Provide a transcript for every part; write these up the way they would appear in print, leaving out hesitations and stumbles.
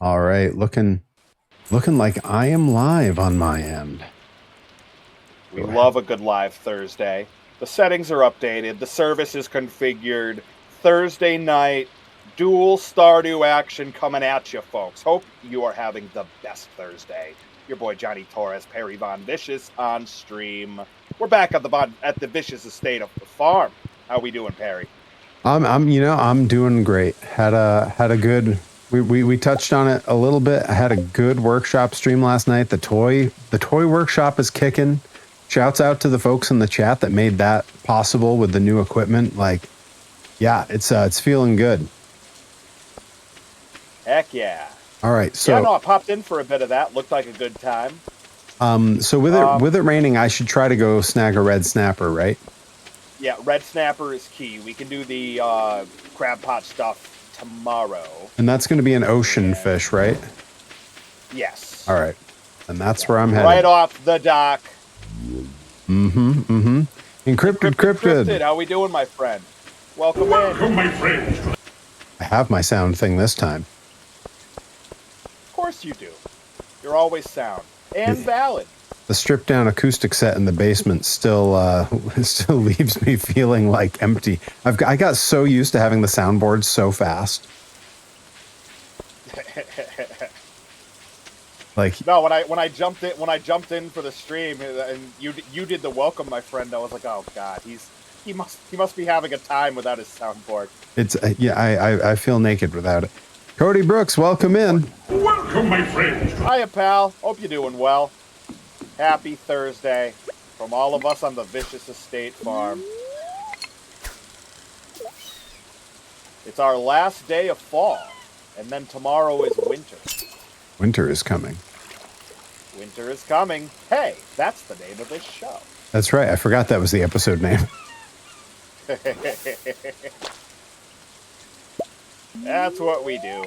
All right, looking like I am live on my end. We love a good live Thursday. The settings are updated. The service is configured. Thursday night, dual Stardew action coming at you, folks. Hope you are having the best Thursday. Your boy Johnny Torres, Perry Von Vicious on stream. We're back at the Vicious Estate of the farm. How we doing, Perry? I'm doing great. Had a good. We touched on it a little bit. I had a good workshop stream last night. The toy workshop is kicking. Shouts out to the folks in the chat that made that possible with the new equipment. Like, yeah, it's feeling good. Heck yeah. All right, so yeah, no, I popped in for a bit of that. Looked like a good time. So with it raining, I should try to go snag a red snapper, right? Yeah, red snapper is key. We can do the crab pot stuff tomorrow. And that's going to be an ocean fish, right? Yes. All right. And that's where I'm headed. Right off the dock. Encrypted. Cryptid, how we doing, my friend? Welcome in. My friend. I have my sound thing this time. Of course you do. You're always sound and valid. The stripped down acoustic set in the basement still leaves me feeling like empty. I got so used to having the soundboard so fast. Like, no, when I jumped in for the stream and you did the welcome, my friend, I was like, oh god, he must be having a time without his soundboard. It's I feel naked without it. Cody Brooks, welcome in. Welcome, my friend. Hiya, pal. Hope you're doing well. Happy Thursday from all of us on the Vicious Estate Farm. It's our last day of fall, and then tomorrow is winter. Winter is coming. Winter is coming. Hey, that's the name of this show. That's right. I forgot that was the episode name. That's what we do.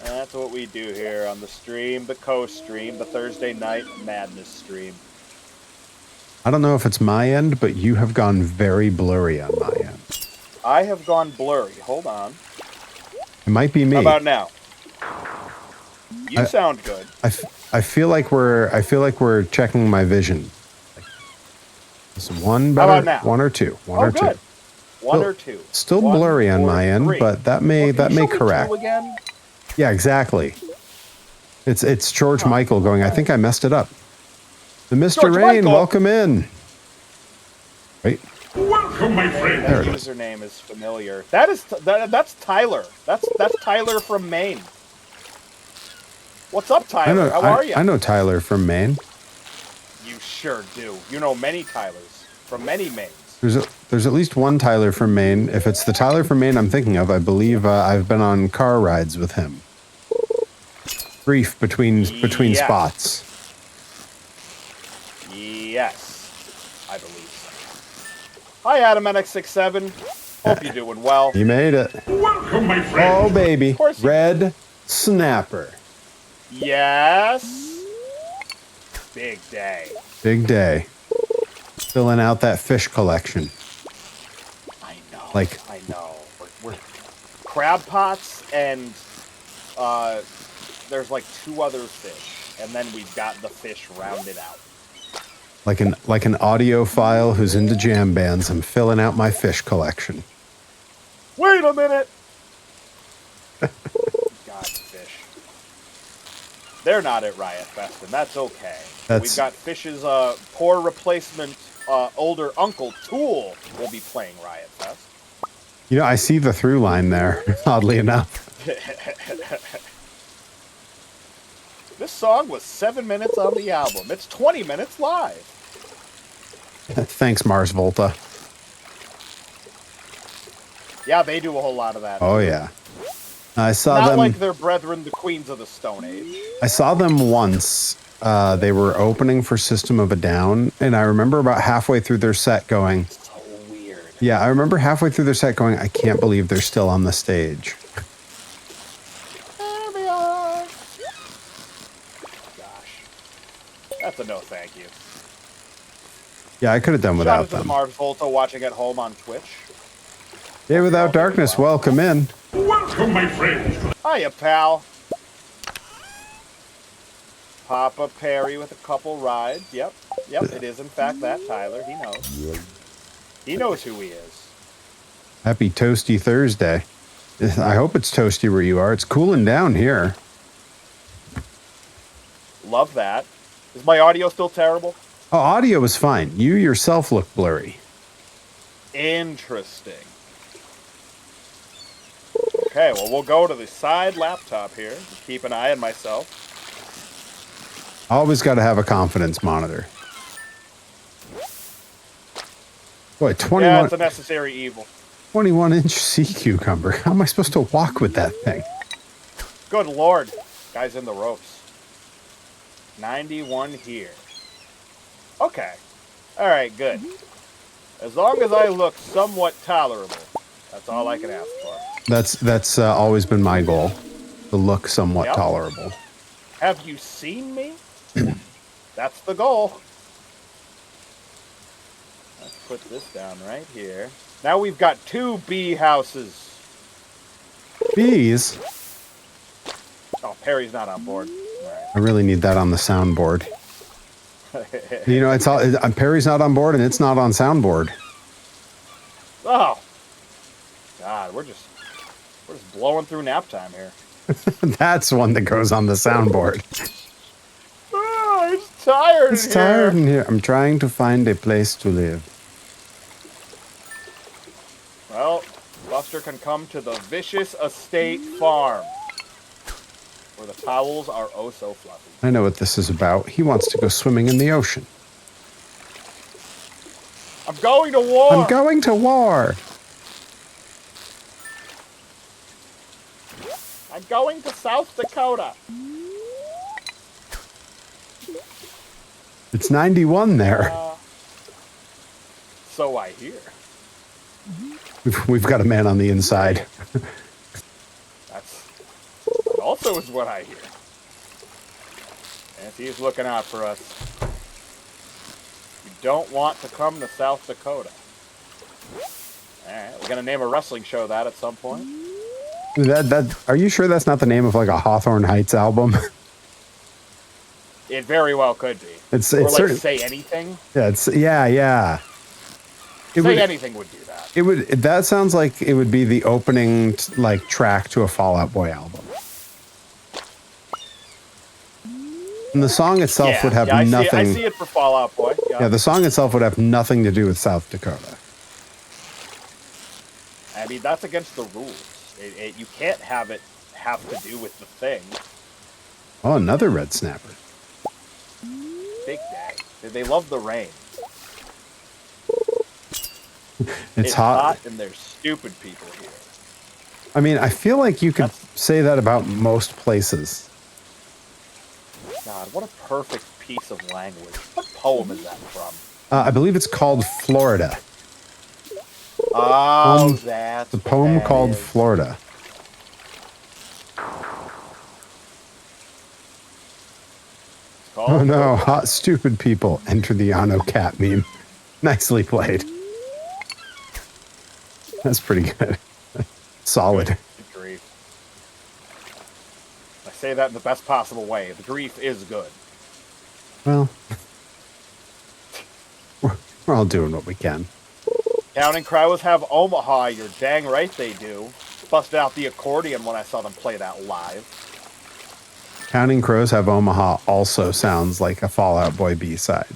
That's what we do here on the stream, the co-stream, the Thursday night madness stream. I don't know if it's my end, but you have gone very blurry on my end. I have gone blurry. Hold on. It might be me. How about now? You sound good. I feel like we're checking my vision. Is one better? How about now? One or two? One or good. two? One or two. Still One, blurry on my end, three. but that may correct. Two again? Yeah, exactly. It's George Michael going, I think I messed it up. The Mr. George Rain, Michael. welcome in. Right? Welcome, my friend. There That it is. username is familiar. That's Tyler. That's Tyler from Maine. What's up, Tyler? How are you? I know Tyler from Maine. You sure do. You know many Tylers from many Maines. There's at least one Tyler from Maine. If it's the Tyler from Maine I'm thinking of, I believe I've been on car rides with him. Brief between Yes. spots. Yes, I believe so. Hi, Adam NX67. Hope you're doing well. You made it. Welcome, my friend. Oh, baby. Of course you Red snapper. Yes. Big day. Big day. Filling out that fish collection. I know. Like- I know. We're crab pots and there's like two other fish, and then we've got the fish rounded out. Like an audiophile who's into jam bands, I'm filling out my fish collection. Wait a minute. God, fish. They're not at Riot Fest, and that's okay. We've got Fish's poor replacement older uncle, Tool, will be playing Riot Fest. You know, I see the through line there, oddly enough. This song was 7 minutes on the album. It's 20 minutes live. Thanks, Mars Volta. Yeah, they do a whole lot of that. Oh, yeah. I saw Not them. like their brethren, the Queens of the Stone Age. I saw them once. They were opening for System of a Down, and I remember about halfway through their set going, So weird. yeah, I remember halfway through their set going, I can't believe they're still on the stage. There we are. Gosh. That's a no thank you. Yeah, I could have done Shout without out to the them. Mars Volta watching at home on Twitch. Day Without Darkness, welcome in. Welcome, my friend. Hiya, pal. Papa Perry with a couple rides. Yep, it is in fact that Tyler. He knows. He knows who he is. Happy Toasty Thursday. I hope it's toasty where you are. It's cooling down here. Love that. Is my audio still terrible? Oh, audio is fine. You yourself look blurry. Interesting. Okay, well, we'll go to the side laptop here. Just keep an eye on myself. Always got to have a confidence monitor. Boy, 21. Yeah, it's a necessary evil. 21-inch sea cucumber. How am I supposed to walk with that thing? Good lord. Guy's in the ropes. 91 here. Okay. Alright, good. As long as I look somewhat tolerable, that's all I can ask for. That's always been my goal. To look somewhat tolerable. Have you seen me? That's the goal. Let's put this down right here. Now we've got 2 bee houses. Bees? Oh, Perry's not on board. All right. I really need that on the soundboard. You know, it's all Perry's not on board and it's not on soundboard. Oh. God, we're just blowing through nap time here. That's one that goes on the soundboard. Oh, it's tired It's tired in here. I'm trying to find a place to live. Well, Buster can come to the Vicious Estate Farm, where the towels are oh so fluffy. I know what this is about. He wants to go swimming in the ocean. I'm going to war! I'm going to war! I'm going to South Dakota. It's 91 there. So I hear. We've got a man on the inside. That also is what I hear. And he's looking out for us. You don't want to come to South Dakota. Alright, we're gonna name a wrestling show that at some point. Are you sure that's not the name of like a Hawthorne Heights album? It very well could be. It's or like certain. Say Anything. Yeah. Say Anything would do that. It would. That sounds like it would be the opening like track to a Fall Out Boy album. And the song itself would have nothing. I see it for Fall Out Boy. Yeah, the song itself would have nothing to do with South Dakota. I mean, that's against the rules. You can't have it have to do with the thing. Oh, another red snapper. Big day. They love the rain. It's hot. And there's stupid people here. I mean, I feel like you could say that about most places. God, what a perfect piece of language. What poem is that from? I believe it's called Florida. Oh, that's the poem called Florida. Oh no, hot stupid people. Enter the Ano Cat meme. Nicely played. That's pretty good. Solid. Good grief. I say that in the best possible way. The grief is good. Well, we're all doing what we can. Counting Crows have Omaha. You're dang right they do. Busted out the accordion when I saw them play that live. Counting Crows Have Omaha also sounds like a Fall Out Boy B-side.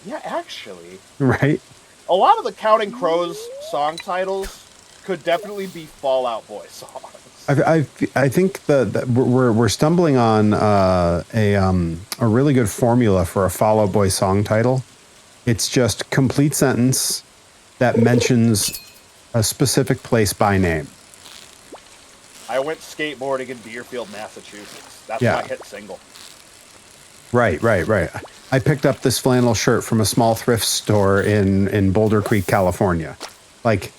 Yeah, actually. Right? A lot of the Counting Crows song titles could definitely be Fall Out Boy songs. I think that we're stumbling on a really good formula for a Fall Out Boy song title. It's just complete sentence that mentions a specific place by name. I went skateboarding in Deerfield, Massachusetts. That's my hit single. Right. I picked up this flannel shirt from a small thrift store in Boulder Creek, California. Like,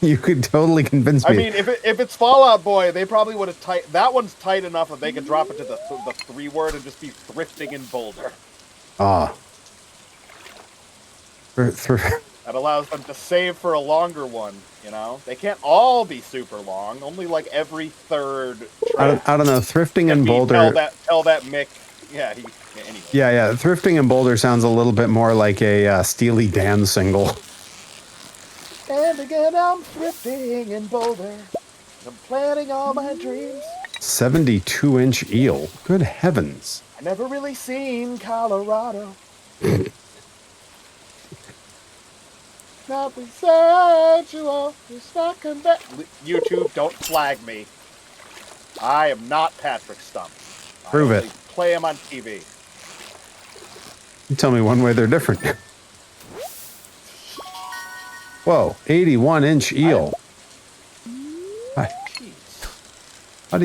you could totally convince me. I mean, if it's Fall Out Boy, they probably would have that one's tight enough that they could drop it to the 3-word and just be thrifting in Boulder. That allows them to save for a longer one. You know, they can't all be super long. Only like every third. I don't know. Thrifting and Boulder. Tell that Mick. Yeah. Anyway. Yeah. Thrifting and Boulder sounds a little bit more like a Steely Dan single. And again, I'm thrifting in Boulder. I'm planning all my dreams. 72-inch eel. Good heavens. I never really seen Colorado. Not consensual. It's not YouTube, don't flag me. I am not Patrick Stump. Prove it. Play him on TV. You tell me one way they're different. Whoa, 81-inch eel.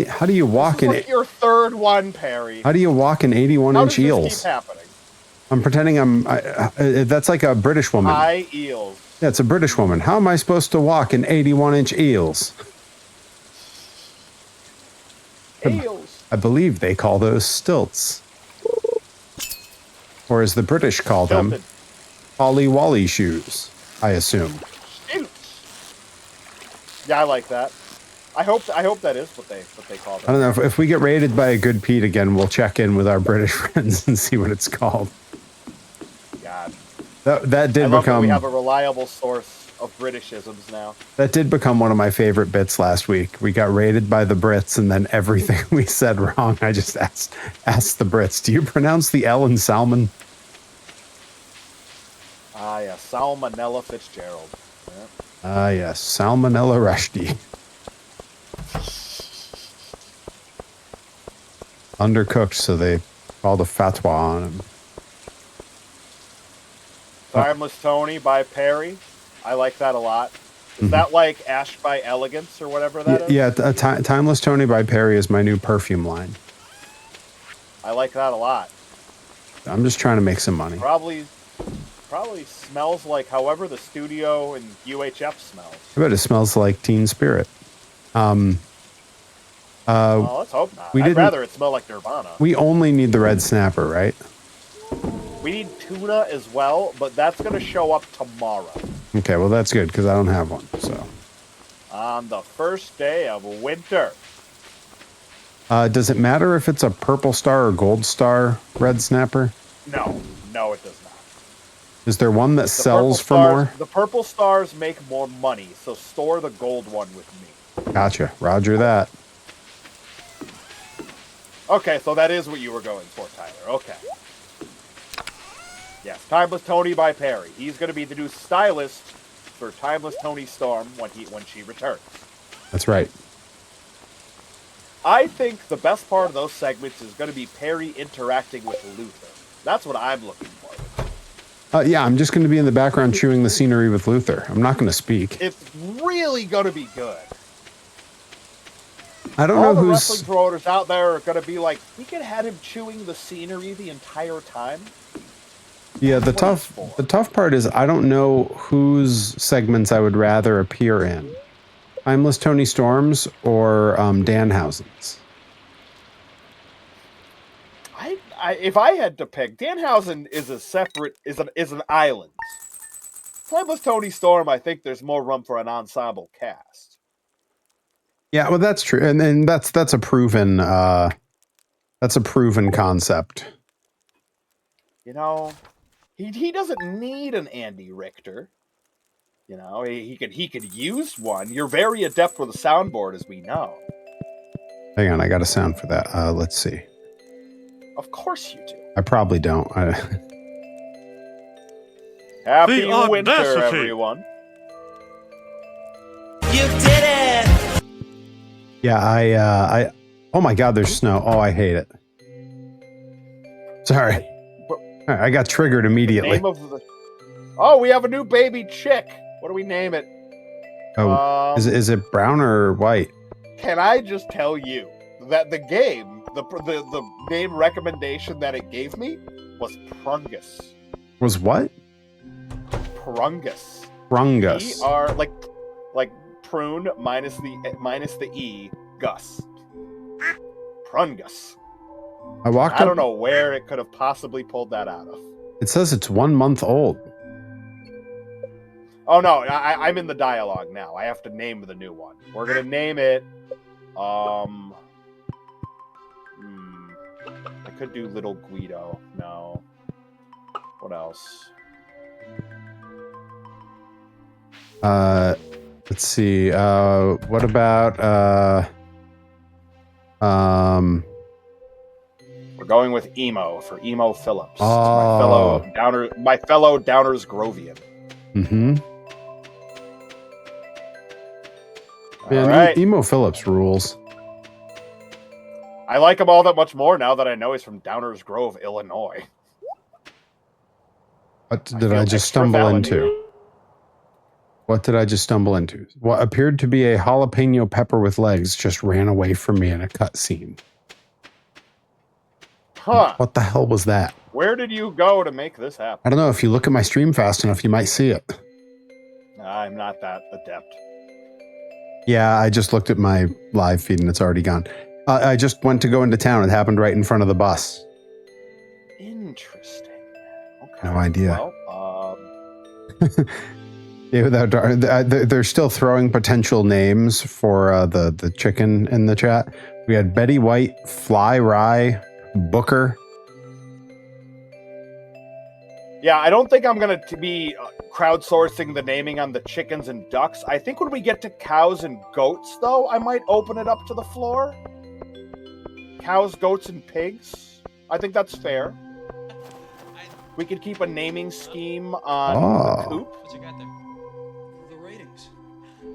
How do you walk in your third one, Perry? How do you walk in 81-inch eels? Keep happening? I'm pretending that's like a British woman. High eels. Yeah, it's a British woman. How am I supposed to walk in 81-inch eels? Eels. I believe they call those stilts. Or as the British call them, Polly Wally shoes, I assume. Stilts. Yeah, I like that. I hope that is what they call them. I don't know. If we get raided by a good Pete again, we'll check in with our British friends and see what it's called. God. That did become. We have a reliable source of Britishisms now. That did become one of my favorite bits last week. We got raided by the Brits, and then everything we said wrong, I just asked the Brits, "Do you pronounce the L in salmon?" Ah, yeah, Salmonella Fitzgerald. Ah, yes, Salmonella Rushdie. Undercooked, so they called a fatwa on him. Timeless Tony by Perry. I like that a lot. Is that like Ash by Elegance or whatever that is? Yeah, Timeless Tony by Perry is my new perfume line. I like that a lot. I'm just trying to make some money. Probably smells like however the studio and UHF smells. I bet it smells like Teen Spirit. Well, let's hope not. I'd rather it smell like Nirvana. We only need the red snapper, right? We need tuna as well, but that's going to show up tomorrow. Okay, well that's good because I don't have one. So on the first day of winter. Does it matter if it's a purple star or gold star red snapper? No, it does not. Is there one that sells for more? The purple stars make more money, so store the gold one with me. Gotcha. Roger that. Okay, so that is what you were going for, Tyler. Okay. Yes, Timeless Tony by Perry. He's going to be the new stylist for Timeless Tony Storm when she returns. That's right. I think the best part of those segments is going to be Perry interacting with Luther. That's what I'm looking for. Yeah, I'm just going to be in the background chewing the scenery with Luther. I'm not going to speak. It's really going to be good. I don't know who's... All the who's... wrestling promoters out there are going to be like, we could have him chewing the scenery the entire time. Yeah, the tough part is I don't know whose segments I would rather appear in. Timeless Tony Storm's or Danhausen's. If I had to pick, Danhausen is an island. Timeless Tony Storm, I think there's more room for an ensemble cast. Yeah, well, that's true, and that's a proven concept. You know, he doesn't need an Andy Richter. You know, he could use one. You're very adept with a soundboard, as we know. Hang on, I got a sound for that. Let's see. Of course you do. I probably don't. Happy winter, everyone. You did it! Yeah, I oh my God, there's snow. Oh, I hate it. Sorry. I got triggered immediately. We have a new baby chick. What do we name it? Oh, is it brown or white? Can I just tell you that the game, the name recommendation that it gave me was Prungus. Was what? Prungus. Prungus. E-R, like prune minus the E, Gus. Prungus. I don't know where it could have possibly pulled that out of. It says it's 1 month old. Oh no, I'm in the dialogue now. I have to name the new one. We're gonna name it. I could do Little Guido. No. What else? Let's see. What about We're going with Emo for Emo Phillips. Oh. My fellow Downers Grovian. Mm-hmm. Man, All right. Emo Phillips rules. I like him all that much more now that I know he's from Downers Grove, Illinois. What did I just stumble into? What did I just stumble into? What appeared to be a jalapeno pepper with legs just ran away from me in a cutscene. Huh. What the hell was that? Where did you go to make this happen? I don't know. If you look at my stream fast enough, you might see it. I'm not that adept. Yeah, I just looked at my live feed and it's already gone. I just went to go into town. It happened right in front of the bus. Interesting. Okay. No idea. Well, yeah, they're still throwing potential names for the chicken in the chat. We had Betty White, Fly Rye, Booker. yeah, I don't think I'm going to be crowdsourcing the naming on the chickens and ducks. I think when we get to cows and goats, though, I might open it up to the floor. Cows, goats, and pigs. I think that's fair. We could keep a naming scheme on the coop. What you got there? The ratings.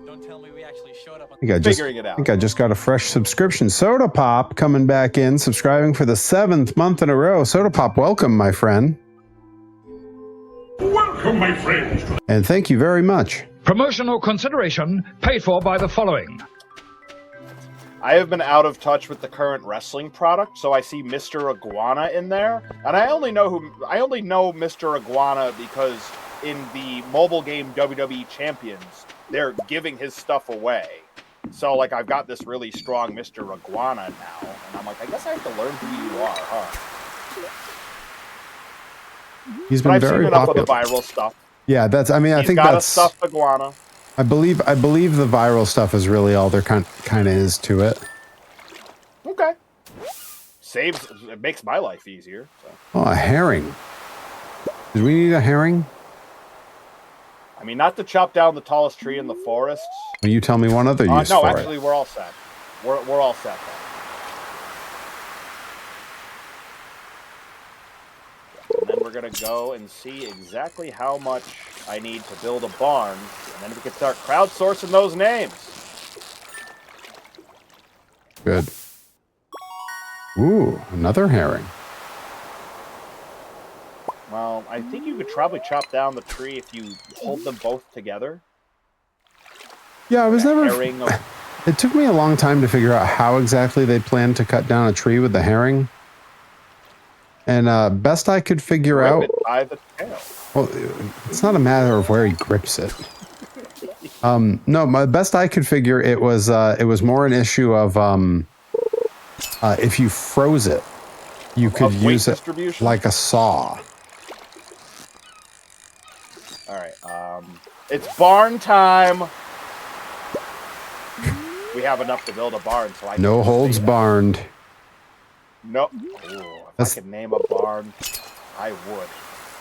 Don't tell me we actually showed up on Figuring it out. I think I just got a fresh subscription. Soda Pop coming back in, subscribing for the 7th month in a row. Soda Pop, welcome, my friend. Welcome, my friends. And thank you very much. Promotional consideration paid for by the following. I have been out of touch with the current wrestling product, so I see Mr. Iguana in there, and I only know Mr. Iguana because in the mobile game WWE Champions, they're giving his stuff away. So like I've got this really strong Mr. Iguana now, and I'm like, I guess I have to learn who you are, huh? He's But been I've very seen enough popular. of the viral stuff. Yeah, I think got that's a stuffed iguana. I believe the viral stuff is really all there kind of is to it. Okay. It makes my life easier. So. Oh, a herring. Did we need a herring? I mean, not to chop down the tallest tree in the forest. Well, you tell me one other use No, for actually, it. we're all set. We're all set then. And then we're gonna go and see exactly how much I need to build a barn, and then we can start crowdsourcing those names. Good. Ooh, another herring. Well, I think you could probably chop down the tree if you hold them both together. Yeah, I was never. Herring of- It took me a long time to figure out how exactly they planned to cut down a tree with the herring. And best I could figure Grip out. it by the tail. Well, it's not a matter of where he grips it. No, my best I could figure it was more an issue of if you froze it, you could Of weight use it distribution? like a saw. All right, it's barn time. We have enough to build a barn, so I No can holds say that. barred. No. Ooh, if I could name a barn, I would.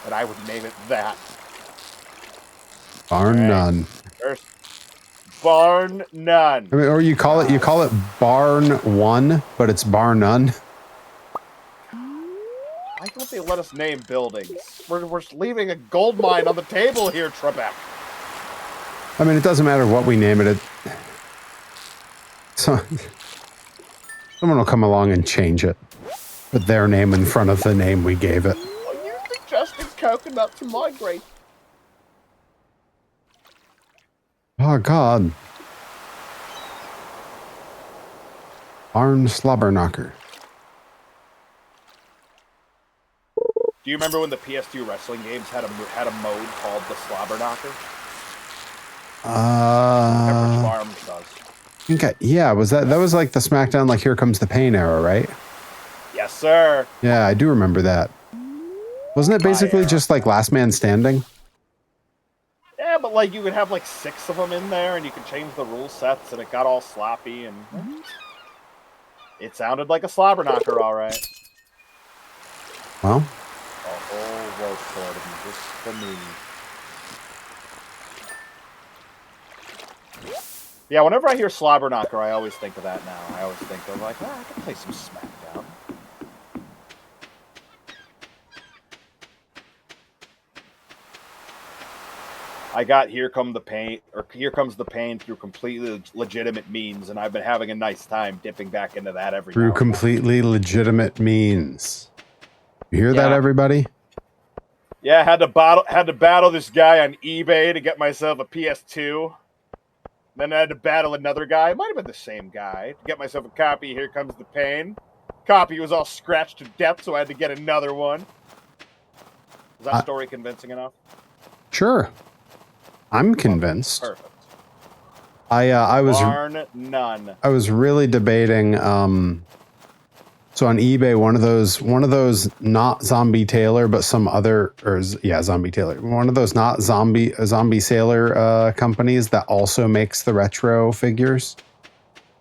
And I would name it that. Barn Right. none. There's barn none. I mean, or you call it barn one, but it's bar none. Why don't they let us name buildings? We're leaving a gold mine on the table here, Trebek. I mean, it doesn't matter what we name it. So someone will come along and change it. Put their name in front of the name we gave it. Are you suggesting coconut to migrate? Oh, God. Barn slobber knocker. Do you remember when the PS2 wrestling games had a mode called the Slobber Knocker? Pepperidge Farm does. Was that was like the SmackDown, like Here Comes the Pain era, right? Yes, sir. Yeah, I do remember that. Wasn't it basically just like Last Man Standing? Yeah, but like you could have like 6 of them in there, and you could change the rule sets, and it got all sloppy, and it sounded like a slobber knocker, all right. Well, A whole roast for them, just for me. Yeah, whenever I hear slobber knocker, I always think of that now. I always think of like, I can play some SmackDown. I got Here Comes the Pain through completely legitimate means, and I've been having a nice time dipping back into that every through now and then. completely legitimate means. You hear that, everybody? Yeah, I had to battle this guy on eBay to get myself a PS2. Then I had to battle another guy. It might have been the same guy to get myself a copy of Here Comes the Pain. Copy was all scratched to death, so I had to get another one. Is that story convincing enough? Sure. I'm convinced. Perfect. I was Barn none. I was really debating. So on eBay, one of those not Zombie Taylor, but some other, Zombie Taylor. One of those not Zombie Sailor companies that also makes the retro figures.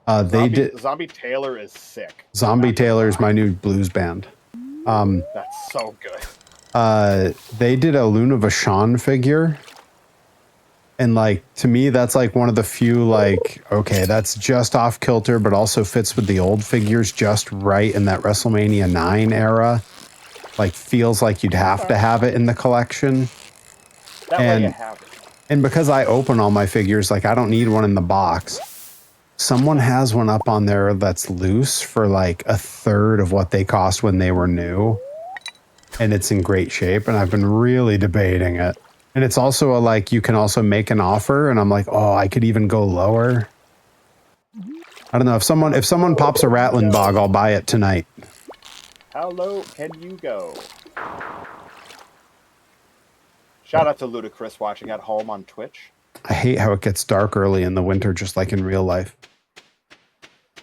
Zombie Taylor is sick. Zombie Taylor is my new blues band. That's so good. They did a Luna Vachon figure. And like, to me, that's like one of the few, like, okay, that's just off kilter, but also fits with the old figures just right in that WrestleMania 9 era. Like, feels like you'd have to have it in the collection. That way you have it. And because I open all my figures, like, I don't need one in the box. Someone has one up on there that's loose for like a third of what they cost when they were new. And it's in great shape. And I've been really debating it. And it's also you can also make an offer, and I'm like, oh, I could even go lower. I don't know. If someone pops a Rattling Bog, I'll buy it tonight. How low can you go? Shout out to Ludacris watching at home on Twitch. I hate how it gets dark early in the winter, just like in real life.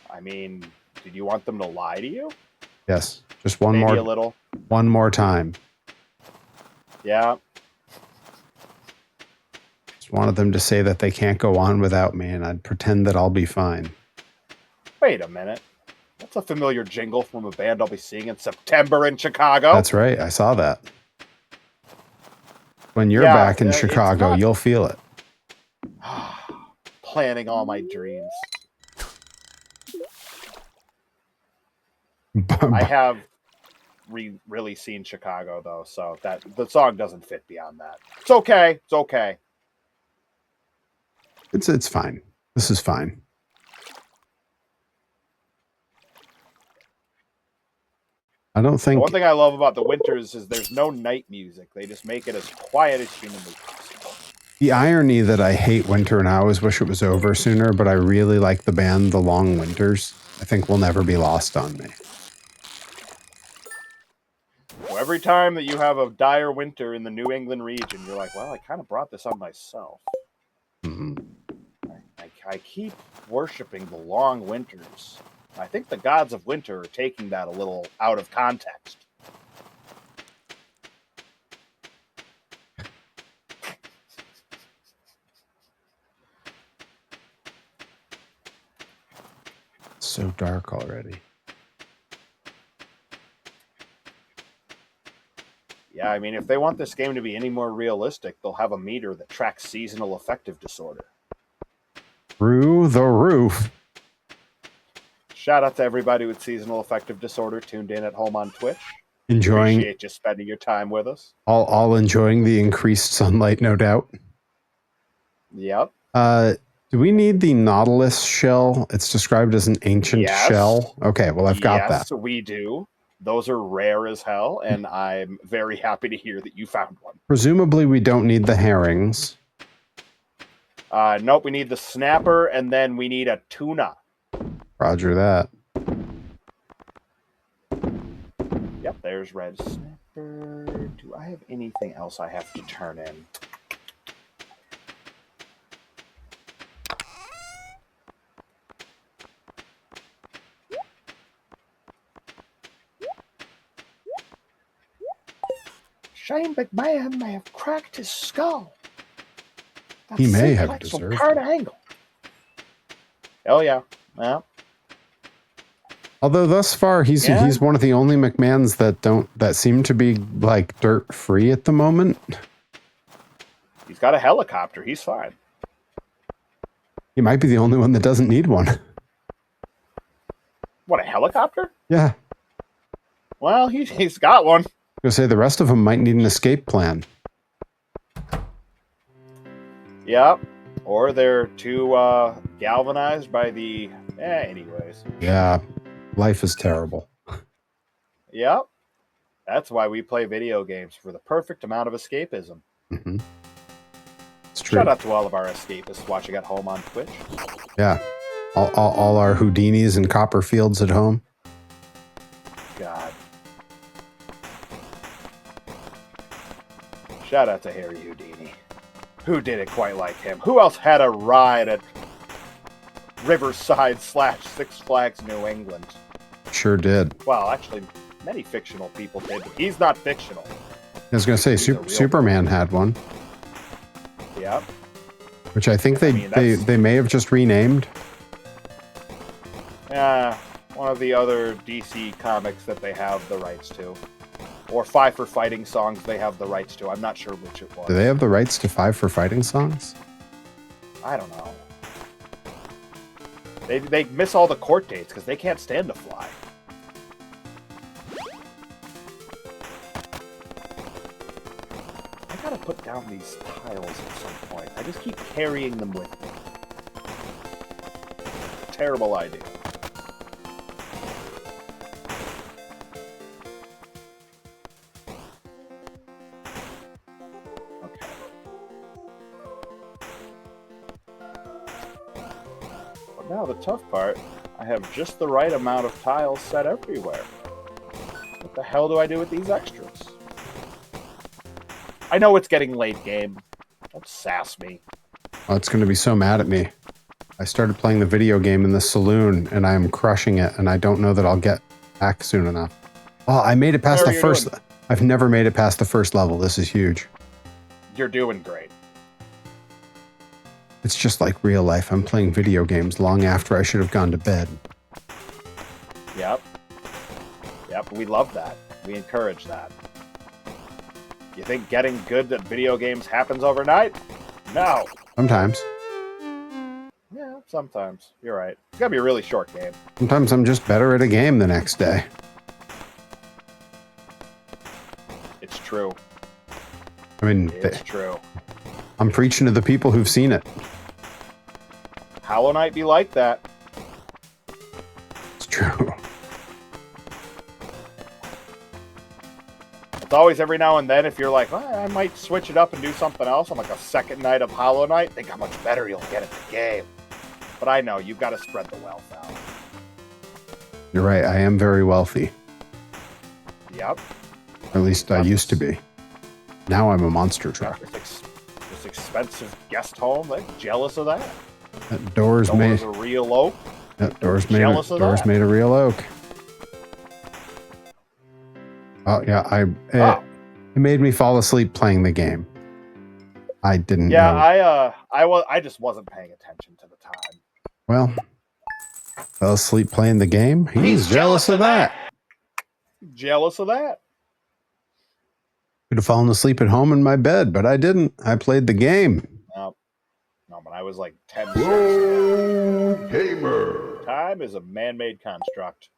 I mean, did you want them to lie to you? Yes. Just Maybe a little. One more time. Yeah. Wanted them to say that they can't go on without me, and I'd pretend that I'll be fine. Wait a minute. That's a familiar jingle from a band I'll be seeing in September in Chicago. That's right. I saw that. When you're back in Chicago, you'll feel it. Planning all my dreams. I have really seen Chicago, though, so that the song doesn't fit beyond that. It's okay. It's okay. It's fine. This is fine. I don't think... The one thing I love about the winters is there's no night music. They just make it as quiet as humanly possible. The irony that I hate winter and I always wish it was over sooner, but I really like the band The Long Winters, I think will never be lost on me. Well, every time that you have a dire winter in the New England region, you're like, well, I kind of brought this on myself. Mm-hmm. I keep worshiping the long winters. I think the gods of winter are taking that a little out of context. So dark already. Yeah, I mean, if they want this game to be any more realistic, they'll have a meter that tracks seasonal affective disorder. Through the roof. Shout out to everybody with seasonal affective disorder tuned in at home on Twitch. Enjoying... Appreciate you spending your time with us. All enjoying the increased sunlight, no doubt. Yep. Do we need the Nautilus shell? It's described as an ancient shell. Okay, well, I've got that. Yes, we do. Those are rare as hell, and I'm very happy to hear that you found one. Presumably, we don't need the herrings. Nope, we need the snapper, and then we need a tuna. Roger that. Yep, there's red snapper. Do I have anything else I have to turn in? Shame big man may have cracked his skull. He may have That's deserved from Card it. Angle. Oh yeah. Well, Although thus far he's one of the only McMahons that seem to be like dirt free at the moment. he's got a helicopter. He's fine. He might be the only one that doesn't need one. What, a helicopter? Yeah. Well, he's got one. I was gonna say the rest of them might need an escape plan. Yep. Or they're too galvanized by the... anyways. Yeah. Life is terrible. Yep. That's why we play video games, for the perfect amount of escapism. Mm-hmm. It's true. Shout out to all of our escapists watching at home on Twitch. Yeah. All our Houdinis and Copperfields at home. God. Shout out to Harry Houdini. Who did it quite like him? Who else had a ride at Riverside / Six Flags New England? Sure did. Well, actually, many fictional people did, but he's not fictional. I was going to say Superman had one. Yep. Which I think they may have just renamed. One of the other DC comics that they have the rights to. Or Five for Fighting songs they have the rights to. I'm not sure which it was. Do they have the rights to Five for Fighting songs? I don't know. They miss all the court dates because they can't stand to fly. I gotta put down these tiles at some point. I just keep carrying them with me. Terrible idea. Okay. But now the tough part, I have just the right amount of tiles set everywhere. What the hell do I do with these extras? I know it's getting late, game. Don't sass me. Oh, it's going to be so mad at me. I started playing the video game in the saloon, and I am crushing it, and I don't know that I'll get back soon enough. Oh, I made it past the first... I've never made it past the first level. This is huge. You're doing great. It's just like real life. I'm playing video games long after I should have gone to bed. Yep. Yep, we love that. We encourage that. You think getting good at video games happens overnight? No. Sometimes. Yeah, sometimes. You're right. It's gotta be a really short game. Sometimes I'm just better at a game the next day. It's true. I mean, It's true. I'm preaching to the people who've seen it. Hollow Knight be like that. It's true. It's always every now and then, if you're like, I might switch it up and do something else on like a second night of Hollow Knight, think how much better you'll get at the game. But I know, you've got to spread the wealth out. You're right. I am very wealthy. Yep. Or at least I used to be. Now I'm a monster truck. This expensive guest home, they're jealous of that. That door's made... a real oak. That door's made of real oak. Oh, yeah. It made me fall asleep playing the game. I didn't know. I just wasn't paying attention to the time. Well, fell asleep playing the game. He's jealous of that. Jealous of that. Could have fallen asleep at home in my bed, but I didn't. I played the game. No, but I was like 10 Gamer. Time is a man-made construct.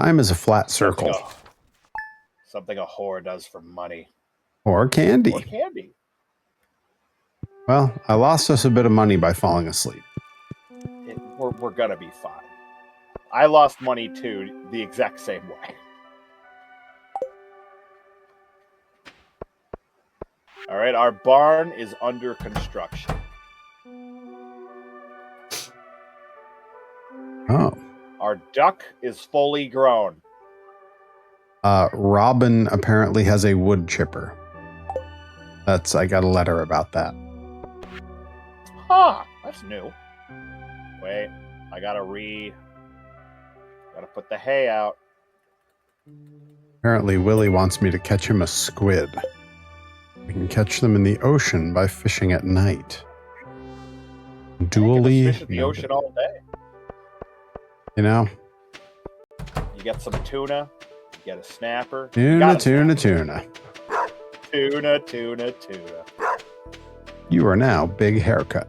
Time is a flat circle. Something a whore does for money. Or candy. Or candy. Well, I lost us a bit of money by falling asleep. We're gonna be fine. I lost money too, the exact same way. All right, our barn is under construction. Oh. Our duck is fully grown. Robin apparently has a wood chipper. I got a letter about that. Huh, that's new. Wait, I gotta put the hay out. Apparently Willie wants me to catch him a squid. We can catch them in the ocean by fishing at night. You Dually. can fish at the ocean all day. You know? You get some tuna, you get a snapper. Tuna. Tuna. You are now big haircut.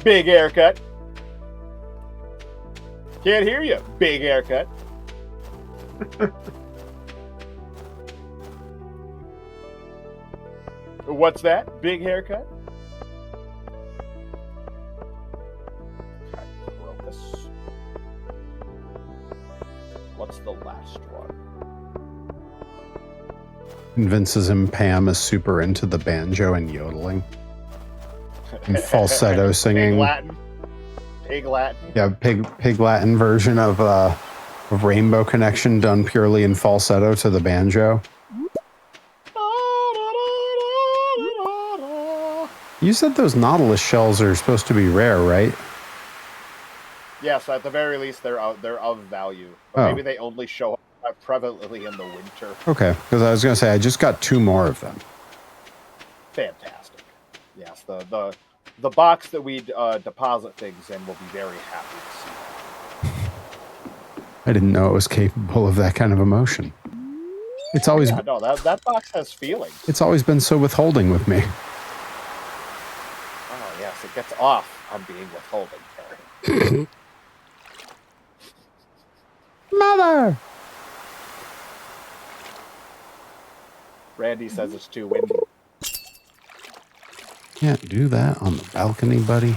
Big haircut. Can't hear you. Big haircut. What's that? Big haircut? Okay, Crocus. What's the last one? Convinces him Pam is super into the banjo and yodeling. And falsetto singing. Pig Latin. Pig Latin. Yeah, pig Latin version of Rainbow Connection done purely in falsetto to the banjo. You said those Nautilus shells are supposed to be rare, right? Yes, at the very least, they're of value. But maybe they only show up prevalently in the winter. Okay, because I was going to say, I just got 2 more of them. Fantastic. Yes, the box that we deposit things in will be very happy to see that. I didn't know it was capable of that kind of emotion. It's always no, that box has feelings. It's always been so withholding with me. Oh yes, it gets off on being withholding, Terry. Mother! Randy says it's too windy. Can't do that on the balcony, buddy.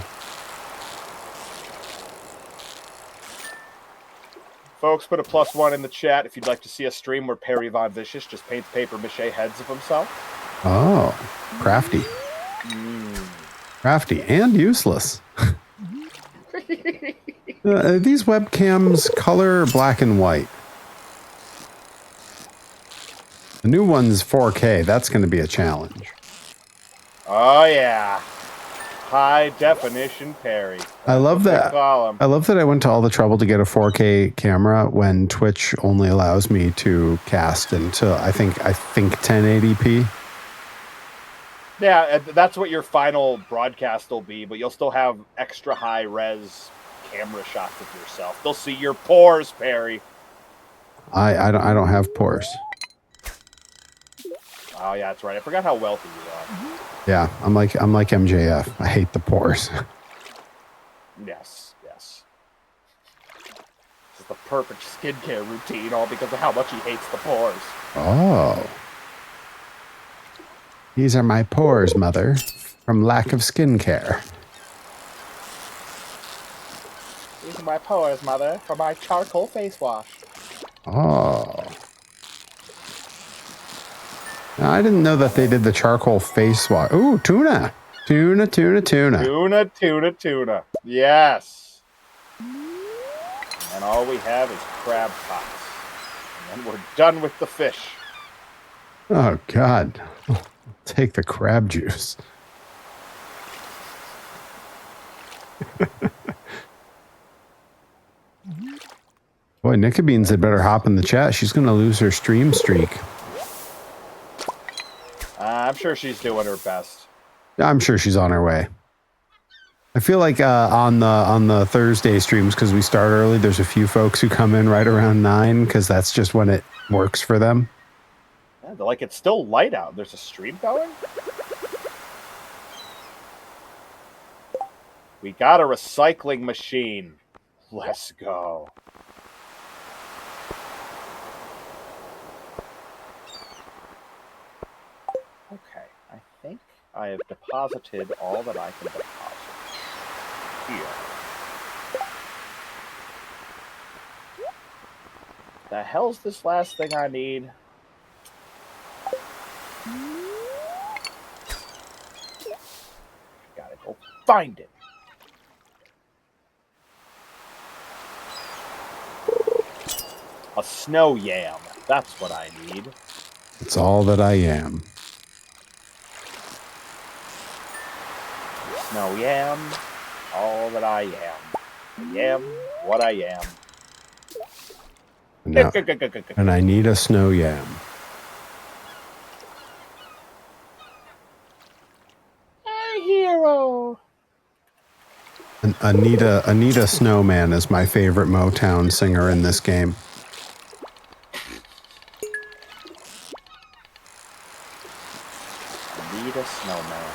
Folks, put a +1 in the chat if you'd like to see a stream where Perry Von Vicious just paints paper mache heads of himself. Oh, crafty. Crafty and useless. These webcams color black and white. The new one's 4K. That's going to be a challenge. Oh yeah, high definition Perry. I love that. I love that I went to all the trouble to get a 4K camera when Twitch only allows me to cast into I think 1080p. Yeah, that's what your final broadcast will be, but you'll still have extra high res camera shots of yourself. They'll see your pores, Perry. I don't have pores. Oh yeah, that's right. I forgot how wealthy you are. Yeah, I'm like MJF. I hate the pores. Yes. This is the perfect skincare routine, all because of how much he hates the pores. Oh. These are my pores, mother, from lack of skincare. These are my pores, mother, from my charcoal face wash. Oh. Now, I didn't know that they did the charcoal face wash. Ooh, tuna. Tuna. Tuna. Yes. And all we have is crab pots. And then we're done with the fish. Oh, God. I'll take the crab juice. Boy, Nickabeans had better hop in the chat. She's going to lose her stream streak. I'm sure she's doing her best. I'm sure she's on her way. I feel like on the Thursday streams, because we start early, there's a few folks who come in right around 9 because that's just when it works for them. Yeah, like it's still light out. There's a stream going? We got a recycling machine. Let's go. Okay, I think I have deposited all that I can deposit here. The hell's this last thing I need? Gotta go find it. A snow yam. That's what I need. It's all that I am. Snow yam. All that I am. I am what I am. No. And I need a snow yam. Anita Snowman is my favorite Motown singer in this game. Anita Snowman.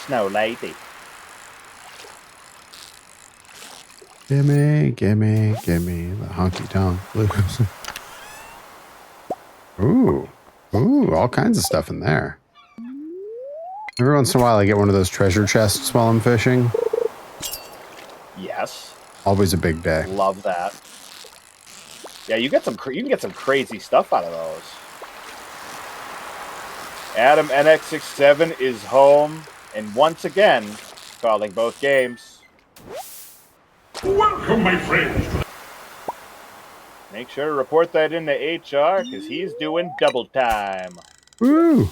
Snow lady. Gimme, gimme, gimme the honky-tonk blues. Ooh, all kinds of stuff in there. Every once in a while I get one of those treasure chests while I'm fishing. Yes. Always a big day. Love that. Yeah, you can get some crazy stuff out of those. Adam NX67 is home, and once again, calling both games. Welcome, my friends. Make sure to report that into HR, because he's doing double time. Woo!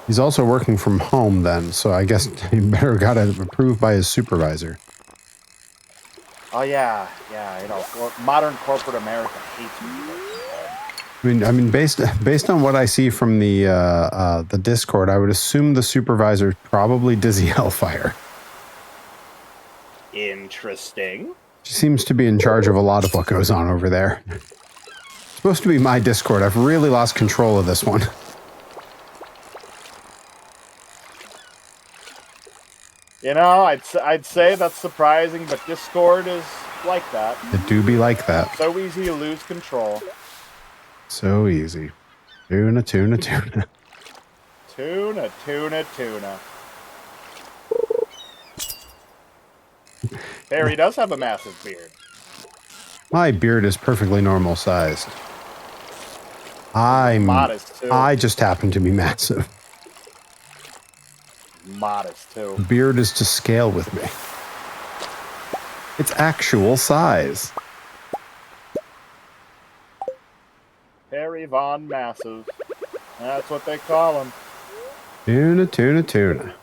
He's also working from home then, so I guess he better got it approved by his supervisor. Oh yeah, you know, modern corporate America hates when you work from home. I mean, based on what I see from the Discord, I would assume the supervisor is probably Dizzy Hellfire. Interesting. She seems to be in charge of a lot of what goes on over there. It's supposed to be my Discord. I've really lost control of this one. You know, I'd say that's surprising, but Discord is like that. It do be like that. So easy to lose control. So easy. Tuna. Tuna. Barry does have a massive beard. My beard is perfectly normal sized. Modest, too. I just happen to be massive. Modest, too. Beard is to scale with me. It's actual size. Perry Von Massive. That's what they call him. Tuna. Tuna.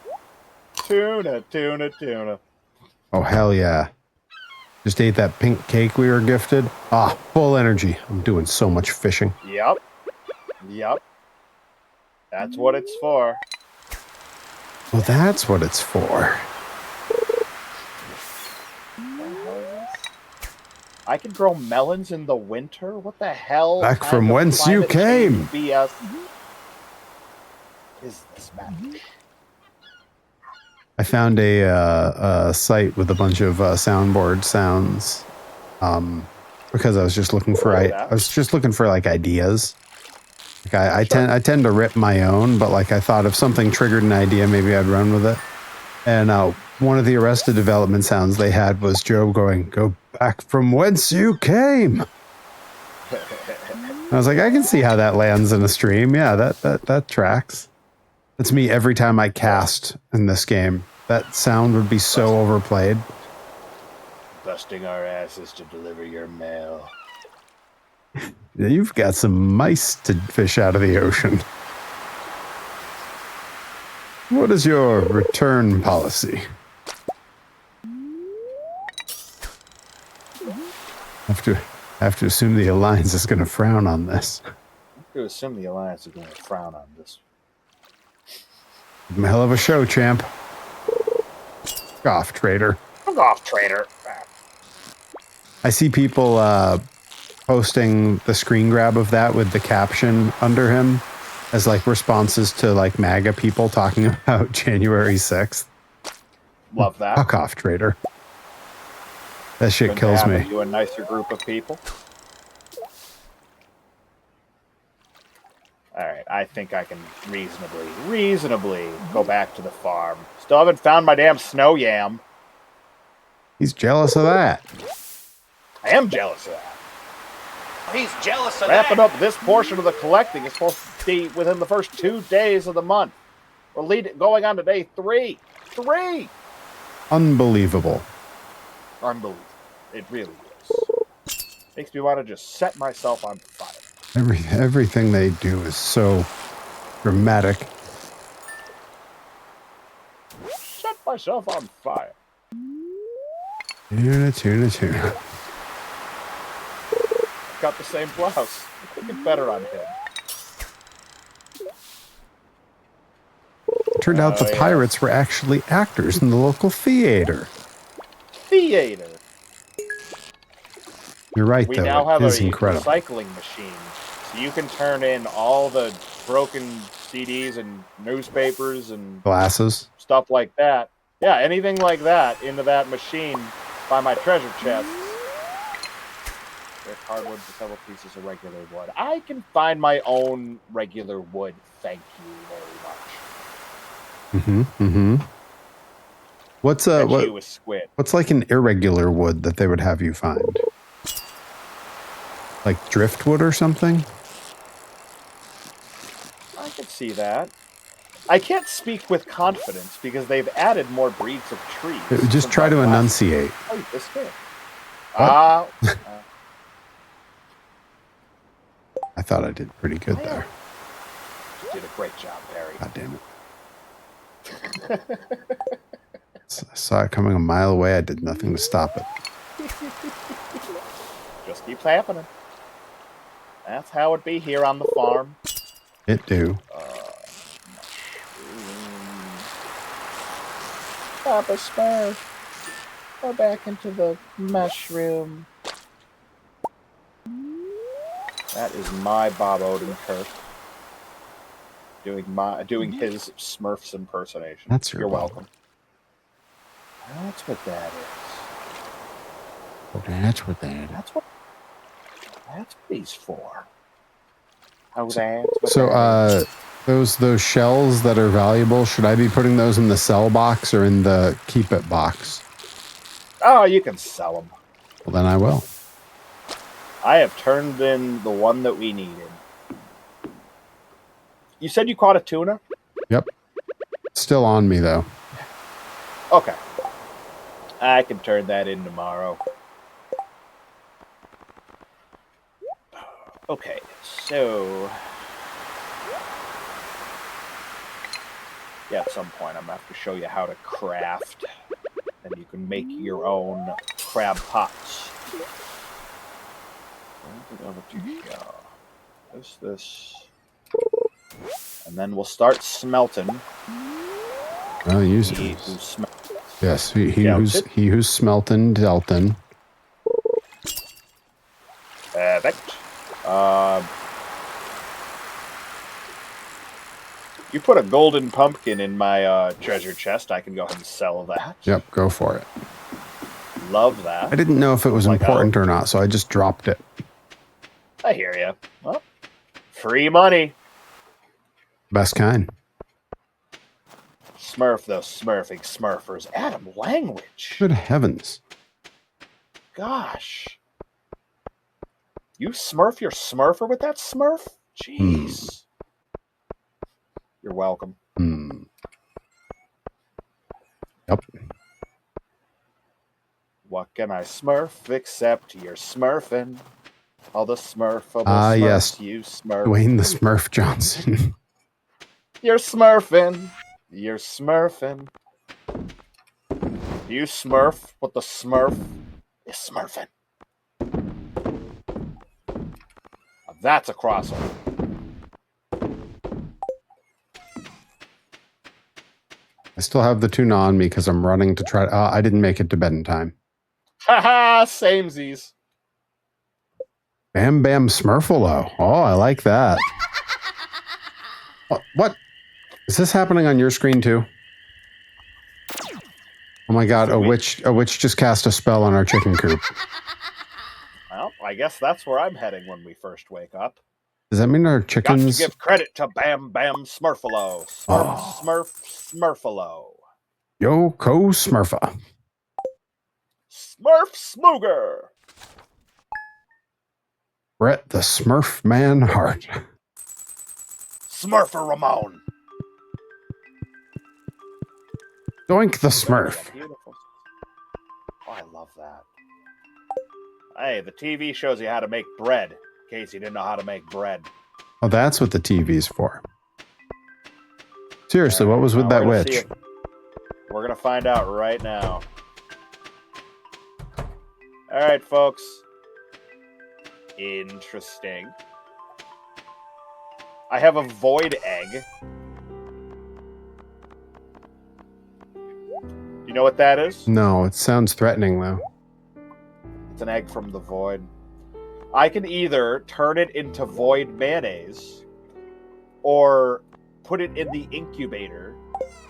Oh, hell yeah. Just ate that pink cake we were gifted. Ah, full energy. I'm doing so much fishing. Yep. That's what it's for. Well, that's what it's for. I can grow melons in the winter? What the hell? Back from whence you came. BS is this, man? I found a site with a bunch of soundboard sounds because I was just looking for like ideas. Like I tend to rip my own, but like I thought if something triggered an idea, maybe I'd run with it. And one of the Arrested Development sounds they had was Joe going, "Go back from whence you came." I was like, I can see how that lands in a stream. Yeah, that tracks. That's me every time I cast in this game. That sound would be so overplayed. Busting our asses to deliver your mail. You've got some mice to fish out of the ocean. What is your return policy? I have to assume the Alliance is going to frown on this. I have to assume the Alliance is going to frown on this. A hell of a show, champ. Fuck off, traitor. Fuck off, traitor. I see people posting the screen grab of that with the caption under him as like responses to like MAGA people talking about January 6th. Love that. Fuck off, traitor. That shit kills me. You a nicer group of people. All right, I think I can reasonably go back to the farm. Still haven't found my damn snow yam. He's jealous of that. I am jealous of that. He's jealous of Wrapping that. up this portion of the collecting is supposed to be within the first 2 days of the month. We're going on to day 3. 3! Unbelievable. Unbelievable. It really is. Makes me want to just set myself on fire. Everything they do is so dramatic. Set myself on fire. Tuna. Got the same blouse. Make it better on him. turned out the pirates were actually actors in the local theater. Theater. You're right, We though. now have It a is incredible. recycling machine. So you can turn in all the broken CDs and newspapers and Glasses. stuff like that. Yeah, anything like that into that machine by my treasure chest. There's hardwood for several pieces of regular wood. I can find my own regular wood. Thank you very much. What's You a squid. what's like an irregular wood that they would have you find? Like driftwood or something? I can see that. I can't speak with confidence because they've added more breeds of trees. Just try to enunciate. Oh, this good. I thought I did pretty good there. You did a great job, Barry. God damn it. I saw it coming a mile away. I did nothing to stop it. Just keeps happening. That's how it be here on the farm. It do. Papa Smurf. Go back into the mushroom. That is my Bob Odenkirk. Doing his Smurfs impersonation. That's your You're Bob. welcome. That's what that is. That's what that is. That's what he's for. Oh, that's what So, that is. those shells that are valuable, should I be putting those in the sell box or in the keep it box? Oh, you can sell them. Well, then I will. I have turned in the one that we needed. You said you caught a tuna? Yep. Still on me, though. Okay. I can turn that in tomorrow. Okay, so... Yeah, at some point I'm going to have to show you how to craft. And you can make your own crab pots. This. And then we'll start smelting. Well, use He it. who Yes, he who's smelting Delton. Perfect. You put a golden pumpkin in my treasure chest. I can go ahead and sell that. Yep, go for it. Love that. I didn't know if it was Like, important or not, so I just dropped it. I hear you. Well, free money. Best kind. Smurf those smurfing smurfers. Adam language. Good heavens. Gosh. You smurf your smurfer with that smurf? Jeez. You're welcome. Yep. What can I smurf except you're smurfing? All the smurfable smurfs yes. you smurf. Dwayne the Smurf Johnson. You're smurfing. You're smurfing. You smurf what the smurf is smurfing. Now that's a crossover. I still have the tuna on me because I'm running to try. I didn't make it to bed in time. Haha, samesies. Bam Bam Smurfalo. Oh, I like that. What? Is this happening on your screen too? Oh my god, a witch just cast a spell on our chicken coop. Well, I guess that's where I'm heading when we first wake up. Does that mean our Got to chickens... give credit to Bam Bam Smurfalo. Smurfalo. Yo, Smurfa. Smurf Smooger. Brett the Smurf Man Hart. Smurfer Ramon. Doink the Smurf. Beautiful. Oh, I love that. Hey, the TV shows you how to make bread, in case you didn't know how to make bread. Oh, that's what the TV's for. Seriously, what was with that witch? We're going to find out right now. All right, folks. Interesting. I have a void egg. You know what that is? No, it sounds threatening though. It's an egg from the void. I can either turn it into void mayonnaise or put it in the incubator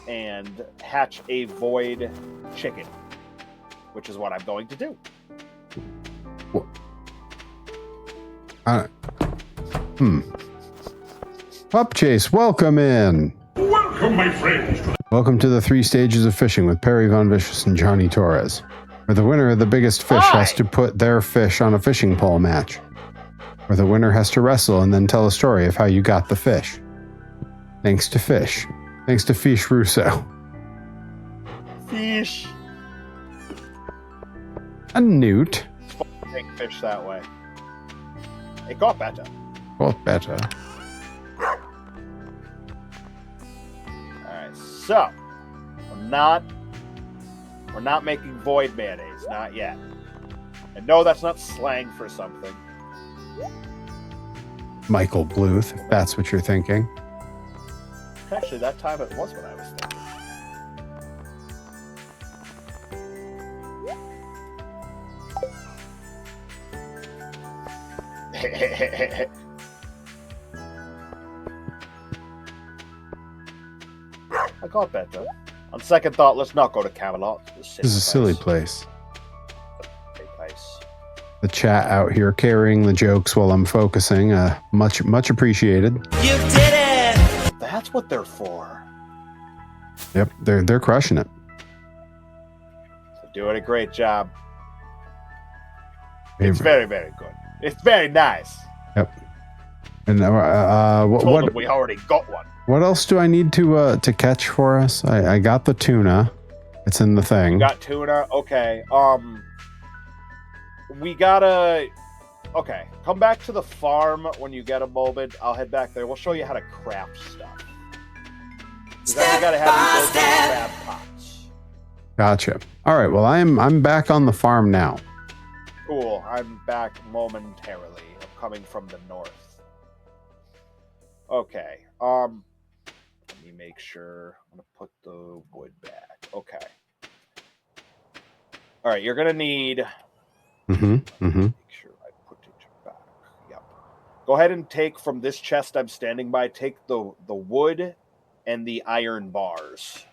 and hatch a void chicken, which is what I'm going to do. Pup Chase, welcome in. Welcome, my friends. Welcome to the 3 stages of fishing with Perry Von Vicious and Johnny Torres, where the winner of the biggest fish has to put their fish on a fishing pole match, where the winner has to wrestle and then tell a story of how you got the fish. Thanks to Fish. Thanks to Fish Russo. Fish. A newt. Take fish that way. It got better. Both better. Alright, so we're not making void mayonnaise, not yet. And no, that's not slang for something. Michael Bluth, if that's what you're thinking. Actually, that time it was what I was thinking. I got better. On second thought, let's not go to Camelot. This is a silly place. Place. The chat out here carrying the jokes while I'm focusing. Much appreciated. You did it! That's what they're for. Yep, they're crushing it. So doing a great job. Hey, It's very, very good. It's very nice. Yep. And Told them we already got one. what else do I need to catch for us? I got the tuna. It's in the thing. Got tuna. Okay. We gotta. Okay. Come back to the farm when you get a moment. I'll head back there. We'll show you how to craft stuff. We gotta have you build those crab pots. Gotcha. All right. Well, I'm back on the farm now. Cool. I'm back momentarily. I'm coming from the north. Okay. Let me make sure. I'm gonna put the wood back. Okay. All right. You're gonna need. Make sure I put it back. Yep. Go ahead and take from this chest I'm standing by. Take the wood and the iron bars,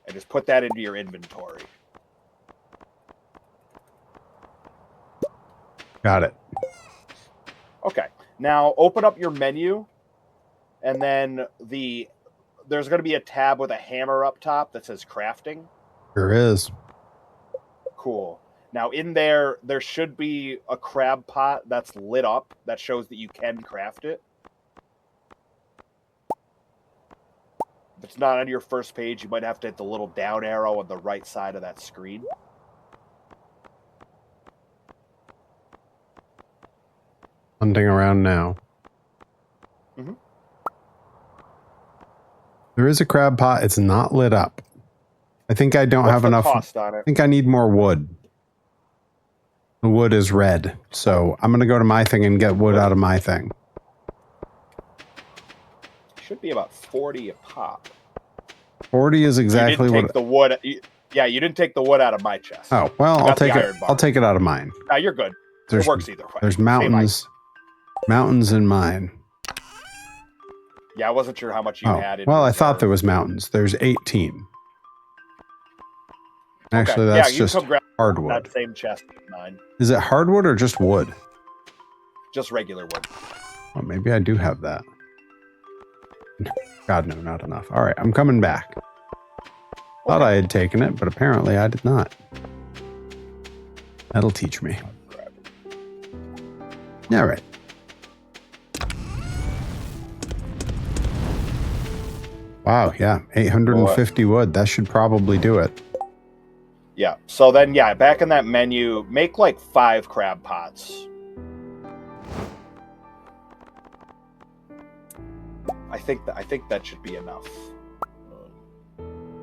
and just put that into your inventory. Got it. Okay. Now open up your menu, and then there's going to be a tab with a hammer up top that says crafting. There is. Cool. Now in there should be a crab pot that's lit up that shows that you can craft it. If it's not on your first page, you might have to hit the little down arrow on the right side of that screen. Hunting around now. Mhm. There is a crab pot. It's not lit up. I think I don't What's have the enough. cost on I it? think I need more wood. The wood is red, so I'm gonna go to my thing and get wood out of my thing. Should be about 40 a pop. 40 is exactly you didn't what. take the wood. Yeah, you didn't take the wood out of my chest. Oh well, You I'll got the take it. iron bar. I'll take it out of mine. No, you're good. There's It works either way. There's Same mountains, mountains in mine. Yeah, I wasn't sure how much you Oh had. In well, I reserve. thought there was mountains. There's 18. Actually, Okay. that's you just come grab hardwood. that same chest of mine. Is it hardwood or just wood? Just regular wood. Well, maybe I do have that. God, no, not enough. All right, I'm coming back. Thought I had taken it, but apparently I did not. That'll teach me. All right. Wow, yeah, 850 wood. That should probably do it. Yeah. So then, yeah, back in that menu, make like 5 crab pots. I think that should be enough.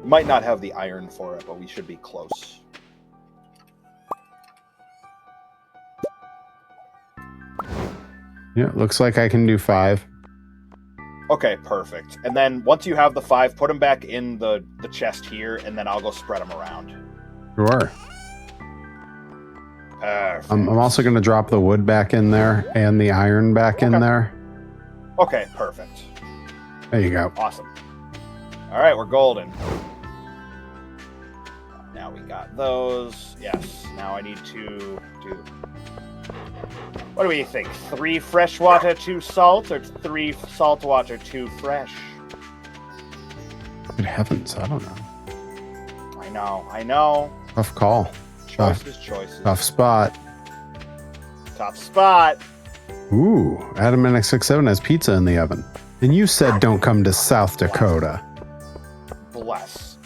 Might not have the iron for it, but we should be close. Yeah, looks like I can do 5. Okay, perfect. And then once you have the 5, put them back in the chest here, and then I'll go spread them around. Sure. Perfect. I'm also going to drop the wood back in there and the iron back in there. Okay, perfect. There you go. Awesome. All right, we're golden. Now we got those. Yes. Now I need to do... What do we think? 3 freshwater, 2 salt, or 3 saltwater, 2 fresh? Good heavens, I don't know. I know. Tough call. Choices. Tough spot. Top spot. Ooh, Adamanic67 has pizza in the oven. And you said don't come to South Dakota. Bless.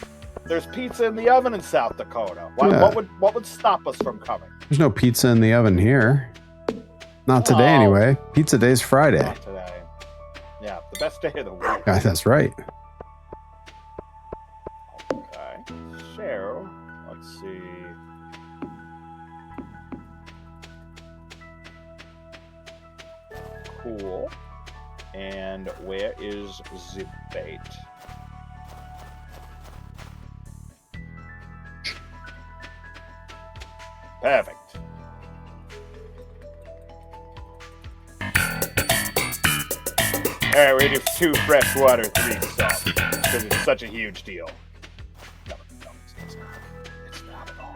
There's pizza in the oven in South Dakota. Yeah. What would stop us from coming? There's no pizza in the oven here. Not today, Oh. anyway. Pizza day's Friday. Not today. Yeah, the best day of the week. Yeah, that's right. Okay. So, let's see. Cool. And where is the bait? Perfect. Alright, we're gonna do 2 fresh water, 3 salt. Because it's such a huge deal. No, it's not. It's not at all.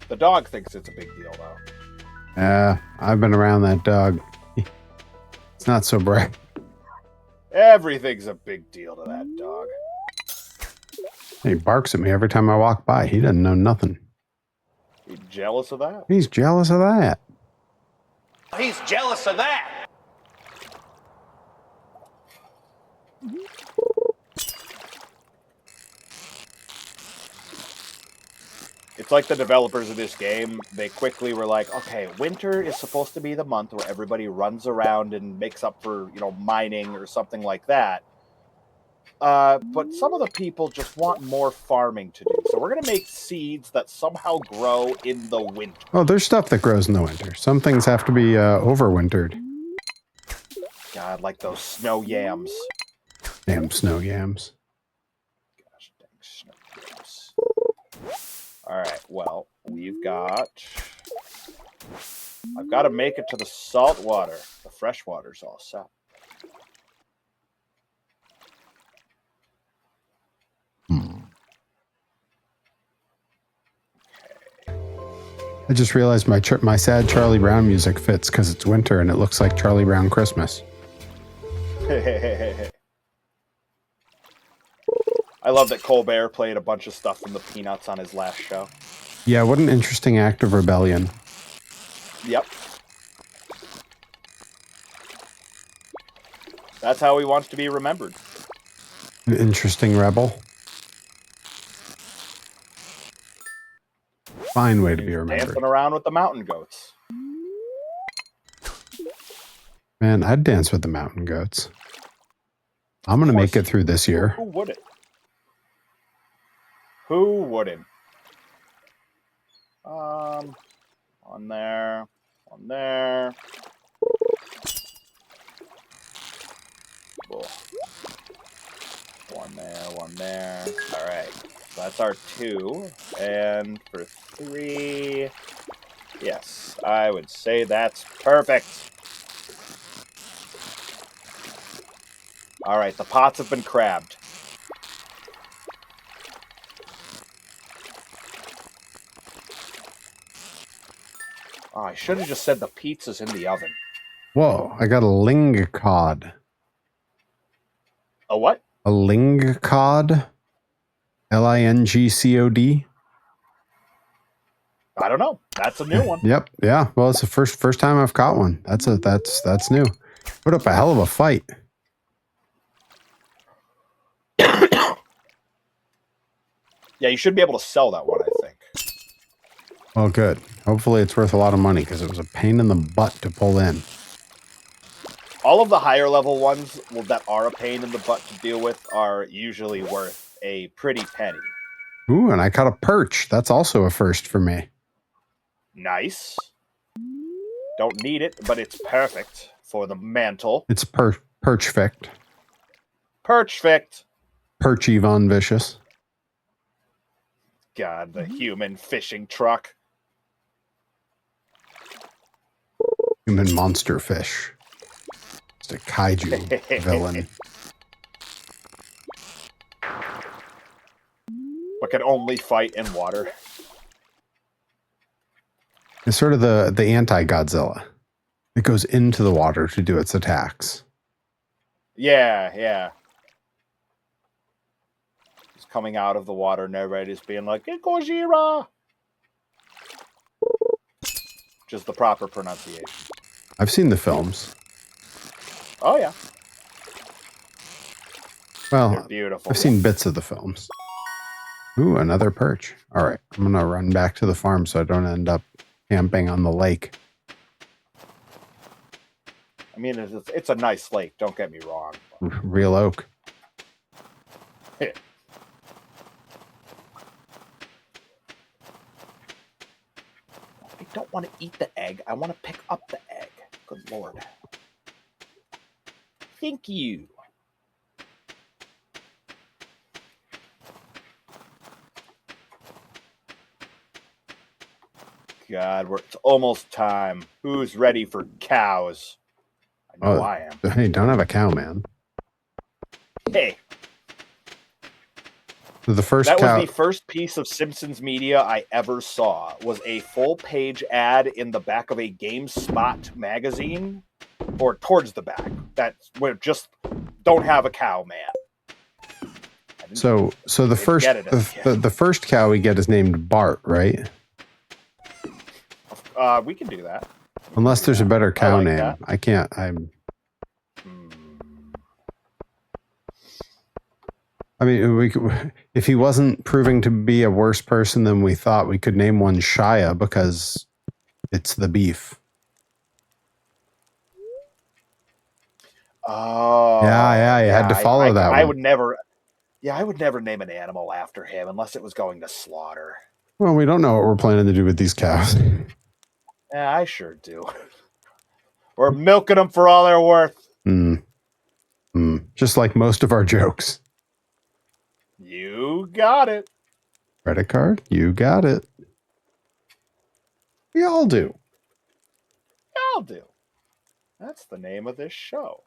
The dog thinks it's a big deal, though. I've been around that dog. It's not so bright. Everything's a big deal to that dog. He barks at me every time I walk by. He doesn't know nothing. You jealous of that? He's jealous of that. He's jealous of that. It's like the developers of this game, they quickly were like, okay, winter is supposed to be the month where everybody runs around and makes up for, mining or something like that. But some of the people just want more farming to do. So we're going to make seeds that somehow grow in the winter. Oh, there's stuff that grows in the winter. Some things have to be overwintered. God, like those snow yams. Damn snow yams. Gosh dang snow yams. Alright, well, I've got to make it to the salt water. The fresh water's all set. I just realized my sad Charlie Brown music fits because it's winter and it looks like Charlie Brown Christmas. I love that Colbert played a bunch of stuff from the Peanuts on his last show. Yeah, what an interesting act of rebellion. Yep. That's how he wants to be remembered. An interesting rebel. Fine way to be remembered. Dancing around with the mountain goats. Man, I'd dance with the mountain goats. I'm going to make it through this year. Who wouldn't? Who wouldn't? On there. On there. Cool. One there, one there. All right. So that's our 2. And for 3, yes, I would say that's perfect. All right, the pots have been crabbed. Oh, I should have just said the pizza's in the oven. Whoa, I got a lingcod. A what? A lingcod? Lingcod? I don't know. That's a new one. Yep. Yeah. Well, it's the first time I've caught one. That's new. Put up a hell of a fight. Yeah, you should be able to sell that one, I think. Well, good. Hopefully it's worth a lot of money because it was a pain in the butt to pull in. All of the higher level ones that are a pain in the butt to deal with are usually worth a pretty penny. Ooh, and I caught a perch. That's also a first for me. Nice. Don't need it, but it's perfect for the mantle. It's perchfect. Perchfect. Perchy Von Vicious. God, the human fishing truck. Human monster fish. It's a kaiju villain. But can only fight in water. It's sort of the anti-Godzilla. It goes into the water to do its attacks. Yeah, yeah. It's coming out of the water, narrator's being like, Gojira! Which is the proper pronunciation. I've seen the films. Oh, yeah. They're Well, beautiful. I've seen bits of the films. Ooh, another perch. All right, I'm going to run back to the farm so I don't end up camping on the lake. I mean, it's a nice lake, don't get me wrong. Real oak. I don't want to eat the egg. I want to pick up the egg. Good Lord. Thank you. God, it's almost time. Who's ready for cows? I know I am. Hey, don't have a cow, man. Hey, The first that cow. was the first piece of Simpsons media I ever saw. Was a full-page ad in the back of a GameSpot magazine, or towards the back. That's where just don't have a cow, man. So the first the first cow we get is named Bart, right? We can do that. Unless there's a better cow like name. that. I can't. I mean, we could, if he wasn't proving to be a worse person than we thought, we could name one Shia because it's the beef. Oh, Yeah, you had to follow that one. I would never name an animal after him unless it was going to slaughter. Well, we don't know what we're planning to do with these cows. Yeah, I sure do. We're milking them for all they're worth. Just like most of our jokes. You got it. Credit card? You got it. We all do. I'll do. That's the name of this show.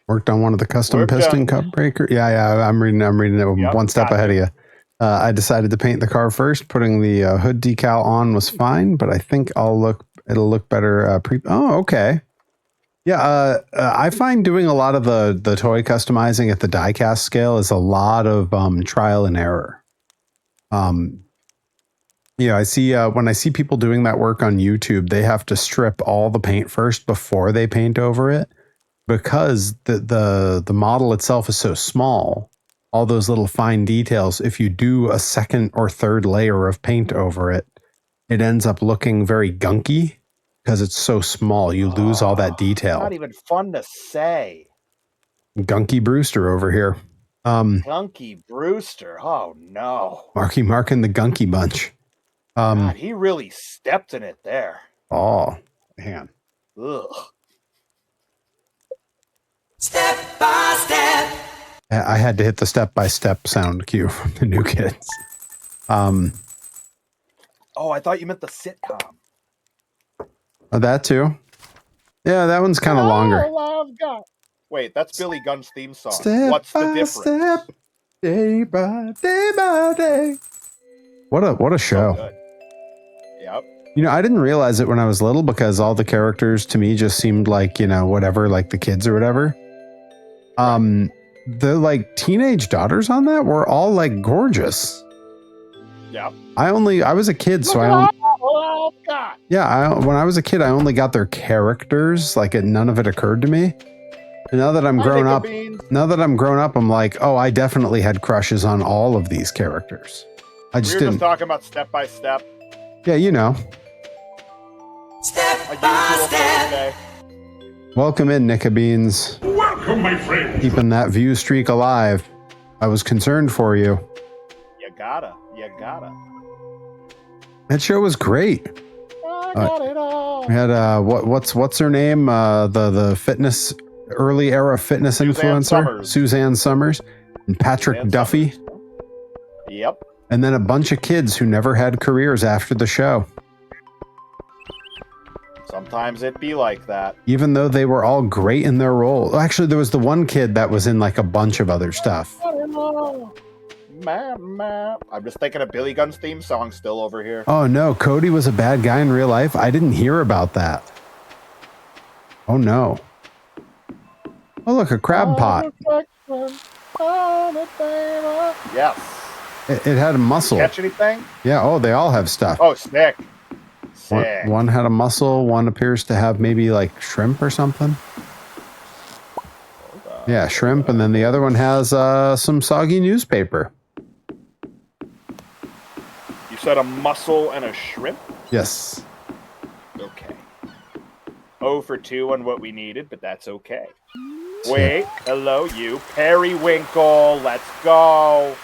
Worked on one of the custom piston cup breaker. Yeah. I'm reading it one step ahead of you. I decided to paint the car first. Putting the hood decal on was fine, but I think it'll look better. Oh, okay. Yeah. I find doing a lot of the toy customizing at the diecast scale is a lot of trial and error. I see when I see people doing that work on YouTube, they have to strip all the paint first before they paint over it. Because the model itself is so small, all those little fine details, if you do a second or third layer of paint over it, it ends up looking very gunky because it's so small. You lose all that detail. Not even fun to say. Gunky Brewster over here. Gunky Brewster. Oh, no. Marky Mark and the Gunky Bunch. God, he really stepped in it there. Oh, man. Ugh. Step by step. I had to hit the step-by-step sound cue from the new kids. Oh, I thought you meant the sitcom. That too. Yeah, that one's kind of longer. Wait, that's Billy Gunn's theme song. Step What's the by difference? step, day by day. What a show. Good. Yep. I didn't realize it when I was little because all the characters to me just seemed like, whatever, like the kids or whatever. The like teenage daughters on that were all like gorgeous. Yep. I was a kid, so when I was a kid, I only got their characters. Like none of it occurred to me. And now that I'm grown up, I'm like, oh, I definitely had crushes on all of these characters. I just didn't. Just talking about step by step. Yeah, Step by step. Welcome in, Nicka Beans. Welcome, my friend. Keeping that view streak alive. I was concerned for you. You gotta. That show was great. got it all. We had what's her name? The fitness early era fitness influencer, Summers. Suzanne Summers, and Patrick Suzanne Duffy. Summers. Yep. And then a bunch of kids who never had careers after the show. Sometimes it be like that. Even though they were all great in their role. Actually, there was the one kid that was in like a bunch of other stuff. I'm just thinking of Billy Gunn's theme song still over here. Oh no, Cody was a bad guy in real life? I didn't hear about that. Oh no. Oh look, a crab pot. Yes. It had a mussel. Catch anything? Yeah, oh, they all have stuff. Oh, sick. Sick. One had a mussel, one appears to have maybe like shrimp or something. Yeah, shrimp, and then the other one has some soggy newspaper. You said a mussel and a shrimp? Yes. Okay. 0 for 2 on what we needed, but that's okay. Wait, hello, you. Periwinkle, let's go.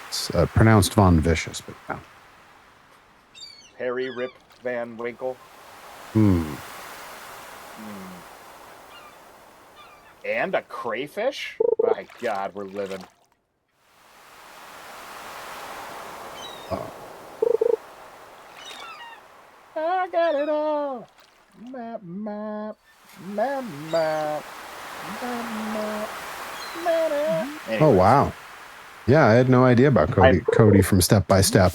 It's pronounced Von Vicious, but no. Perry Rip Van Winkle. And a crayfish? My God, we're living. I got it all. Map, map, map, map, map, map. Oh, wow. Yeah, I had no idea about Cody from Step by Step.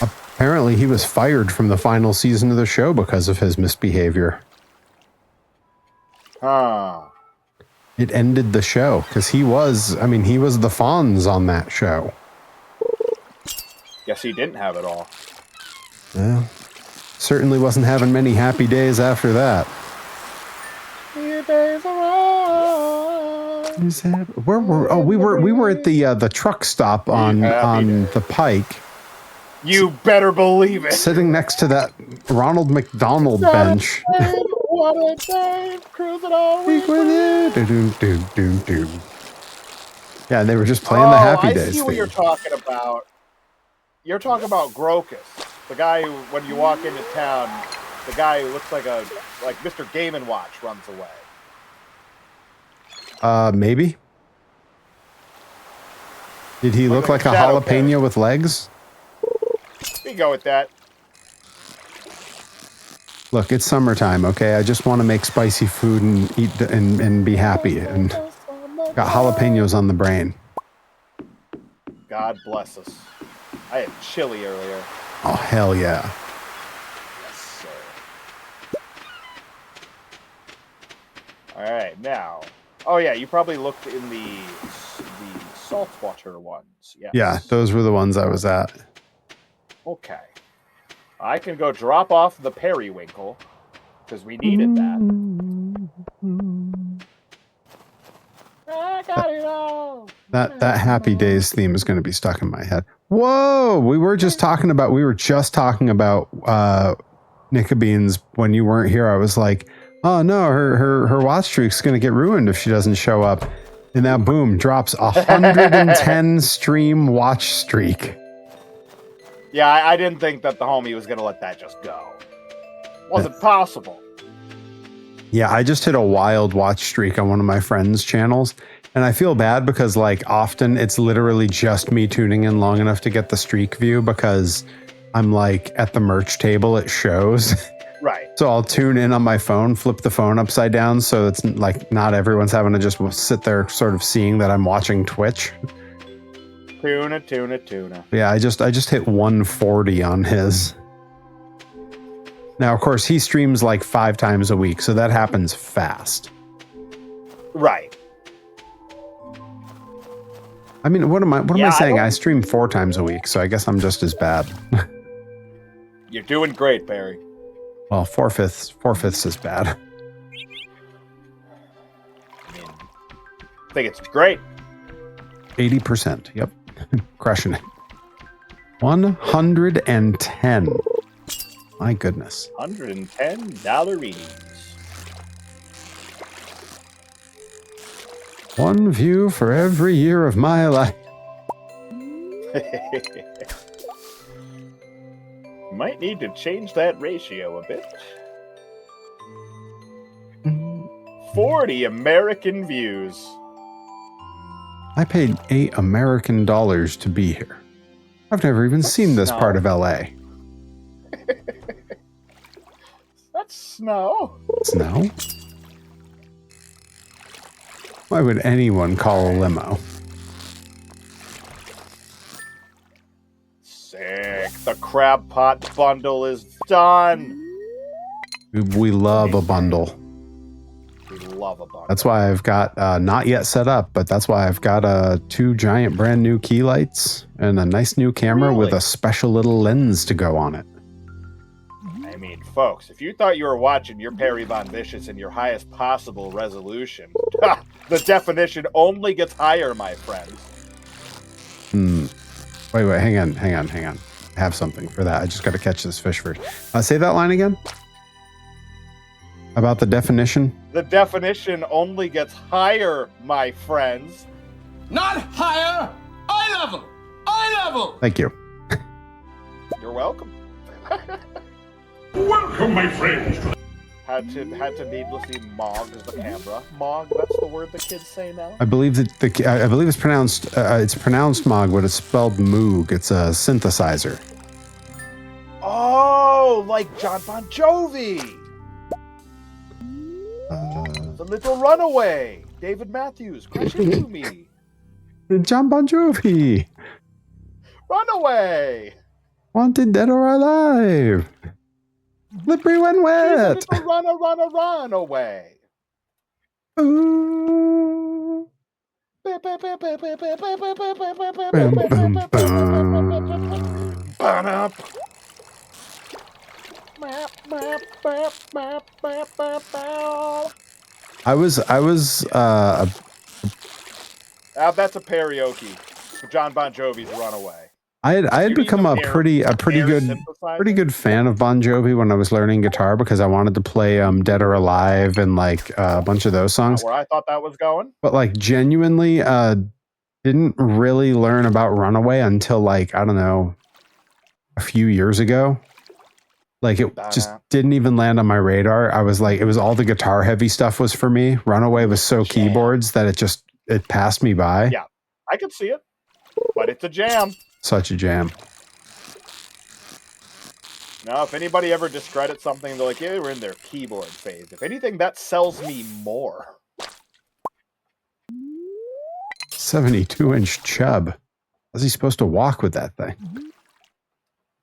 Apparently, he was fired from the final season of the show because of his misbehavior. It ended the show because he was the Fonz on that show. Guess he didn't have it all. Well, certainly wasn't having many happy days after that. Your days are Where were? Oh, we were at the truck stop on the Pike. You better believe it. Sitting next to that Ronald McDonald bench. What a day, cruising all week. Yeah, they were just playing the Happy Days I see what theme. you're talking about. You're talking about Grokus, the guy who, when you walk into town, the guy who looks like Mr. Game & Watch runs away. Maybe. Did he look like a jalapeno with legs? We go with that. Look, it's summertime, okay? I just want to make spicy food and eat and be happy. And got jalapenos on the brain. God bless us. I had chili earlier. Oh, hell yeah. Yes, sir. All right, now. Oh, yeah, you probably looked in the saltwater ones. Yes. Yeah, those were the ones I was at. Okay. I can go drop off the periwinkle because we needed that. I got it all. That Happy Days theme is going to be stuck in my head. Whoa! We were just talking about Nika Beans when you weren't here. I was like, oh no, her watch streak's going to get ruined if she doesn't show up. And now, boom, drops 110 stream watch streak. Yeah, I didn't think that the homie was going to let that just go. Wasn't possible. Yeah, I just hit a wild watch streak on one of my friends' channels. And I feel bad because, like, often it's literally just me tuning in long enough to get the streak view because I'm, like, at the merch table, it shows. Right. So I'll tune in on my phone, flip the phone upside down so it's, like, not everyone's having to just sit there sort of seeing that I'm watching Twitch. Tuna. Yeah, I just hit 140 on his. Now, of course, he streams like 5 times a week, so that happens fast. Right. I mean, what am I saying? I stream 4 times a week, so I guess I'm just as bad. You're doing great, Barry. Well, 4/5 is bad. I mean, I think it's great. 80%. Yep. Crushing it. 110. My goodness. $110 readings. One view for every year of my life. Might need to change that ratio a bit. 40 American views. I paid $8 American to be here. I've never even seen this part of LA. That's snow. Snow? Why would anyone call a limo? Sick. The crab pot bundle is done. We love a bundle. We love a bundle. That's why I've got, not yet set up, but that's why I've got 2 giant brand new key lights and a nice new camera with a special little lens to go on it. I mean, folks, if you thought you were watching your Perry Von Vicious in your highest possible resolution, the definition only gets higher, my friends. Wait, hang on. I have something for that. I just got to catch this fish first. Say that line again. About the definition? The definition only gets higher, my friends. Not higher, eye level! Eye level! Thank you. You're welcome. Welcome, my friends. Had to needlessly mog as the camera. Mog, that's the word the kids say now. I believe that I believe it's pronounced Mog, but it's spelled Moog. It's a synthesizer. Oh, like John Bon Jovi. The Little Runaway. David Matthews, crash into me. John Bon Jovi. Runaway. Wanted dead or alive. Slippery when wet. Run away. Ooh. Boom, boom, boom. Ba-dum. I was That's a karaoke for John Bon Jovi's Runaway. I had become a pretty good fan of Bon Jovi when I was learning guitar because I wanted to play Dead or Alive and like a bunch of those songs. Where I thought that was going. But like genuinely didn't really learn about Runaway until like, I don't know, a few years ago. Like it just didn't even land on my radar. I was like, it was all the guitar heavy stuff was for me. Runaway was so keyboards that it passed me by. Yeah, I could see it, but it's a jam. Such a jam. Now, if anybody ever discredits something, they're like, yeah, they were in their keyboard phase. If anything, that sells me more. 72-inch chub. How's he supposed to walk with that thing?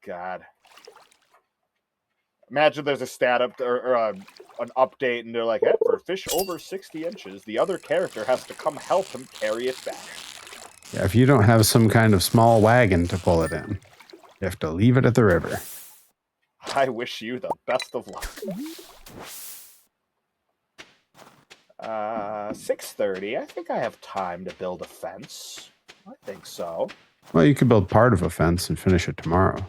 God. Imagine there's a stat up or an update, and they're like, hey, for a fish over 60 inches, the other character has to come help him carry it back. Yeah, if you don't have some kind of small wagon to pull it in, you have to leave it at the river. I wish you the best of luck. 6:30. I think I have time to build a fence. I think so. Well, you could build part of a fence and finish it tomorrow.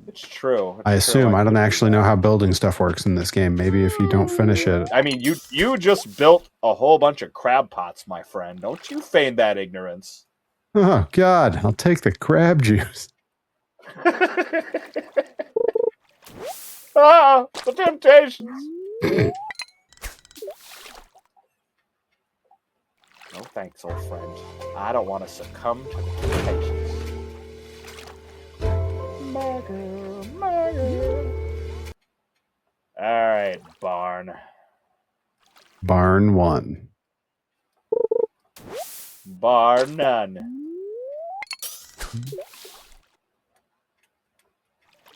It's true. I assume. I don't actually know how building stuff works in this game. Maybe if you don't finish it. I mean, you just built a whole bunch of crab pots, my friend. Don't you feign that ignorance. Oh, God. I'll take the crab juice. Ah, the temptations. No thanks, old friend. I don't want to succumb to the temptations. All right, barn. Barn 1. Bar none.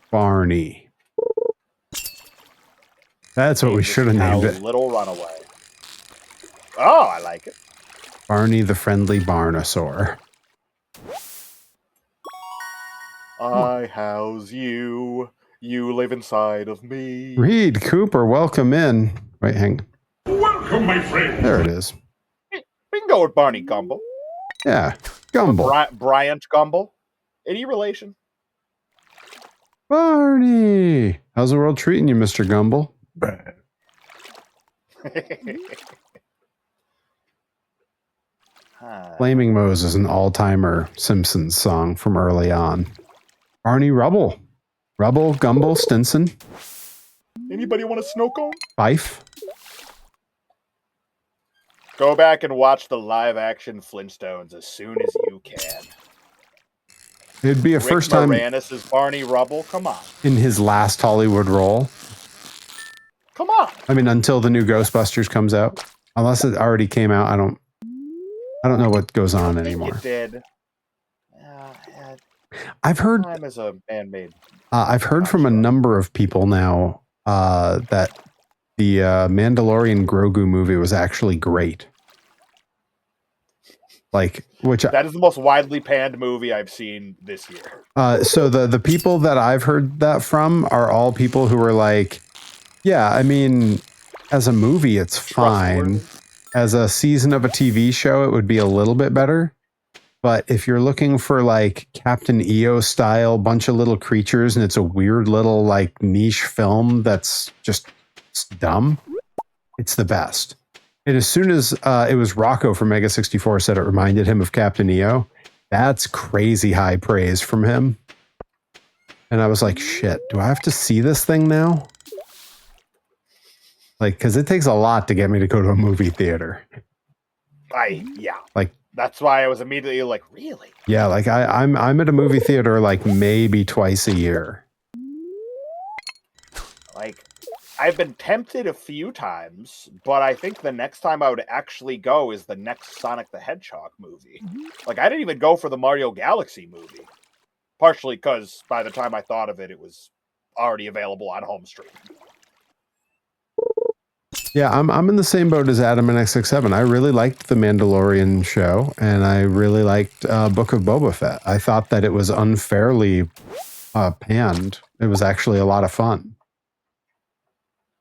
Barney. That's what we should have named it. Little Runaway. Oh, I like it. Barney the Friendly Barnosaur. I house you. You live inside of me. Reed Cooper, welcome in. Wait, hang. Welcome, my friend. There it is. We can go with Barney Gumble. Yeah, Gumble. Bryant Gumble. Any relation? Barney. How's the world treating you, Mr. Gumble? Flaming Moe's is an all-timer Simpsons song from early on. Barney Rubble. Rubble, Gumble, Stinson, Anybody want a snow cone? Fife. Go back and watch the live action Flintstones as soon as you can. It'd be a Rick first time Moranis is Barney Rubble. Come on. in his last Hollywood role. Come on. I mean, until the new Ghostbusters comes out. Unless it already came out, I don't know what goes on anymore. It did. I've heard Time as a man-made. I've heard from a number of people now that the Mandalorian Grogu movie was actually great. Like, That is the most widely panned movie I've seen this year. So the people that I've heard that from are all people who were like, yeah, I mean, as a movie, it's fine. As a season of a TV show, it would be a little bit better. But if you're looking for like Captain EO style, bunch of little creatures, and it's a weird little like niche film that's just dumb, it's the best. And as soon as it was Rocco from Mega 64 said it reminded him of Captain EO, that's crazy high praise from him. And I was like, shit, do I have to see this thing now? Like, because it takes a lot to get me to go to a movie theater. Yeah. Like, that's why I was immediately like, really? Yeah, like I'm at a movie theater like maybe twice a year. Like, I've been tempted a few times, but I think the next time I would actually go is the next Sonic the Hedgehog movie. Like, I didn't even go for the Mario Galaxy movie. Partially because by the time I thought of it, it was already available on home stream. Yeah, I'm in the same boat as Adam and X67. I really liked the Mandalorian show, and I really liked Book of Boba Fett. I thought that it was unfairly panned. It was actually a lot of fun.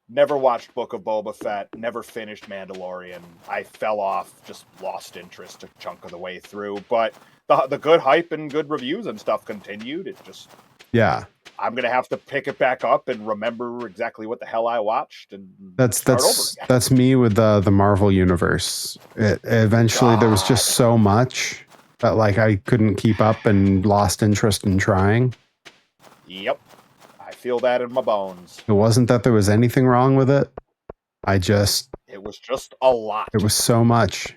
Never watched Book of Boba Fett, never finished Mandalorian. I fell off, just lost interest a chunk of the way through. But the good hype and good reviews and stuff continued. It just... Yeah. I'm going to have to pick it back up and remember exactly what the hell I watched. And that's me with the Marvel universe. Eventually there was just so much that like I couldn't keep up and lost interest in trying. Yep. I feel that in my bones. It wasn't that there was anything wrong with it. It was just a lot. It was so much.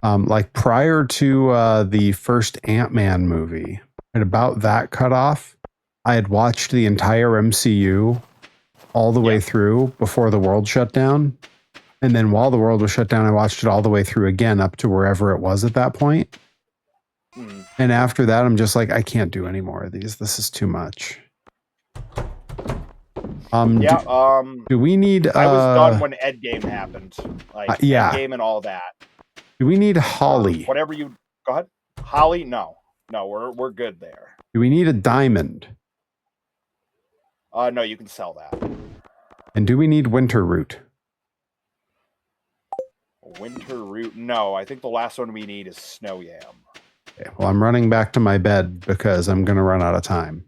Like prior to the first Ant-Man movie, at about that cutoff, I had watched the entire MCU all the way through before the world shut down. And then while the world was shut down, I watched it all the way through again up to wherever it was at that point. And after that, I'm just like, I can't do any more of these. This is too much. Do we need... I was done when Ed Game happened. Like, Ed Game and all that. Do we need Holly? Whatever you... Go ahead. Holly? No. No, we're good there. Do we need a diamond? No, you can sell that. And do we need winter root? Winter root? No, I think the last one we need is snow yam. Okay, well, I'm running back to my bed because I'm going to run out of time.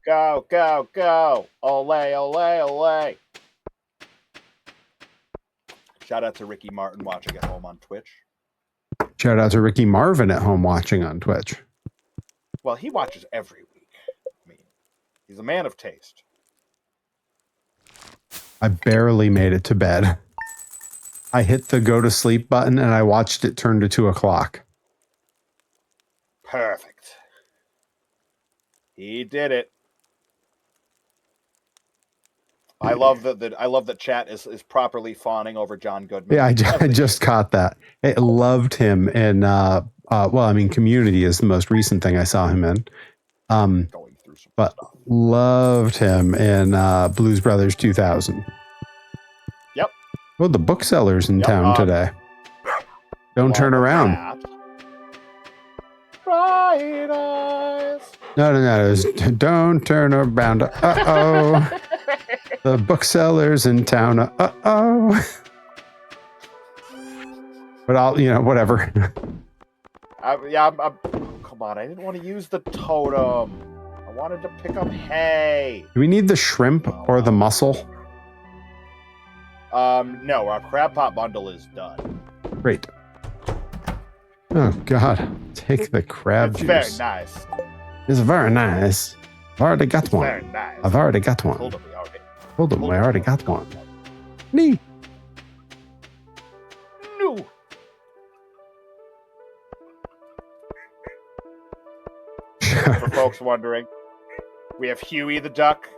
Go, go, go. Ole, ole, ole. Shout out to Ricky Martin watching at home on Twitch. Shout out to Ricky Marvin at home watching on Twitch. Well, he watches every week. I mean, he's a man of taste. I barely made it to bed. I hit the go to sleep button and I watched it turn to 2 o'clock. Perfect. He did it. I love that chat is properly fawning over John Goodman. Yeah, I just caught that. I loved him in well, I mean, Community is the most recent thing I saw him in. Going through some but stuff. Loved him in Blues Brothers 2000. Yep. Oh, the booksellers in town today. Don't turn around. Bright eyes. No. It was, don't turn around. Uh-oh. The booksellers in town. Uh-oh. But I'll, whatever. Come on, I didn't want to use the totem. I wanted to pick up hay. Do we need the shrimp or the mussel? No, our crab pot bundle is done. Great. Oh, God. Take the crab it's juice. Very nice. It's very nice. I've already got one. Very nice. I've already got one. Told him we already. Told him I already got one. Nee. No. For folks wondering, we have Huey the duck,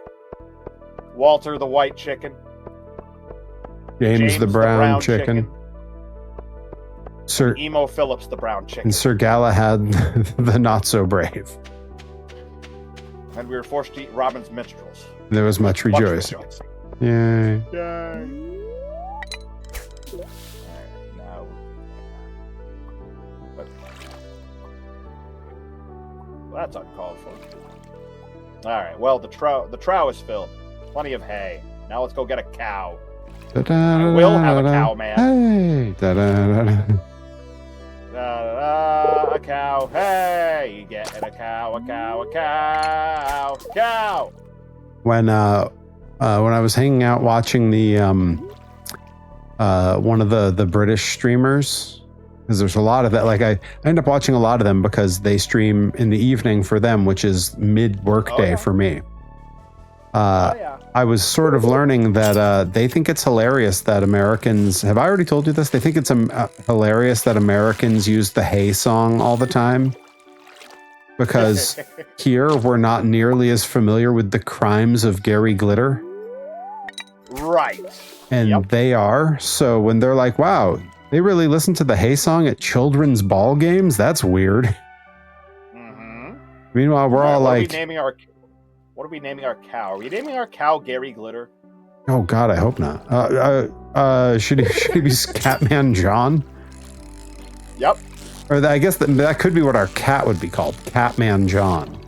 Walter the white chicken, James the brown chicken. Sir Emo Phillips the brown chicken. and Sir Galahad the not so brave. And we were forced to eat Robin's minstrels. There was much rejoicing. Yay. Yay. Now, well, that's uncalled for. All right. Well, the trough is filled. Plenty of hay. Now let's go get a cow. I will have a cow, man. Hey. A cow. Hey, you getting a cow? Cow. When I was hanging out watching the one of the British streamers, because there's a lot of that. Like I end up watching a lot of them because they stream in the evening for them, which is mid workday for me. I was sort of learning that they think it's hilarious that Americans, have I already told you this? They think it's hilarious that Americans use the Hey song all the time. Because here we're not nearly as familiar with the crimes of Gary Glitter. Right. And they are. So when they're like, wow, they really listen to the Hey song at children's ball games? That's weird. Mm-hmm. Meanwhile, we're all like... What are we naming our cow? Are we naming our cow Gary Glitter? Oh, God, I hope not. Should he be Catman John? Yep. Or I guess that could be what our cat would be called. Catman John.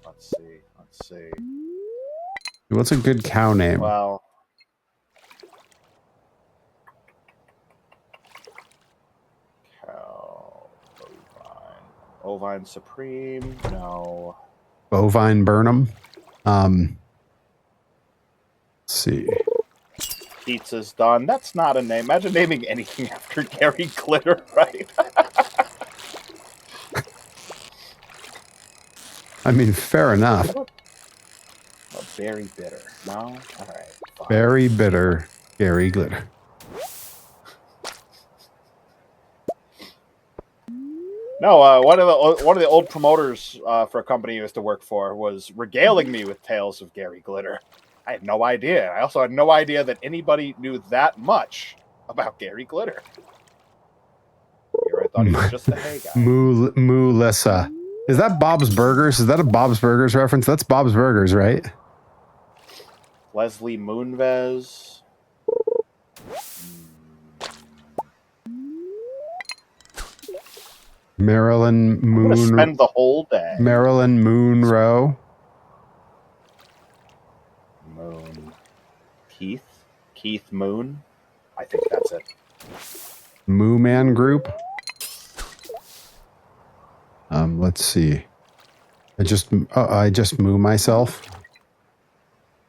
Let's see. What's a good cow name? Well... Ovine Supreme, no. Bovine Burnham. Let's see. Pizza's done. That's not a name. Imagine naming anything after Gary Glitter, right? I mean, fair enough. Very bitter. No? All right. Fine. Very bitter Gary Glitter. No, one of the old promoters for a company I used to work for was regaling me with tales of Gary Glitter. I had no idea. I also had no idea that anybody knew that much about Gary Glitter. I thought he was just a hay guy. Melissa. Is that Bob's Burgers? Is that a Bob's Burgers reference? That's Bob's Burgers, right? Leslie Moonves. Marilyn Moon. I'm gonna spend the whole day. Marilyn Monroe. Moon. Keith Moon. I think that's it. Moo Man Group. Let's see. I just moo myself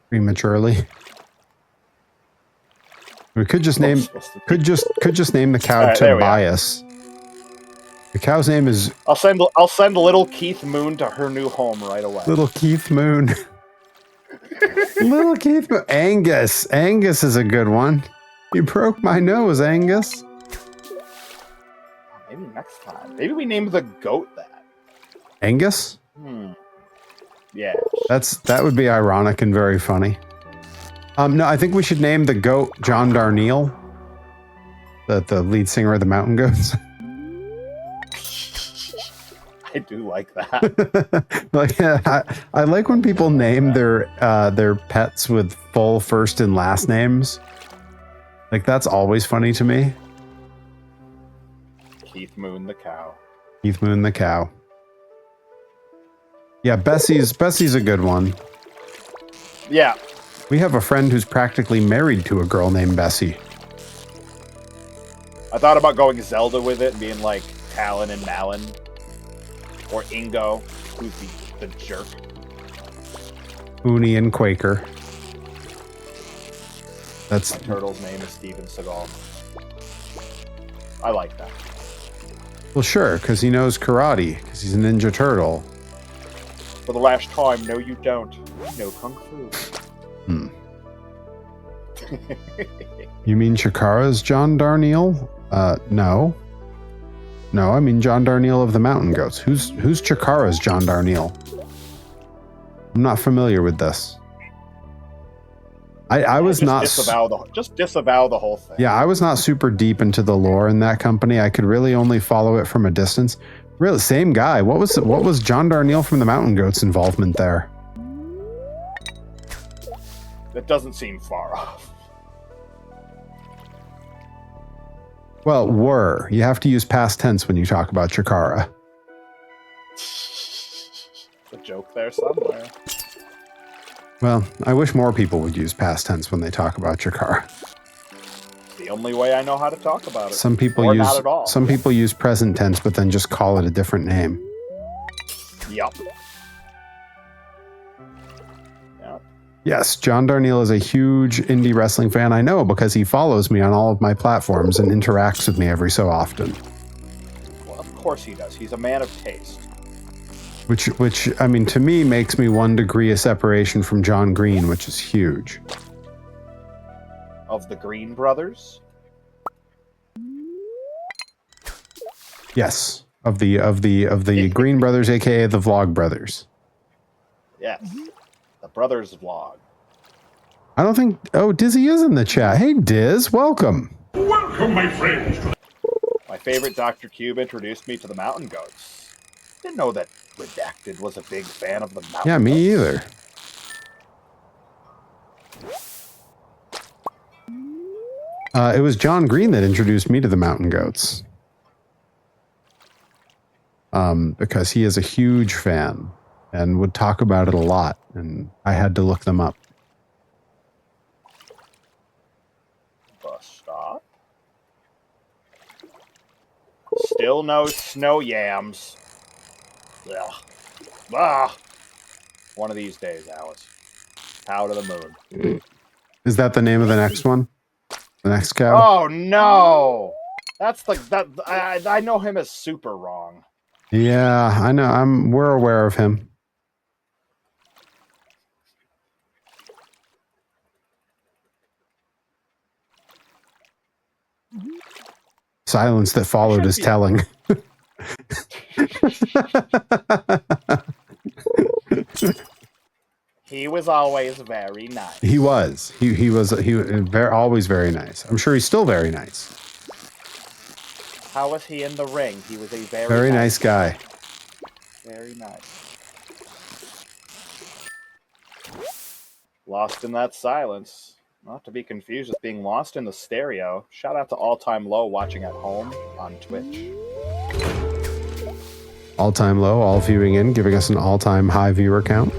prematurely. We could just name the cow right, Tobias. The cow's name is... I'll send little Keith Moon to her new home right away. Little Keith Moon. Little Keith Moon. Angus. Angus is a good one. You broke my nose, Angus. Maybe next time. Maybe we name the goat that. Angus? Yeah. That would be ironic and very funny. No, I think we should name the goat John Darnielle. The lead singer of the Mountain Goats. I do like that. Like, I like when people name their pets with full first and last names. Like, that's always funny to me. Keith Moon the cow. Keith Moon the cow. Yeah, Bessie's a good one. Yeah. We have a friend who's practically married to a girl named Bessie. I thought about going Zelda with it and being like Talon and Malin. Or Ingo, who's the jerk. Uni and Quaker. That's... My turtle's name is Steven Seagal. I like that. Well, sure, because he knows karate, because he's a Ninja Turtle. For the last time, no you don't. No kung fu. You mean Chikara's John Darnielle? No. No, I mean John Darnielle of the Mountain Goats. Who's Chikara's John Darnielle? I'm not familiar with this. I was just not disavow the whole thing. Yeah, I was not super deep into the lore in that company. I could really only follow it from a distance. Really, same guy. What was John Darnielle from the Mountain Goats' involvement there? That doesn't seem far off. Well, you have to use past tense when you talk about Chikara. A joke there somewhere. Well, I wish more people would use past tense when they talk about Chikara. It's the only way I know how to talk about it. Some people use present tense, but then just call it a different name. Yup. Yes, John Darnielle is a huge indie wrestling fan. I know because he follows me on all of my platforms and interacts with me every so often. Well, of course he does. He's a man of taste. Which I mean, to me, makes me 1 degree of separation from John Green, which is huge. Of the Green Brothers? Yes, of the Green Brothers, aka the Vlog Brothers. Yes, the Brothers Vlog. I don't think. Oh, Dizzy is in the chat. Hey, Diz, welcome. Welcome, my friends. My favorite Dr. Cube introduced me to the Mountain Goats. Didn't know that Redacted was a big fan of the Mountain Goats. Yeah, me either. It was John Green that introduced me to the Mountain Goats. Because he is a huge fan and would talk about it a lot, and I had to look them up. Bus stop. Still no snow yams. Ugh. Ah. One of these days, Alice. Cow to the moon. Is that the name of the next one? The next cow? Oh no! That's like that. I know him as super wrong. Yeah, I know. We're aware of him. Silence that followed is telling. He was always very nice. He was. He was always very nice. I'm sure he's still very nice. How was he in the ring? He was a Very nice guy. Very nice. Lost in that silence. Not to be confused with being lost in the stereo. Shout out to All Time Low watching at home on Twitch. All time low, all viewing in, giving us an all-time high viewer count.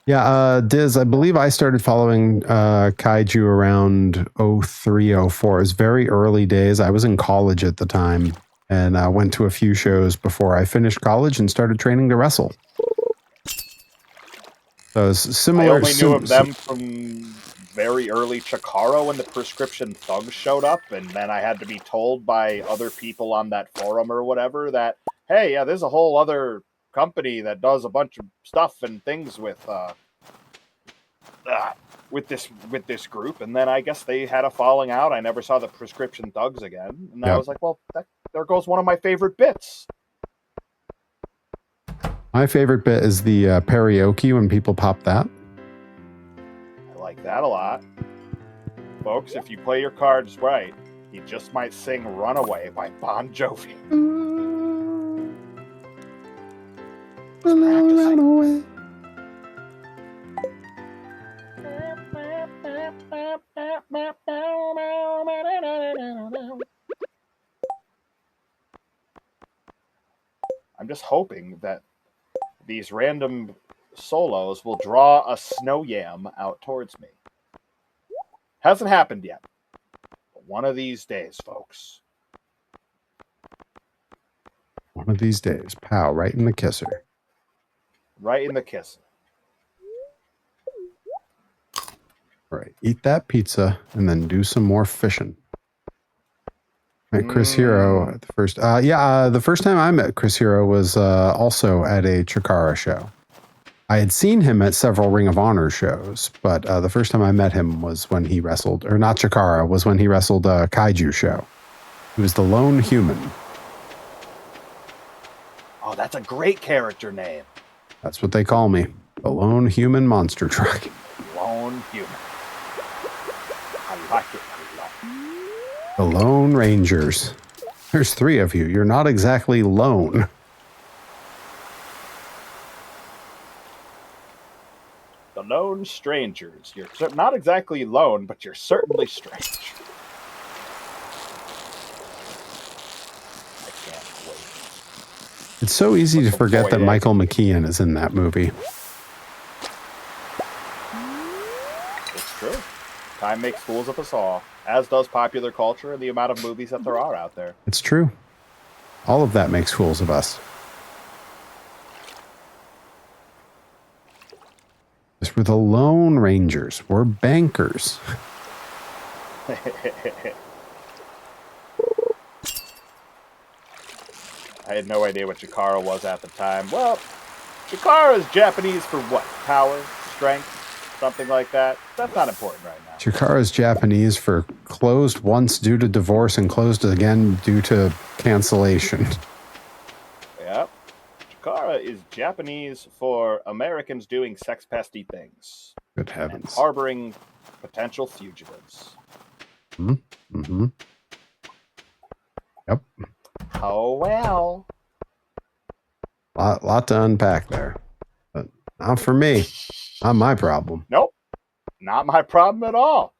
Yeah, Diz, I believe I started following Kaiju around 03, 04. It was very early days. I was in college at the time, and I went to a few shows before I finished college and started training to wrestle. So it's similar. I only knew of them from very early Chikara when the Prescription Thugs showed up, and then I had to be told by other people on that forum or whatever that, hey, yeah, there's a whole other company that does a bunch of stuff and things with this group, and then I guess they had a falling out. I never saw the Prescription Thugs again, and I was like, well, there goes one of my favorite bits. My favorite bit is the karaoke when people pop that. I like that a lot. Folks, if you play your cards right, you just might sing Runaway by Bon Jovi. Runaway. I'm just hoping that these random solos will draw a snow yam out towards me. Hasn't happened yet. But one of these days, folks. One of these days. Pow, right in the kisser. Right in the kiss. All right, eat that pizza and then do some more fishing. Met Chris Hero at the first. The first time I met Chris Hero was also at a Chikara show. I had seen him at several Ring of Honor shows, but the first time I met him was when he wrestled, or not Chikara, was when he wrestled a Kaiju show. He was the lone human. Oh, that's a great character name. That's what they call me. The lone human monster truck. Lone human. I like it. I like it. The Lone Rangers. There's 3 of you. You're not exactly lone. The Lone Strangers. You're not exactly lone, but you're certainly strange. I can't wait. It's so easy to forget that Michael McKean is in that movie. It's true. Time makes fools of us all, as does popular culture and the amount of movies that there are out there. It's true. All of that makes fools of us. We're the Lone Rangers. We're bankers. I had no idea what Chikara was at the time. Well, Chikara is Japanese for what? Power? Strength? Something like that? That's not important right now. Chikara is Japanese for closed once due to divorce and closed again due to cancellation. Yep. Chikara is Japanese for Americans doing sex-pesty things. Good And heavens. harboring potential fugitives. Mm-hmm. Yep. Oh, well. Lot to unpack there. But not for me. Not my problem. Nope. Not my problem at all.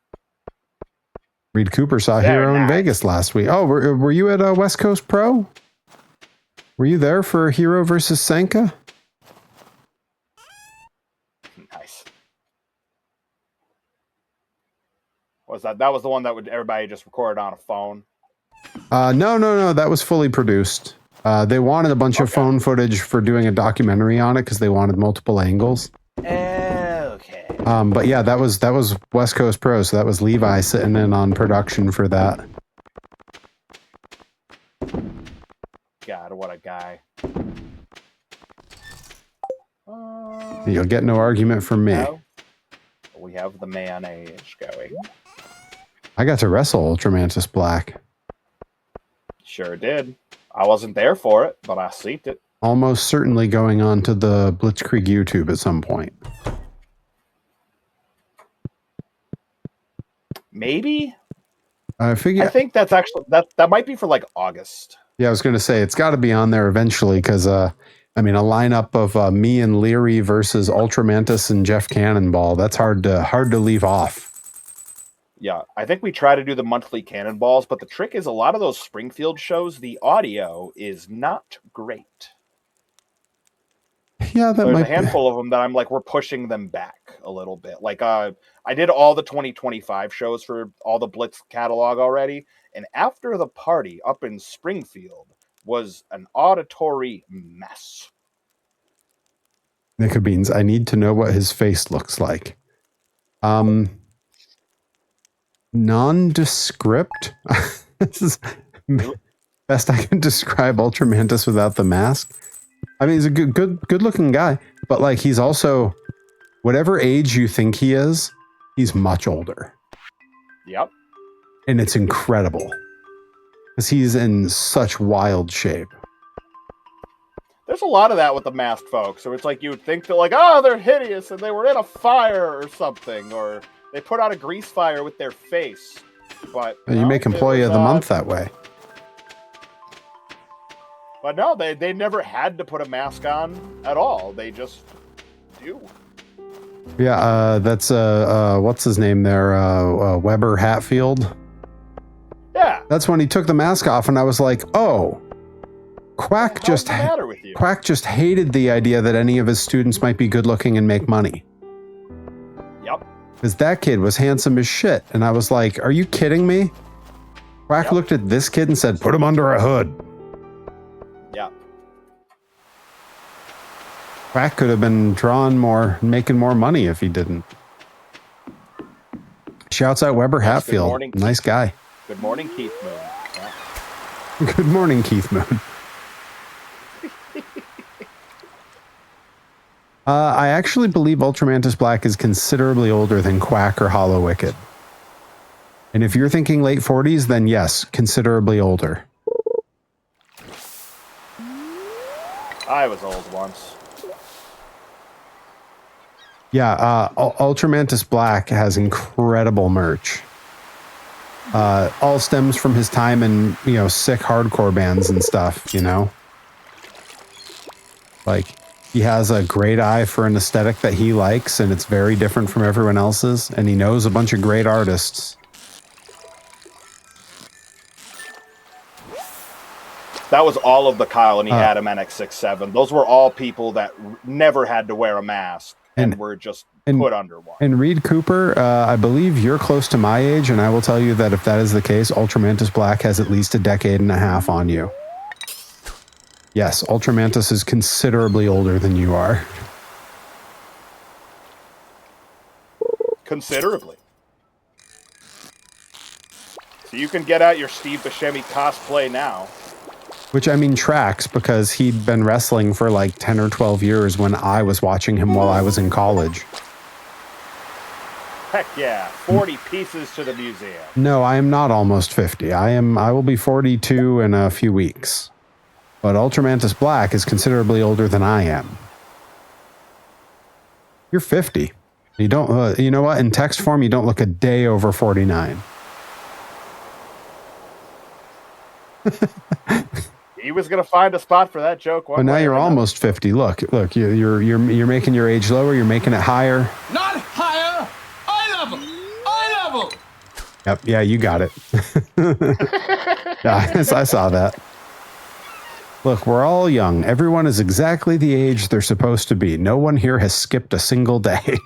Reed Cooper saw Very Hero in nice. Vegas last week. Oh, were you at West Coast Pro? Were you there for Hero versus Senka? Nice. Was that was the one that would everybody just recorded on a phone? No. That was fully produced. They wanted a bunch of phone footage for doing a documentary on it because they wanted multiple angles. Okay. But yeah, that was West Coast Pro, so that was Levi sitting in on production for that. God, what a guy. You'll get no argument from me. No. We have the mayonnaise going. I got to wrestle Ultramantis Black. Sure did. I wasn't there for it, but I seen it. Almost certainly going on to the Blitzkrieg YouTube at some point. Maybe? I think that's actually that might be for like August. Yeah, I was going to say it's got to be on there eventually because a lineup of me and Leary versus Ultramantis and Jeff Cannonball. That's hard to leave off. Yeah, I think we try to do the monthly cannonballs, but the trick is a lot of those Springfield shows, the audio is not great. Yeah, There's a handful of them that I'm like, we're pushing them back a little bit. Like, I did all the 2025 shows for all the Blitz catalog already, and after the party up in Springfield was an auditory mess. Nicka Beans, I need to know what his face looks like. Nondescript. This is best I can describe Ultramantis without the mask. I mean, he's a good looking guy, but like he's also whatever age you think he is, he's much older. Yep. And it's incredible because he's in such wild shape. There's a lot of that with the masked folks. So it's like you would think that like, oh, they're hideous and they were in a fire or something, or they put out a grease fire with their face. But You make Employee of the Month that way. But no, they never had to put a mask on at all. They just do. Yeah, that's what's his name there? Weber Hatfield. Yeah. That's when he took the mask off, and I was like, oh, Quack What's the matter with you? Quack just hated the idea that any of his students might be good looking and make money. Yep. Because that kid was handsome as shit, and I was like, are you kidding me? Quack looked at this kid and said, put him under a hood. Yeah. Quack could have been making more money if he didn't. Shouts out Weber Hatfield. Morning, nice guy. Good morning, Keith Moon. Yeah. Good morning, Keith Moon. I actually believe Ultramantis Black is considerably older than Quack or Hollow Wicked. And if you're thinking late 40s, then yes, considerably older. I was old once. Yeah, Ultramantis Black has incredible merch. All stems from his time in, sick hardcore bands and stuff, Like, he has a great eye for an aesthetic that he likes, and it's very different from everyone else's, and he knows a bunch of great artists. That was all of the Kyle and he had him NX67. Those were all people that never had to wear a mask and were just put under one. And Reed Cooper, I believe you're close to my age, and I will tell you that if that is the case, Ultramantis Black has at least a decade and a half on you. Yes, Ultramantis is considerably older than you are. Considerably. So you can get out your Steve Buscemi cosplay now. Which, I mean, tracks, because he'd been wrestling for like 10 or 12 years when I was watching him while I was in college. Heck yeah, 40 pieces to the museum. No, I am not almost 50. I will be 42 in a few weeks. But Ultramantis Black is considerably older than I am. You're 50. You don't, you know what? In text form, you don't look a day over 49. He was gonna find a spot for that joke. But now you're almost 50. Look, you're making your age lower. You're making it higher. Not higher. Eye level. Yep. Yeah, you got it. Yeah, I saw that. Look, we're all young. Everyone is exactly the age they're supposed to be. No one here has skipped a single day.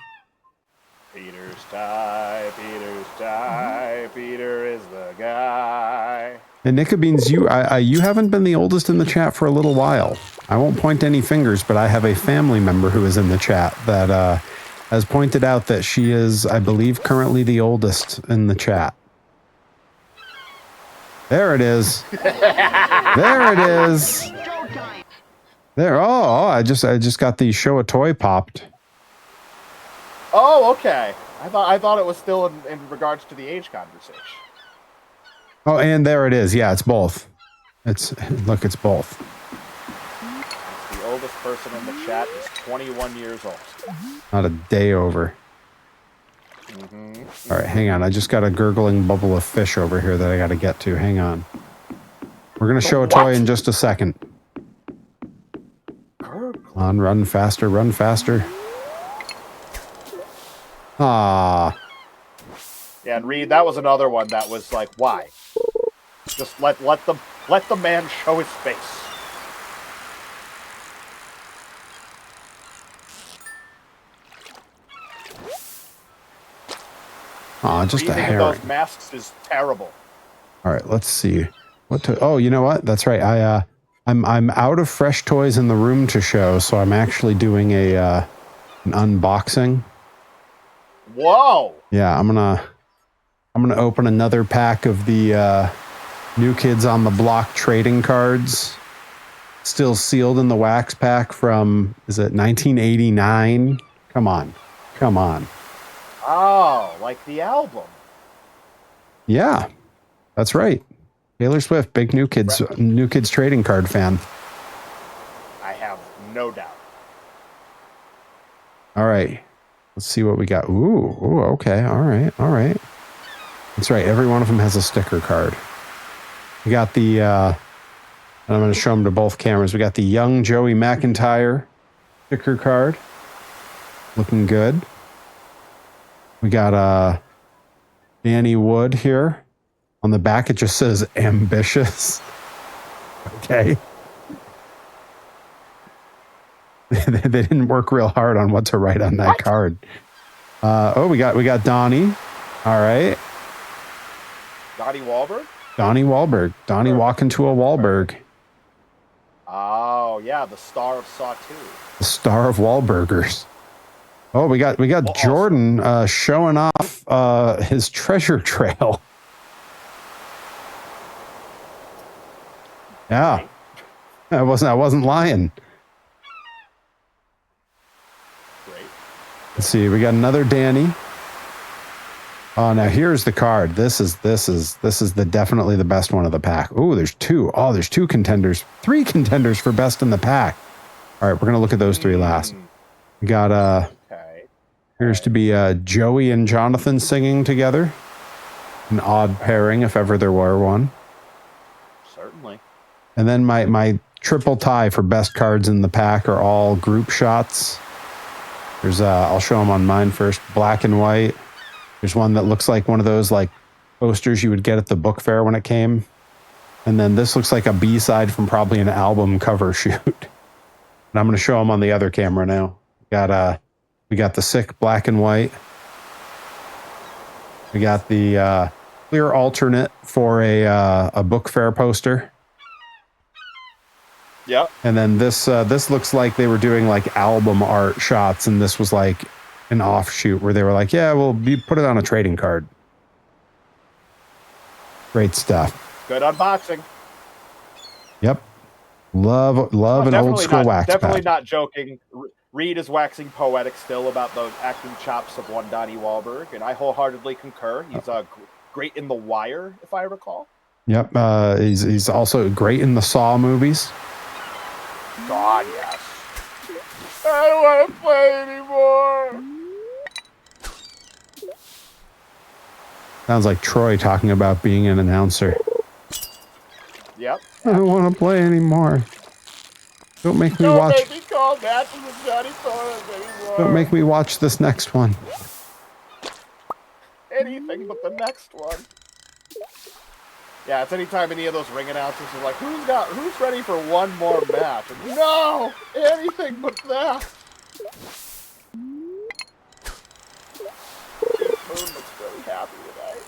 Peter's die. Peter is the guy. And Nicobeans, you haven't been the oldest in the chat for a little while. I won't point any fingers, but I have a family member who is in the chat that has pointed out that she is, I believe, currently the oldest in the chat. There it is. There it is. There. Oh, I just got the show a toy popped. Oh, okay. I thought it was still in regards to the age conversation. Oh, and there it is. Yeah, it's both. It's both. The oldest person in the chat is 21 years old. Not a day over. All right, hang on. I just got a gurgling bubble of fish over here that I got to get to. Hang on. We're going to show a toy in just a second. On, run faster, run faster. Ah. Yeah, and Reed, that was another one that was like, why? Just let the man show his face. Aw, just a Breathing in herring. those masks is terrible. All right, let's see. What to? Oh, you know what? That's right. I'm out of fresh toys in the room to show, so I'm actually doing an unboxing. Whoa! Yeah, I'm gonna open another pack of the New Kids on the Block trading cards, still sealed in the wax pack from, is it 1989? Come on. Oh, like the album. Yeah, that's right. Taylor Swift, big New Kids trading card fan. I have no doubt. All right, let's see what we got. Ooh, okay, all right. That's right. Every one of them has a sticker card. We got the, and I'm going to show them to both cameras. We got the young Joey McIntyre sticker card. Looking good. We got Danny Wood here. On the back, it just says ambitious. Okay. They didn't work real hard on what to write on that card. We got Donnie. All right. Donnie Wahlberg? Donnie Wahlberg. Donnie walking to a Wahlberg. Oh, yeah, the star of Saw 2. The star of Wahlburgers. Oh, we got Jordan showing off his treasure trail. Yeah, I wasn't lying. Great. Let's see. We got another Danny. Oh, now here's the card. This is definitely the best one of the pack. Oh, there's two. Oh, there's two contenders. Three contenders for best in the pack. All right, we're gonna look at those three last. We got appears to be Joey and Jonathan singing together. An odd pairing, if ever there were one. Certainly. And then my triple tie for best cards in the pack are all group shots. There's I'll show them on mine first. Black and white. There's one that looks like one of those like posters you would get at the book fair when it came. And then this looks like a B-side from probably an album cover shoot. And I'm going to show them on the other camera now. We got the sick black and white. We got the clear alternate for a book fair poster. Yep. And then this looks like they were doing like album art shots, and this was like an offshoot where they were like, yeah, well, you put it on a trading card. Great stuff. Good unboxing. Yep. Love an old school wax Definitely pad. not joking. Reed is waxing poetic still about the acting chops of one Donnie Wahlberg, and I wholeheartedly concur. He's great in The Wire, if I recall. Yep. He's also great in the Saw movies. God, yes. I don't want to play anymore. Sounds like Troy talking about being an announcer. Yep. I don't want to play anymore. Don't make me watch. Don't make me call matches with Johnny Torres anymore. Don't make me watch this next one. Anything but the next one. Yeah, it's anytime any of those ring announcers are like, who's ready for one more match? And, no! Anything but that! Moon looks really happy today.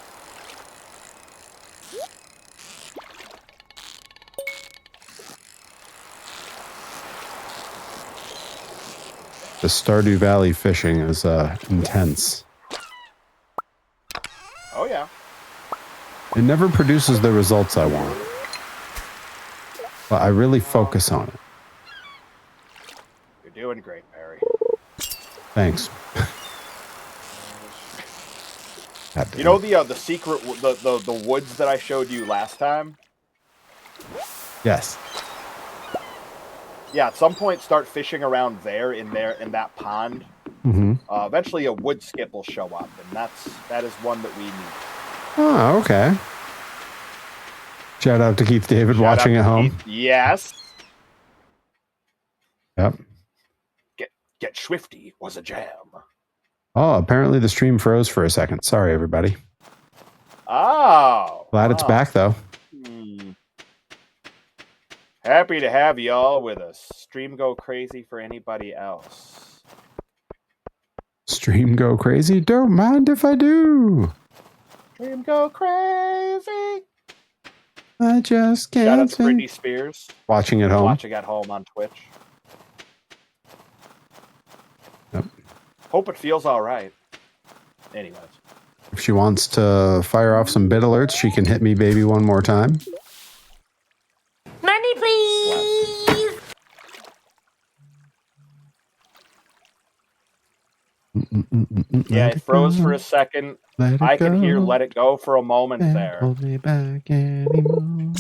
The Stardew Valley fishing is intense. Oh, yeah. It never produces the results I want. But I really focus on it. You're doing great, Perry. Thanks. You know the secret, the woods that I showed you last time? Yes. Yeah, at some point start fishing around there in that pond. Mm-hmm. Eventually a wood skip will show up, and that is one that we need. Oh, okay. Shout out to Keith David watching at home. Keith. Yes. Yep. Get Swifty was a jam. Oh, apparently the stream froze for a second. Sorry, everybody. Oh. Glad it's back, though. Happy to have y'all with us. Stream go crazy for anybody else. Stream go crazy? Don't mind if I do. Stream go crazy. I just can't. Shout out to Britney Spears. Watching at home. Watching at home on Twitch. Yep. Hope it feels all right. Anyways. If she wants to fire off some bit alerts, she can hit me, baby, one more time. Money, please. Yeah, it froze for a second. I could hear "Let It Go" for a moment there. Hold me back anymore.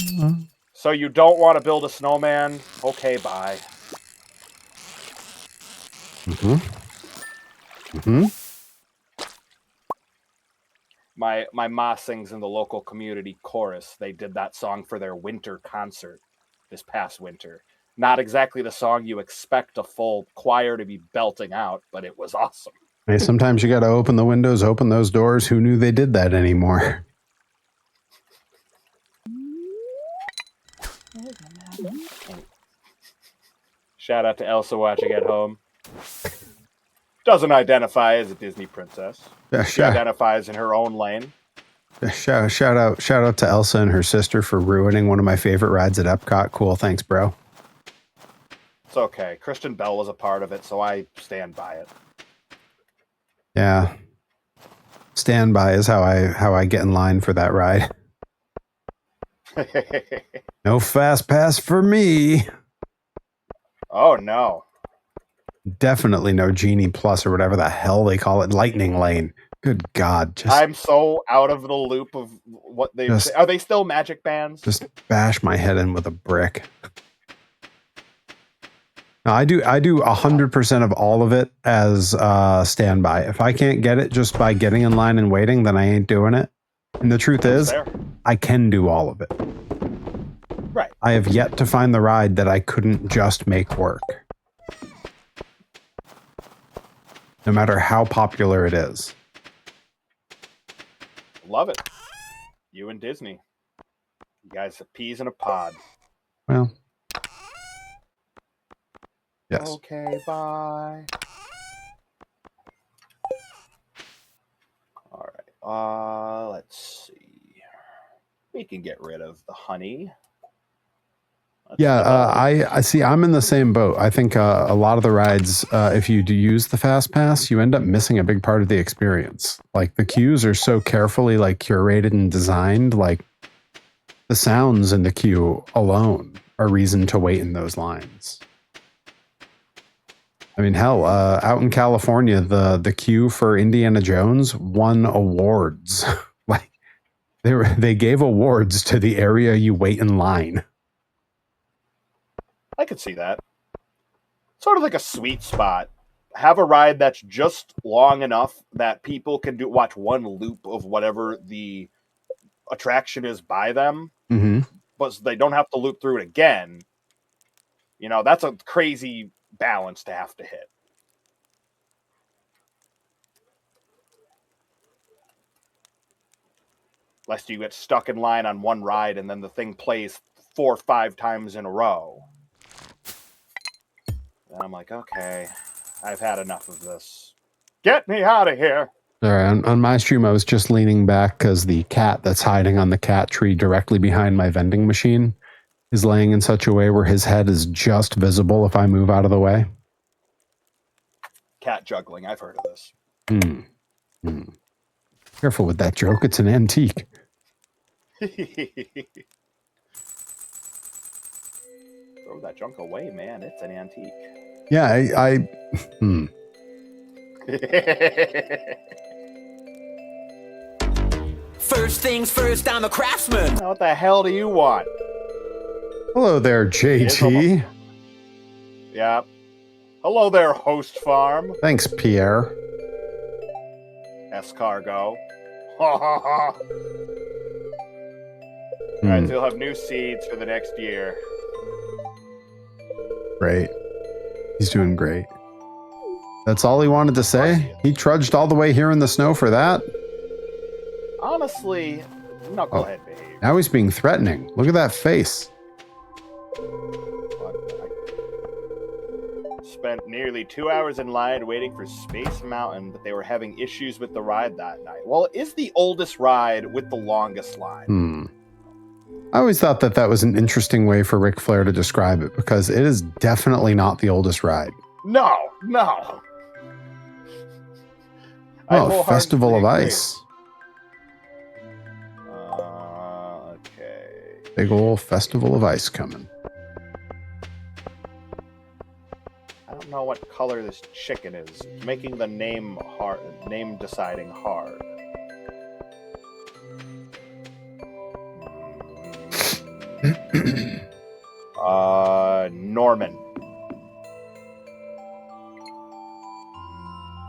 So you don't want to build a snowman? Okay, bye. My ma sings in the local community chorus. They did that song for their winter concert this past winter. Not exactly the song you expect a full choir to be belting out, but it was awesome. Hey, sometimes you got to open the windows, open those doors. Who knew they did that anymore? Shout out to Elsa watching at home. Doesn't identify as a Disney princess. Yeah, She identifies in her own lane. Shout out to Elsa and her sister for ruining one of my favorite rides at Epcot. Cool, thanks, bro. It's okay. Kristen Bell was a part of it, so I stand by it. Yeah, stand by is how I get in line for that ride. No fast pass for me. Oh no. Definitely no Genie Plus or whatever the hell they call it. Lightning Lane. Good God. Just, I'm so out of the loop of what they Just- are. They still magic bands? just bash my head in with a brick. No, I do 100% of all of it as standby. If I can't get it just by getting in line and waiting, then I ain't doing it. And the truth is, Fair. I can do all of it. Right. I have yet to find the ride that I couldn't just make work. No matter how popular it is. Love it. You and Disney. You guys are peas in a pod. Well, yes. Okay, bye. All right. Let's see. We can get rid of the honey. Yeah, I see. I'm in the same boat. I think a lot of the rides, if you do use the fast pass, you end up missing a big part of the experience. Like the queues are so carefully like curated and designed. Like the sounds in the queue alone are reason to wait in those lines. I mean, hell, out in California, the queue for Indiana Jones won awards. Like they gave awards to the area you wait in line. I could see that. Sort of like a sweet spot. Have a ride that's just long enough that people can watch one loop of whatever the attraction is by them, but they don't have to loop through it again. You know, that's a crazy balance to have to hit. Lest you get stuck in line on one ride and then the thing plays 4 or 5 times in a row. And I'm like, okay, I've had enough of this. Get me out of here. All right, on my stream, I was just leaning back because the cat that's hiding on the cat tree directly behind my vending machine is laying in such a way where his head is just visible if I move out of the way. Cat juggling, I've heard of this. Careful with that joke, it's an antique. Throw that junk away, man. It's an antique. Yeah, First things first, I'm a craftsman. Now, what the hell do you want? Hello there, JT. Yeah. Hello there, host farm. Thanks, Pierre. Escargot. Ha ha ha. Alright, so you'll have new seeds for the next year. Great. He's doing great. That's all he wanted to say? He trudged all the way here in the snow for that? Honestly, knucklehead behavior. Now he's being threatening. Look at that face. Spent nearly 2 hours in line waiting for Space Mountain, but they were having issues with the ride that night. Well, it is the oldest ride with the longest line. I always thought that was an interesting way for Ric Flair to describe it, because it is definitely not the oldest ride. No. Oh, Festival of Ice. Okay. Big old Festival of Ice coming. I don't know what color this chicken is. It's making the name deciding hard.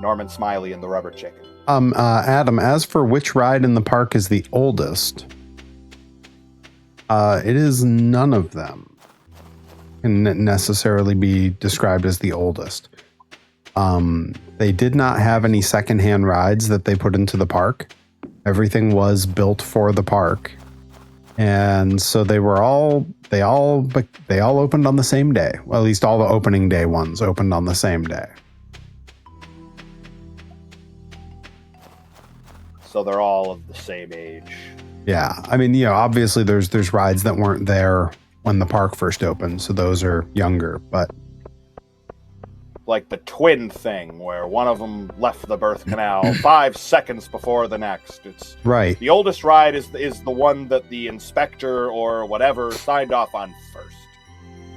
Norman Smiley and the Rubber Chicken. Adam, as for which ride in the park is the oldest, it is none of them can necessarily be described as the oldest. They did not have any secondhand rides that they put into the park. Everything was built for the park. And so they all opened on the same day. Well, at least all the opening day ones opened on the same day. So they're all of the same age. Yeah. I mean, obviously there's rides that weren't there when the park first opened, so those are younger, but like the twin thing, where one of them left the birth canal 5 seconds before the next. It's Right. the oldest ride is the one that the inspector or whatever signed off on first.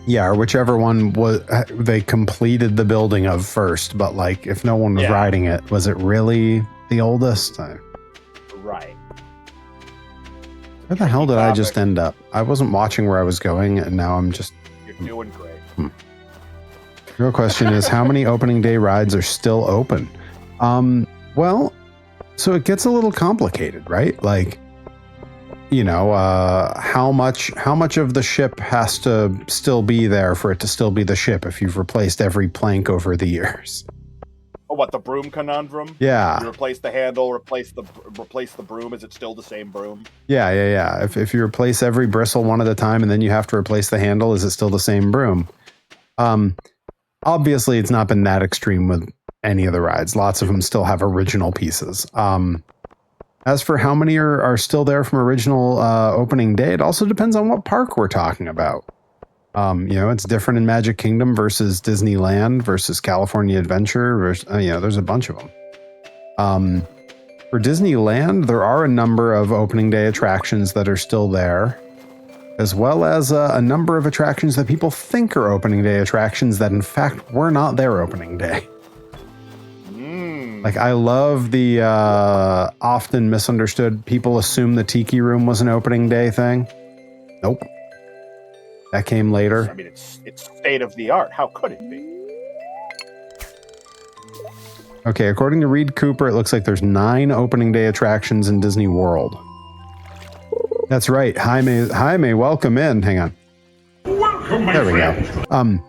Yeah, or whichever one was they completed the building of first. But like, if no one was riding it, was it really the oldest? Right. Where the hell did I just end up? I wasn't watching where I was going, and now I'm just... You're doing great. Real question is, how many opening day rides are still open? Well, so it gets a little complicated, right? Like, you know, how much of the ship has to still be there for it to still be the ship if you've replaced every plank over the years? Oh, what, the broom conundrum? Yeah. You replace the handle, replace the broom. Is it still the same broom? Yeah. If you replace every bristle one at a time and then you have to replace the handle, is it still the same broom? Obviously, it's not been that extreme with any of the rides. Lots of them still have original pieces. As for how many are still there from original opening day, it also depends on what park we're talking about. You know, it's different in Magic Kingdom versus Disneyland versus California Adventure. Versus, you know, there's a bunch of them. For Disneyland, there are a number of opening day attractions that are still there, as well as a number of attractions that people think are opening day attractions that in fact were not their opening day. Like, I love the often misunderstood, people assume the Tiki Room was an opening day thing. Nope. That came later. I mean, it's state of the art. How could it be? Okay, according to Reed Cooper, it looks like there's 9 opening day attractions in Disney World. That's right. Jaime, welcome in. Hang on. Welcome, my There we friends. go.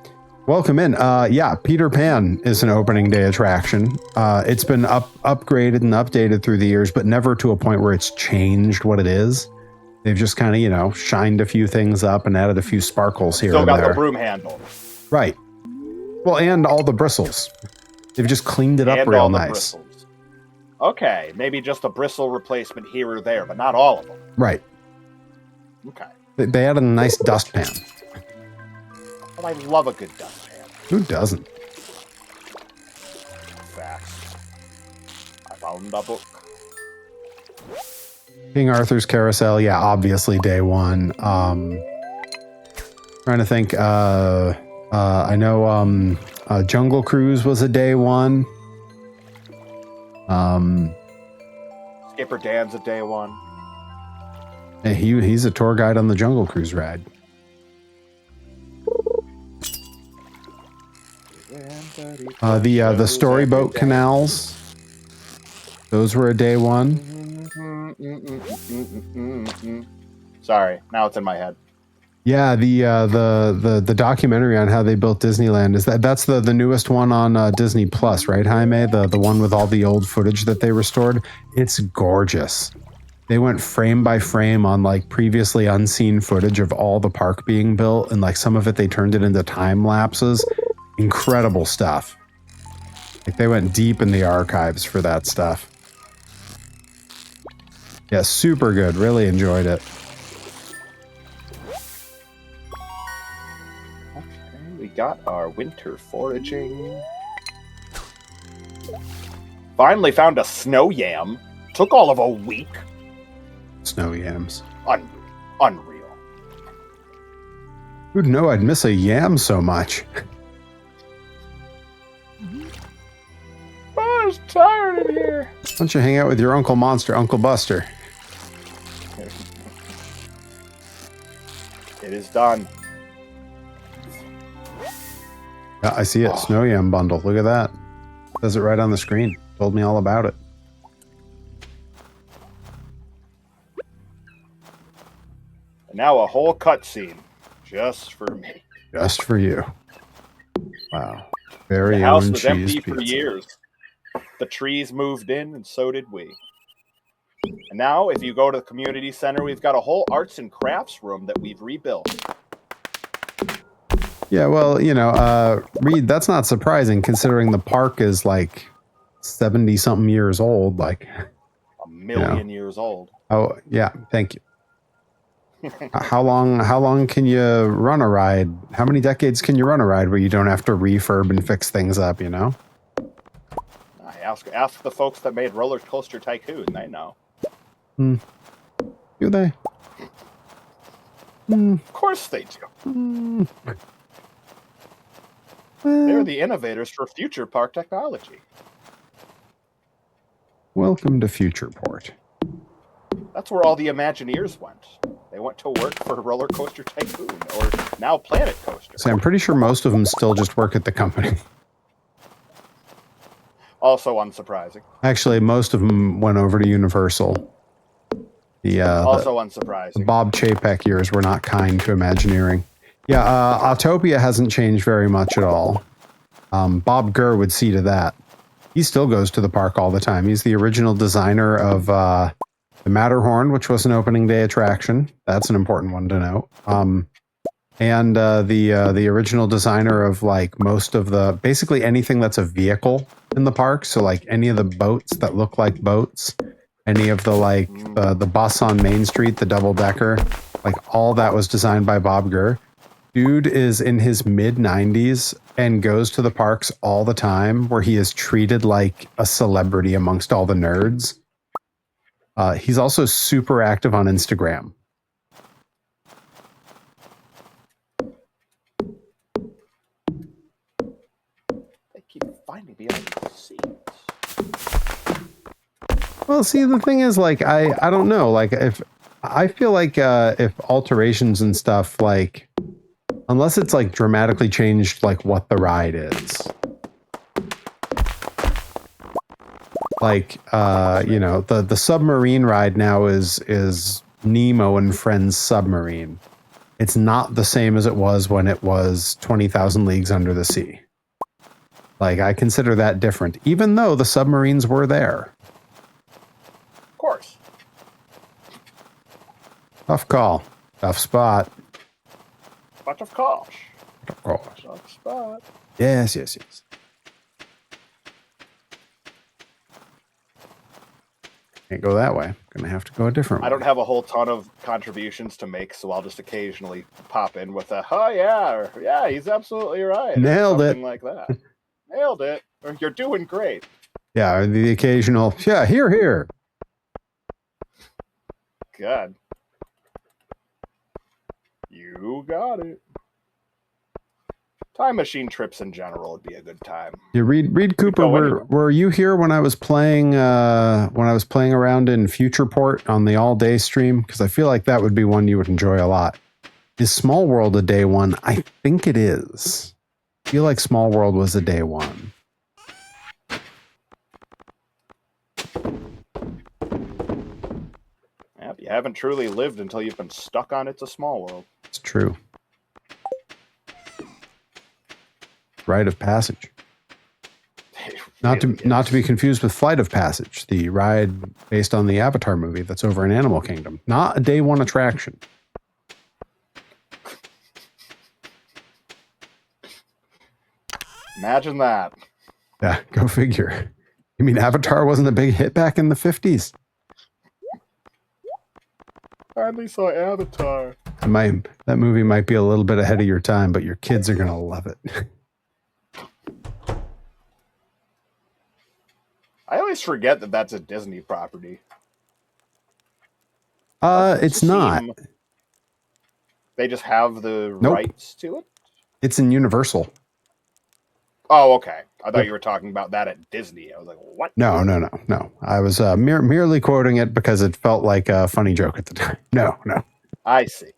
Welcome in. Yeah, Peter Pan is an opening day attraction. It's been upgraded and updated through the years, but never to a point where it's changed what it is. They've just kind of, you know, shined a few things up and added a few sparkles here and there. Still got the broom handle. Right. Well, and all the bristles. They've just cleaned it up And real all the nice. bristles. Okay, maybe just a bristle replacement here or there, but not all of them. Right. Okay. They added a nice dustpan. But I love a good dustpan. Who doesn't? Facts. I found a book. King Arthur's Carousel, yeah, obviously day one. Trying to think. I know Jungle Cruise was a day one. Skipper Dan's a day one. He's a tour guide on the Jungle Cruise ride. The storyboat canals. Those were a day one. Sorry, now it's in my head. Yeah, the documentary on how they built Disneyland that's the newest one on Disney Plus, right, Jaime? The one with all the old footage that they restored. It's gorgeous. They went frame by frame on like previously unseen footage of all the park being built, and like some of it they turned it into time lapses. Incredible stuff. Like they went deep in the archives for that stuff. Yeah, super good. Really enjoyed it. We got our winter foraging. Finally found a snow yam. Took all of a week. Snow yams. Unreal. Who'd know I'd miss a yam so much? I was tired in here. Why don't you hang out with your Uncle Monster, Uncle Buster? It is done. Yeah, I see it. Snow yam bundle. Look at that. Says it right on the screen. Told me all about it. And now a whole cutscene just for me. Just for you. Wow. Very The house own was cheese empty for pizza. years. The trees moved in, and so did we. And now, if you go to the community center, we've got a whole arts and crafts room that we've rebuilt. Yeah, well, you know, Reed, that's not surprising considering the park is like 70-something years old. Like A million years old. Oh, yeah. Thank you. How long can you run a ride? How many decades can you run a ride where you don't have to refurb and fix things up, you know? I ask the folks that made Roller Coaster Tycoon, they know. Do they? Of course they do. They're the innovators for future park technology. Welcome to Futureport. That's where all the Imagineers went. They went to work for Roller Coaster Tycoon, or now Planet Coaster. So I'm pretty sure most of them still just work at the company. Also unsurprising. Actually, most of them went over to Universal. Also unsurprising. The Bob Chapek years were not kind to Imagineering. Yeah, Autopia hasn't changed very much at all. Bob Gurr would see to that. He still goes to the park all the time. He's the original designer of the Matterhorn, which was an opening day attraction. That's an important one to note. And the original designer of like most of the, basically anything that's a vehicle in the park. So like any of the boats that look like boats, any of the like the bus on Main Street, the double decker, like all that was designed by Bob Gurr. Dude is in his mid 90s and goes to the parks all the time, where he is treated like a celebrity amongst all the nerds. He's also super active on Instagram. They keep finding me on the scenes. Well, see, the thing is, like, I don't know, like, if I feel like if alterations and stuff, like, unless it's like dramatically changed, like what the ride is, like, you know, the submarine ride now is Nemo and Friends Submarine. It's not the same as it was when it was 20,000 Leagues Under the Sea. Like, I consider that different, even though the submarines were there. Of course. Tough call. Tough spot. Bunch of calls. Of course. Tough spot. Yes. Can't go that way. Gonna have to go a different way. I don't have a whole ton of contributions to make, so I'll just occasionally pop in with a, oh yeah, or, yeah, he's absolutely right. Nailed it. Something like that. Nailed it. Or you're doing great. Yeah, or the occasional, yeah, here. God. You got it. Time machine trips in general would be a good time. Yeah, Reed Cooper, were you here when I was playing around in Futureport on the all day stream? Because I feel like that would be one you would enjoy a lot. Is Small World a day one? I think it is. I feel like Small World was a day one. Yep, you haven't truly lived until you've been stuck on It's a Small World. It's true. Rite of Passage. Not to be confused with Flight of Passage, the ride based on the Avatar movie that's over in Animal Kingdom. Not a day one attraction. Imagine that. Yeah, go figure. You mean Avatar wasn't a big hit back in the 50s? I only saw Avatar. That movie might be a little bit ahead of your time, but your kids are going to love it. I always forget that that's a Disney property. It's not. They just have the rights to it? It's in Universal. Oh, okay. I thought you were talking about that at Disney. I was like, what? No. I was merely quoting it because it felt like a funny joke at the time. No. I see.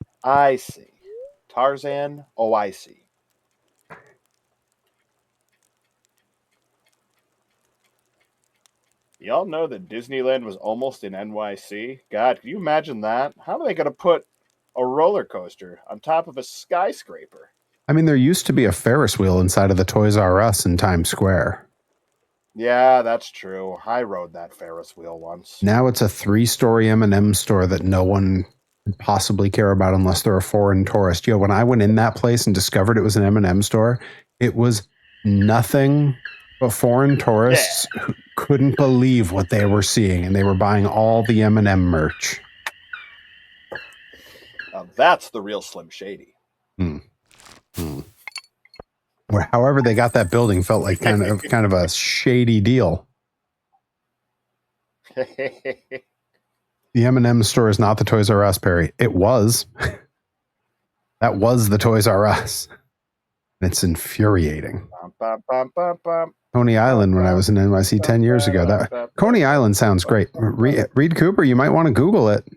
Tarzan, oh, I see. Y'all know that Disneyland was almost in NYC? God, can you imagine that? How are they going to put a roller coaster on top of a skyscraper? I mean, there used to be a Ferris wheel inside of the Toys R Us in Times Square. Yeah, that's true. I rode that Ferris wheel once. Now it's a 3-story M&M store that no one could possibly care about unless they're a foreign tourist. Yo, when I went in that place and discovered it was an M&M store, it was nothing but foreign tourists who couldn't believe what they were seeing, and they were buying all the M&M merch. Now that's the real Slim Shady. Where, however, they got that building felt like kind of a shady deal. The M&M store is not the Toys R Us, Perry. It was. That was the Toys R Us. It's infuriating. Coney Island, when I was in NYC 10 years ago. That Coney Island sounds great. Reed Cooper, you might want to Google it.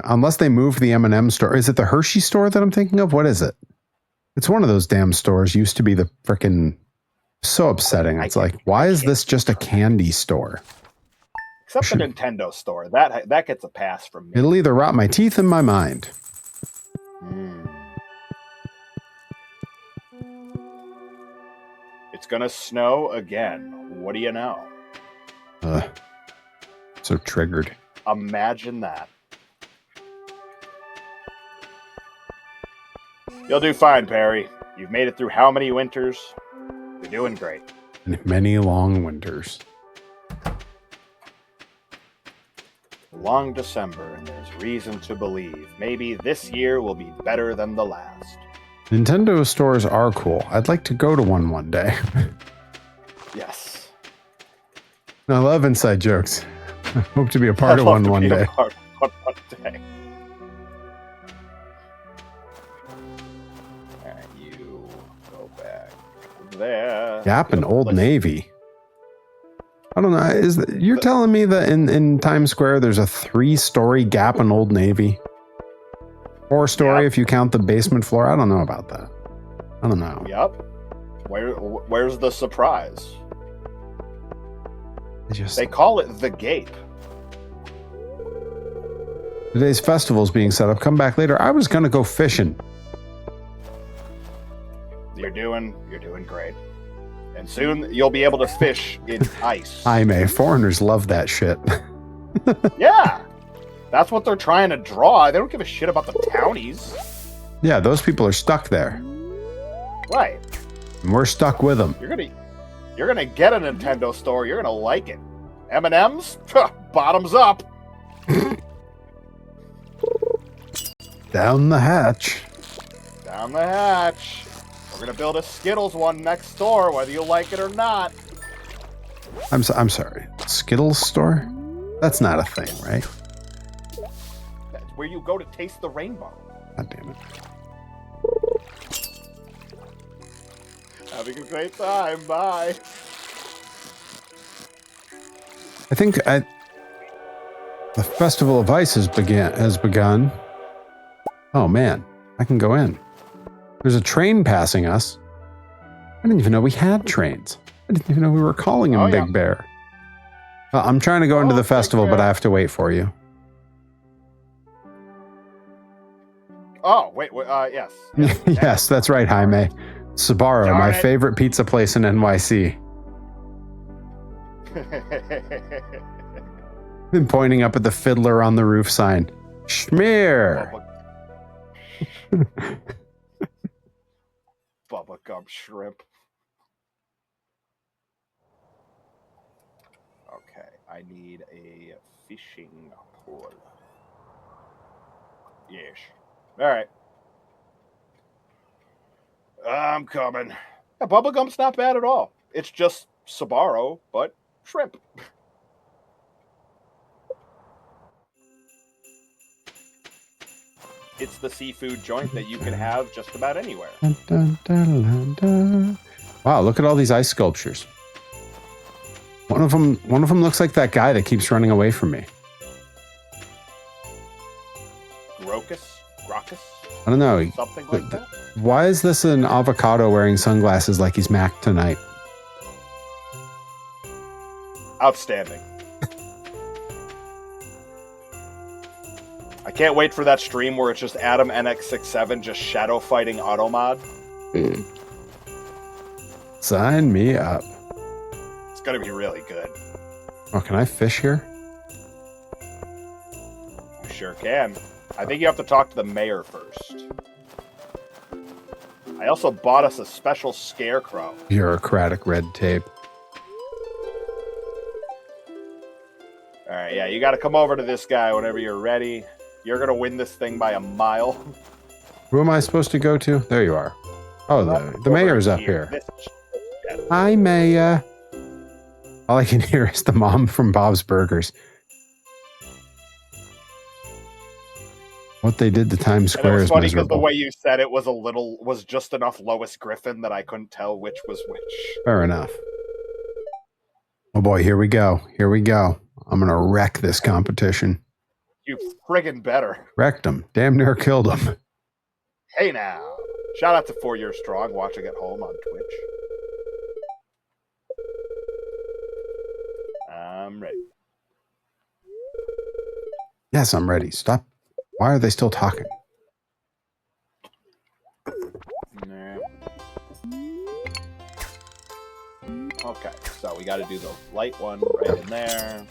Unless they moved the M&M store. Is it the Hershey store that I'm thinking of? What is it? It's one of those damn stores. Used to be the frickin' so upsetting. It's like, why is this just a candy store? Except the Nintendo store. That gets a pass from me. It'll either rot my teeth in my mind. It's gonna snow again. What do you know? So triggered. Imagine that. You'll do fine, Perry. You've made it through how many winters? You're doing great. And many long winters. Long December, and there's reason to believe maybe this year will be better than the last. Nintendo stores are cool. I'd like to go to one day. Yes. I love inside jokes. I hope to be a part of one day. Alright, you go back there. Gap and Old Navy. I don't know. You're telling me that in Times Square there's a 3-story Gap and Old Navy? 4-story if you count the basement floor? I don't know about that. I don't know. Yep. Where's the surprise? They call it the Gape. Today's festival's being set up. Come back later. I was gonna go fishing. You're doing great. And soon you'll be able to fish in ice. Jaime, foreigners love that shit. Yeah. That's what they're trying to draw. They don't give a shit about the townies. Yeah, those people are stuck there. Right. And we're stuck with them. You're gonna get a Nintendo store. You're gonna like it. M&M's? Bottoms up. Down the hatch. Down the hatch. We're gonna build a Skittles one next door, whether you like it or not. I'm sorry. Skittles store? That's not a thing, right? That's where you go to taste the rainbow. God damn it. Having a great time. Bye. I think the Festival of Ice has begun. Oh man, I can go in. There's a train passing us. I didn't even know we had trains. I didn't even know we were calling him Big Bear. I'm trying to go into the festival, but I have to wait for you. Oh, wait, yes. Yes, that's right, Jaime. Sbarro, my favorite pizza place in NYC. Been pointing up at the fiddler on the roof sign. Schmear! Bubblegum shrimp. Okay, I need a fishing pole. Yes. Alright. I'm coming. Yeah, bubblegum's not bad at all. It's just Sbarro, but shrimp. It's the seafood joint that you can have just about anywhere. Wow, look at all these ice sculptures. One of them looks like that guy that keeps running away from me. Grocus? I don't know. Something like that? Why is this an avocado wearing sunglasses like he's Mac tonight? Outstanding. I can't wait for that stream where it's just Adam NX67 just shadow fighting Automod. Sign me up. It's gonna be really good. Oh, can I fish here? You sure can. I think you have to talk to the mayor first. I also bought us a special scarecrow. Bureaucratic red tape. All right, yeah, you got to come over to this guy whenever you're ready. You're gonna win this thing by a mile. Who am I supposed to go to? There you are. Oh, the mayor's up here. Hi, Mayor. All I can hear is the mom from Bob's Burgers. What they did to Times Square it was is funny because miserable. the way you said it was just enough Lois Griffin that I couldn't tell which was which. Fair enough. Oh boy, here we go. Here we go. I'm gonna wreck this competition. You friggin' better. Wrecked him. Damn near killed him. Hey now. Shout out to 4 Years Strong watching at home on Twitch. I'm ready. Yes, I'm ready. Stop. Why are they still talking? Nah. Okay, so we got to do the light one right in there.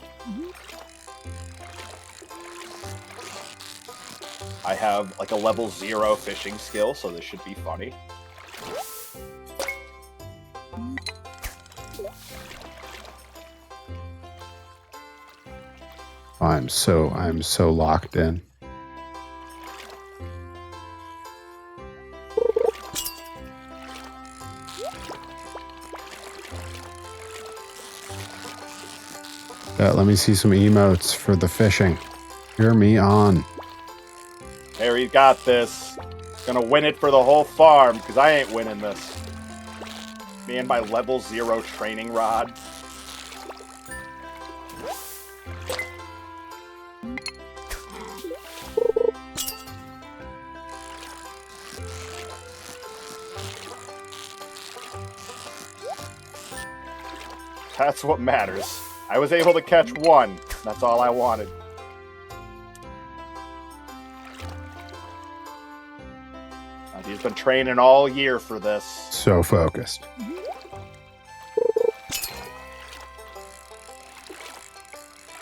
I have like a level 0 fishing skill, so this should be funny. I'm so locked in. Let me see some emotes for the fishing. Hear me on. Harry got this. Gonna win it for the whole farm, because I ain't winning this. Me and my level 0 training rod. That's what matters. I was able to catch one. That's all I wanted. He's been training all year for this. So focused.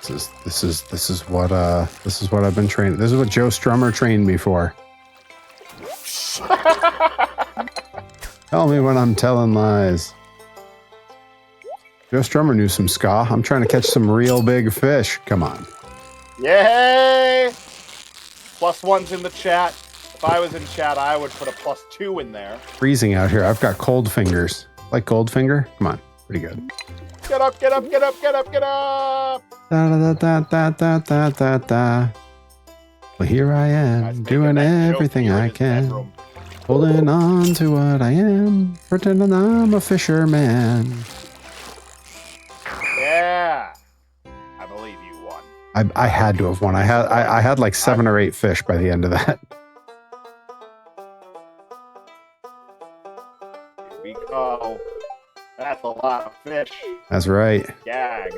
This is what I've been training. This is what Joe Strummer trained me for. Tell me when I'm telling lies. Joe Strummer knew some ska. I'm trying to catch some real big fish. Come on. Yay! +1's in the chat. If I was in chat, I would put a +2 in there. Freezing out here. I've got cold fingers. Like Goldfinger? Come on. Pretty good. Get up, get up, get up, get up, get up! Da da da da da da da da. Well, here I am, doing everything I can. Holding on to what I am. Pretending I'm a fisherman. Yeah! I believe you won. I had to have won. I had like 7 or 8 fish by the end of that. Here we go. That's a lot of fish. That's right. Gag.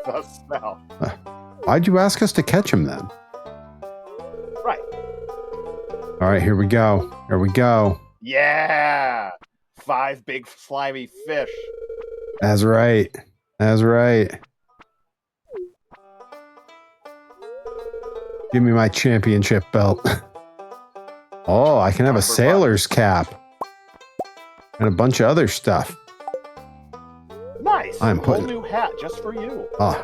The smell. Why'd you ask us to catch him then? Right. All right, here we go. Here we go. Yeah! 5 big slimy fish. That's right. That's right. Give me my championship belt. Oh, I can have a sailor's cap. And a bunch of other stuff. Nice. I'm a whole putting new hat just for you. Oh,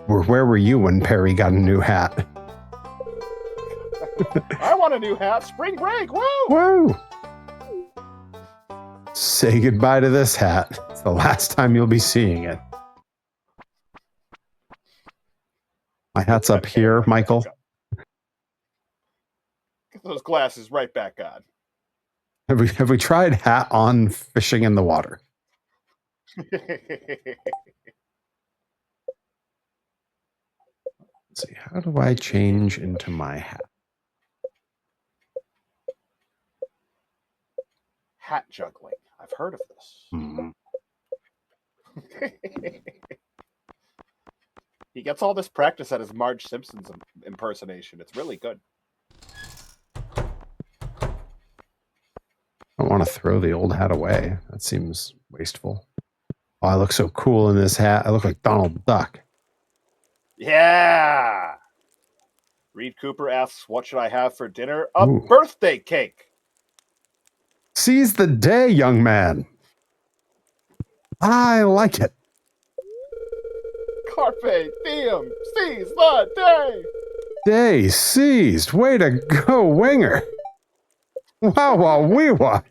where were you when Perry got a new hat? I want a new hat. Spring break. Woo! Woo! Say goodbye to this hat. It's the last time you'll be seeing it. My hat's up here, Michael. Get those glasses right back on. Have we tried hat on fishing in the water? Let's see, how do I change into my hat? Hat juggling. I've heard of this. Hmm. He gets all this practice at his Marge Simpson's impersonation. It's really good. I don't want to throw the old hat away. That seems wasteful. Oh, I look so cool in this hat. I look like Donald Duck. Yeah! Reed Cooper asks, what should I have for dinner? A Ooh. birthday cake! Seize the day, young man. I like it. Carpe diem, seize the day. Day seized. Way to go, Winger. Wow, wow, wee wah.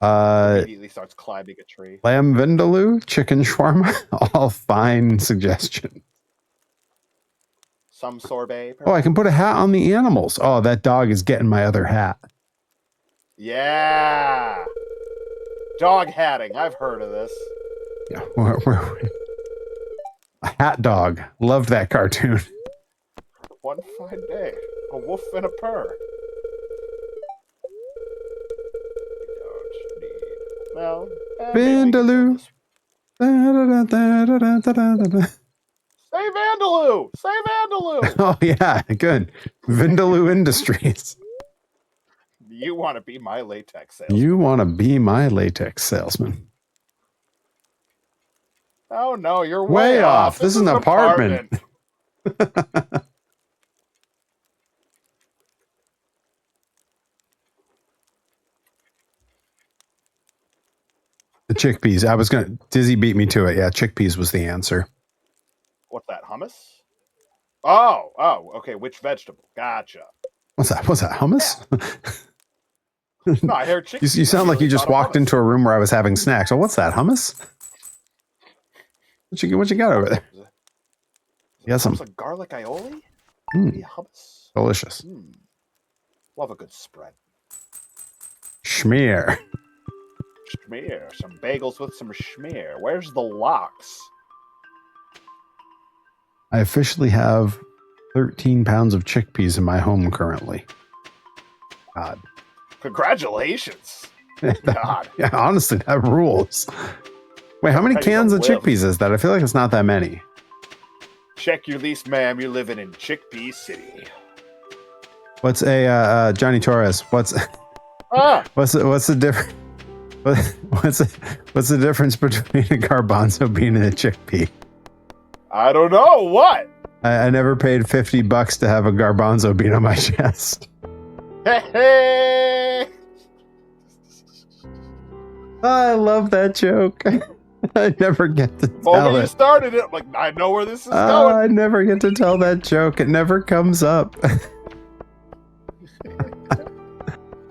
Immediately starts climbing a tree. Lamb vindaloo, chicken shawarma, all fine suggestions. Some sorbet. Oh, I can put a hat on the animals. Oh, that dog is getting my other hat. Yeah. Dog hatting. I've heard of this. Yeah, a hat dog. Loved that cartoon. One fine day, a wolf and a purr. Well, Vindaloo. Say Vandaloo! Say Vandaloo! Oh, yeah, good. Vindaloo Industries. You want to be my latex salesman. You want to be my latex salesman. Oh, no, you're Way way off. This is an apartment. The chickpeas. I was going to... Dizzy beat me to it. Yeah, chickpeas was the answer. What's that, hummus? Oh, okay, which vegetable? Gotcha. What's that? What's that? Hummus? No, I heard chicken. You sound like you just walked into a room where I was having snacks. Oh, what's that? Hummus? What you got over there? Yeah, some garlic aioli? Mm, Hummus? delicious. Love a good spread. Schmear. Schmear. Some bagels with some schmear. Where's the lox? I officially have 13 pounds of chickpeas in my home currently. God. Congratulations. God. Yeah, honestly, that rules. Wait, how many cans of chickpeas is that? I feel like it's not that many. Check your lease, ma'am. You're living in Chickpea City. What's a Johnny Torres? What's the difference? What's the difference between a garbanzo bean and a chickpea? I don't know. What? I never paid $50 to have a garbanzo bean on my chest. Hey! I love that joke. I never get to tell When you started it, I'm like, I know where this is going. I never get to tell that joke. It never comes up.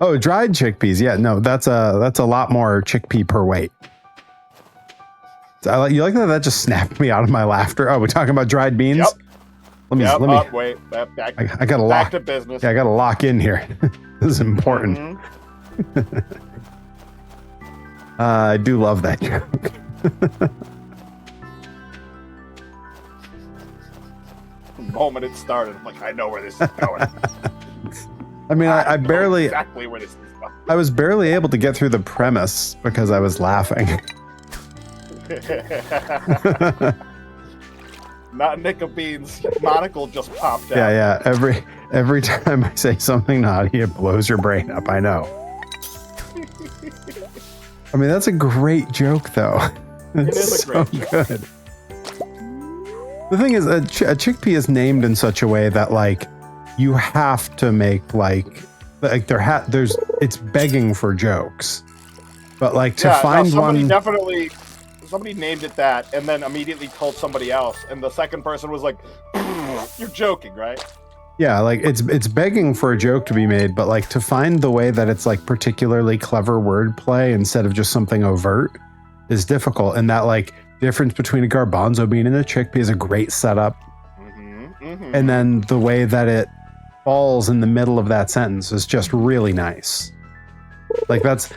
Oh, dried chickpeas. Yeah, no, that's a lot more chickpea per weight. You like that? That just snapped me out of my laughter. Oh, we're talking about dried beans? Yep. Let me. Wait. Back, I gotta lock. Back to business. Yeah, I gotta lock in here. This is important. I do love that joke. The moment it started, I'm like, I know where this is going. I mean, I barely. Exactly where this is going. I was barely able to get through the premise because I was laughing. Not Nick of Beans. Monocle just popped out. Yeah. Every time I say something naughty, it blows your brain up. I know. I mean, that's a great joke, though. It is a great joke. Good. The thing is, a chickpea is named in such a way that, like, you have to make it's begging for jokes. But like to find one. Somebody named it that, and then immediately told somebody else, and the second person was like, "You're joking, right?" Yeah, like it's begging for a joke to be made, but like to find the way that it's like particularly clever wordplay instead of just something overt is difficult. And that like difference between a garbanzo bean and a chickpea is a great setup. And then the way that it falls in the middle of that sentence is just really nice. Like that's,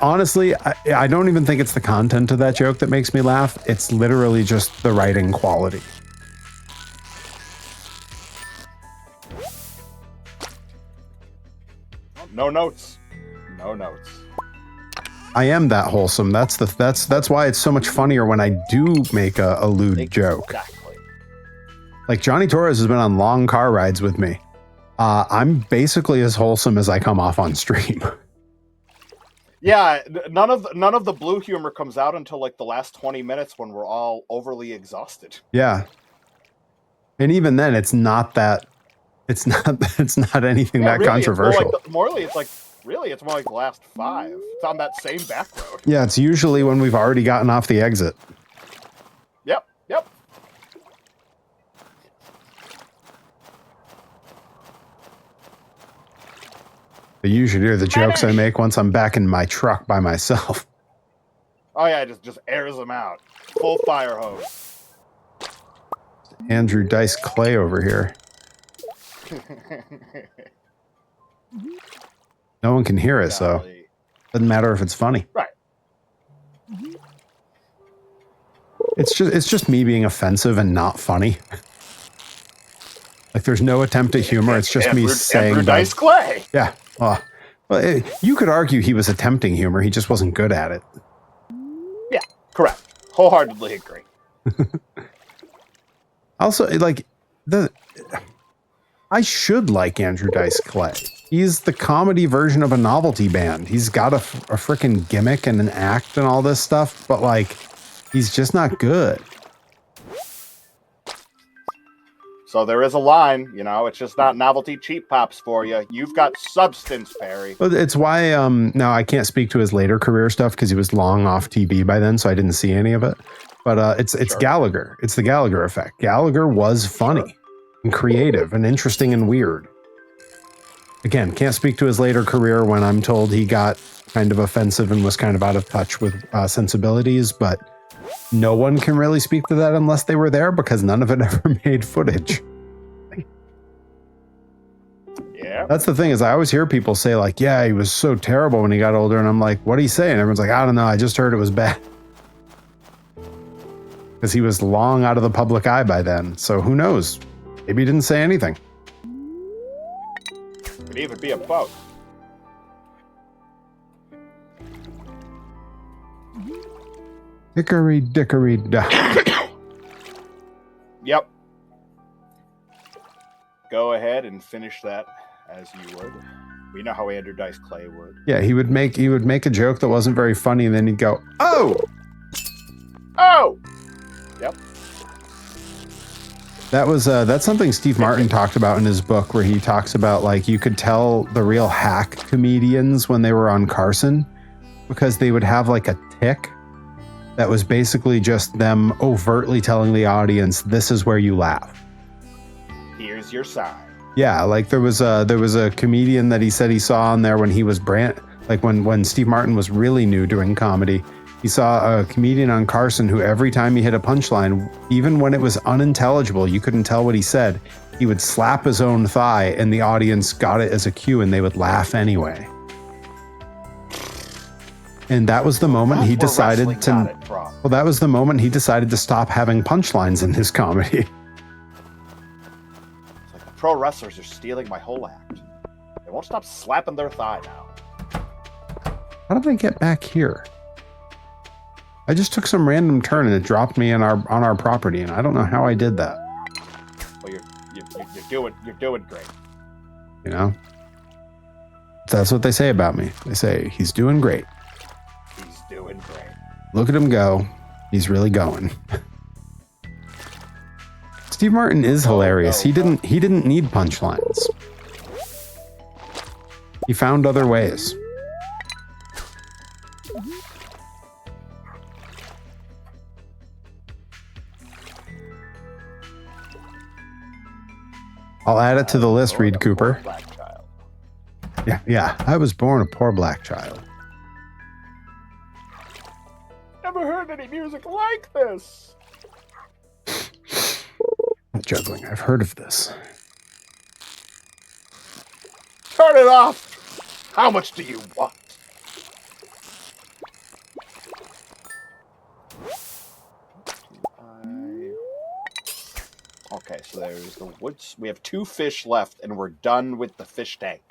honestly, I don't even think it's the content of that joke that makes me laugh. It's literally just the writing quality. No notes. No notes. I am that wholesome. That's why it's so much funnier when I do make a lewd joke. Exactly. Like Johnny Torres has been on long car rides with me. I'm basically as wholesome as I come off on stream. Yeah, none of the blue humor comes out until like the last 20 minutes when we're all overly exhausted. Yeah. And even then it's not anything that really, controversial. Morally, it's like Really, it's more like the last 5. It's on that same back road. Yeah, it's usually when we've already gotten off the exit. Yep, yep. But you should hear the jokes I make once I'm back in my truck by myself. Oh yeah, just airs them out. Full fire hose. Andrew Dice Clay over here. No one can hear it, so doesn't matter if it's funny. Right. It's just me being offensive and not funny. Like there's no attempt at humor. It's just me saying Dice Clay. Yeah. Well, you could argue he was attempting humor. He just wasn't good at it. Yeah, correct. Wholeheartedly agree. Also, like I should like Andrew Dice Clay. He's the comedy version of a novelty band. He's got a freaking gimmick and an act and all this stuff, but like, he's just not good. So there is a line, you know, it's just not novelty cheap pops for you. You've got substance, Perry. But it's why, now I can't speak to his later career stuff because he was long off TV by then, so I didn't see any of it. But it's sure. Gallagher. It's the Gallagher effect. Gallagher was funny and creative and interesting and weird. Again, can't speak to his later career when I'm told he got kind of offensive and was kind of out of touch with sensibilities, but no one can really speak to that unless they were there because none of it ever made footage. Yeah. That's the thing is I always hear people say like, yeah, he was so terrible when he got older. And I'm like, what are you saying? Everyone's like, I don't know. I just heard it was bad. Because he was long out of the public eye by then. So who knows? Maybe he didn't say anything. Could even be a both. Hickory dickory dock. Yep. Go ahead and finish that as you would. We know how Andrew Dice Clay would. Yeah, he would make a joke that wasn't very funny, and then he'd go, "Oh, oh." Yep. That's something Steve Martin talked about in his book, where he talks about like you could tell the real hack comedians when they were on Carson because they would have like a tick that was basically just them overtly telling the audience, "This is where you laugh. Here's your sign." Yeah, like there was a comedian that he said he saw on there when he was when Steve Martin was really new doing comedy. He saw a comedian on Carson who every time he hit a punchline, even when it was unintelligible, you couldn't tell what he said, he would slap his own thigh and the audience got it as a cue and they would laugh anyway. And that was the moment he decided to that was the moment he decided to stop having punchlines in his comedy. It's like the pro wrestlers are stealing my whole act. They won't stop slapping their thigh now. How did I get back here? I just took some random turn and it dropped me on our property, and I don't know how I did that. Well, you're doing great. You know, that's what they say about me. They say he's doing great. He's doing great. Look at him go. He's really going. Steve Martin is hilarious. He didn't need punchlines. He found other ways. I'll add it to the list, Reed Cooper. Yeah. I was born a poor black child. Never heard any music like this. Not juggling. I've heard of this. Turn it off. How much do you want? Okay, so there's the woods. We have 2 fish left, and we're done with the fish tank.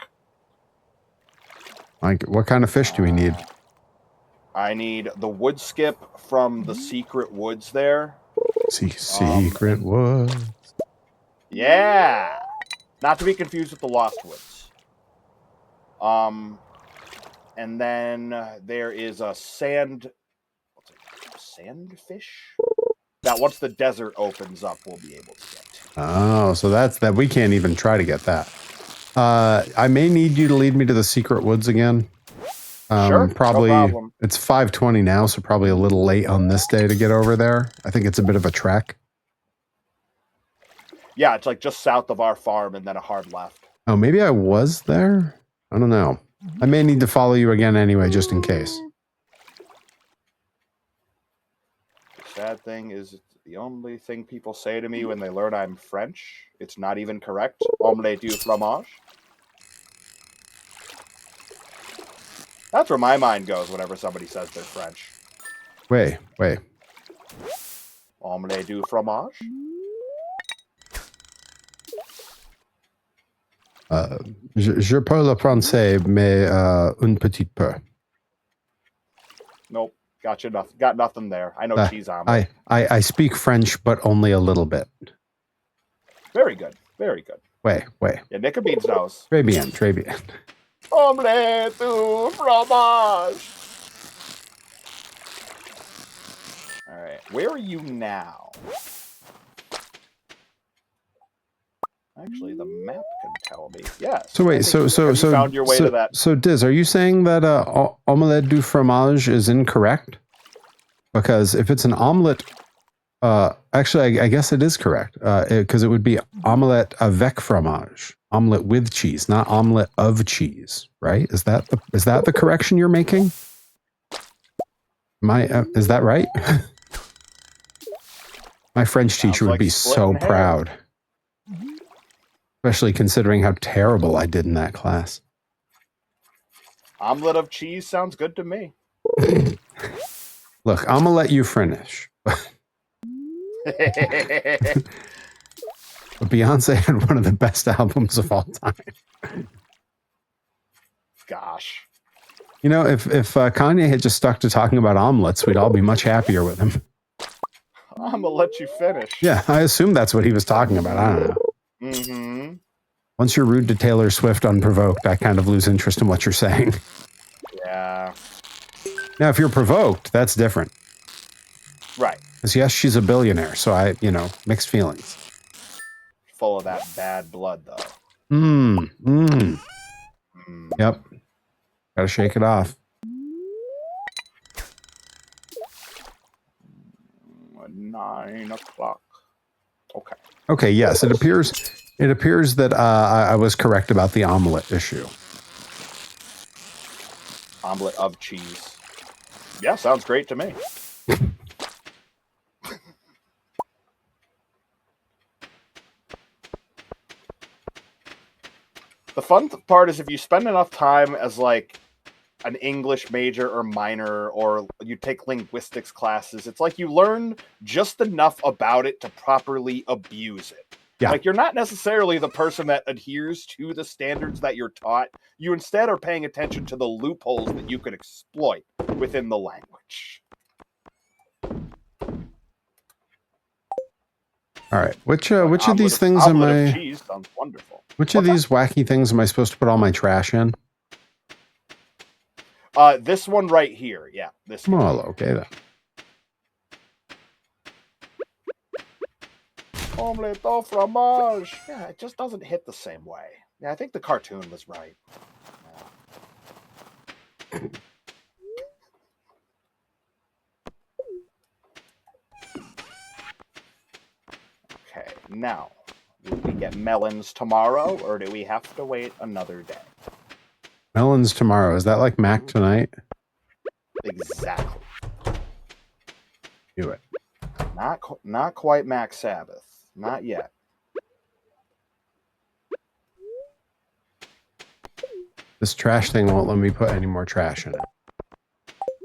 Like, what kind of fish do we need? I need the wood skip from the secret woods there. Secret woods. Yeah, not to be confused with the lost woods. And then there is a sandfish that once the desert opens up, we'll be able to get. Oh, so that's that. We can't even try to get that. I may need you to lead me to the secret woods again. Sure, Probably no problem. it's 5:20 now, so probably a little late on this day to get over there. I think it's a bit of a trek. Yeah, it's like just south of our farm and then a hard left. Oh, maybe I was there? I don't know. I may need to follow you again anyway, just in case. The sad thing is, it's the only thing people say to me when they learn I'm French. It's not even correct. Omelette du fromage. That's where my mind goes whenever somebody says they're French. Wait. Omelette du fromage? Je parle français, mais un petit peu. Nope. Got nothing there. I know cheese omelet. I speak French, but only a little bit. Very good. Very good. Wait. Yeah, Nick Beans knows. Très bien. Omelette du fromage. All right. Where are you now? Actually, the map can tell me. Yes. So wait, so you found your way to that. So Diz, are you saying that omelette du fromage is incorrect? Because if it's an omelette, actually, I guess it is correct. Because it would be omelette avec fromage, omelette with cheese, not omelette of cheese, right? Is that the correction you're making? Is that right? My French teacher would be so proud. Especially considering how terrible I did in that class. Omelette of cheese sounds good to me. Look, I'm gonna let you finish. But Beyonce had one of the best albums of all time. Gosh. You know, if Kanye had just stuck to talking about omelets, we'd all be much happier with him. I'm gonna let you finish. Yeah, I assume that's what he was talking about. I don't know. Mm-hmm. Once you're rude to Taylor Swift unprovoked, I kind of lose interest in what you're saying. Yeah. Now, if you're provoked, that's different. Right. Because yes, she's a billionaire, so mixed feelings. Full of that bad blood, though. Yep. Gotta shake it off. 9 o'clock. Okay. Okay, yes, it appears that I was correct about the omelet issue. Omelet of cheese. Yeah, sounds great to me. The fun part is if you spend enough time as like an English major or minor, or you take linguistics classes, it's like you learn just enough about it to properly abuse it. Yeah. Like, you're not necessarily the person that adheres to the standards that you're taught. You instead are paying attention to the loopholes that you could exploit within the language. All right. Which of these things am I? Cheese sounds wonderful. Which of these wacky things am I supposed to put all my trash in? This one right here. Yeah, this one. Well, okay then. Omelette au fromage. Yeah, it just doesn't hit the same way. Yeah, I think the cartoon was right. Yeah. Okay, now, will we get melons tomorrow, or do we have to wait another day? Melons tomorrow. Is that like Mac tonight? Exactly. Do it. Not quite Mac Sabbath. Not yet. This trash thing won't let me put any more trash in it.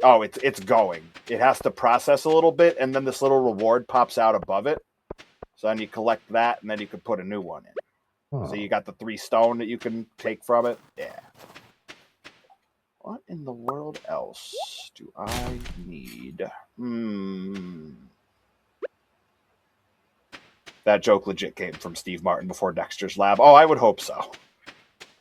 Oh, it's going. It has to process a little bit, and then this little reward pops out above it. So then you collect that, and then you can put a new one in. Oh. So you got the 3 stone that you can take from it. Yeah. What in the world else do I need? That joke legit came from Steve Martin before Dexter's Lab. Oh, I would hope so.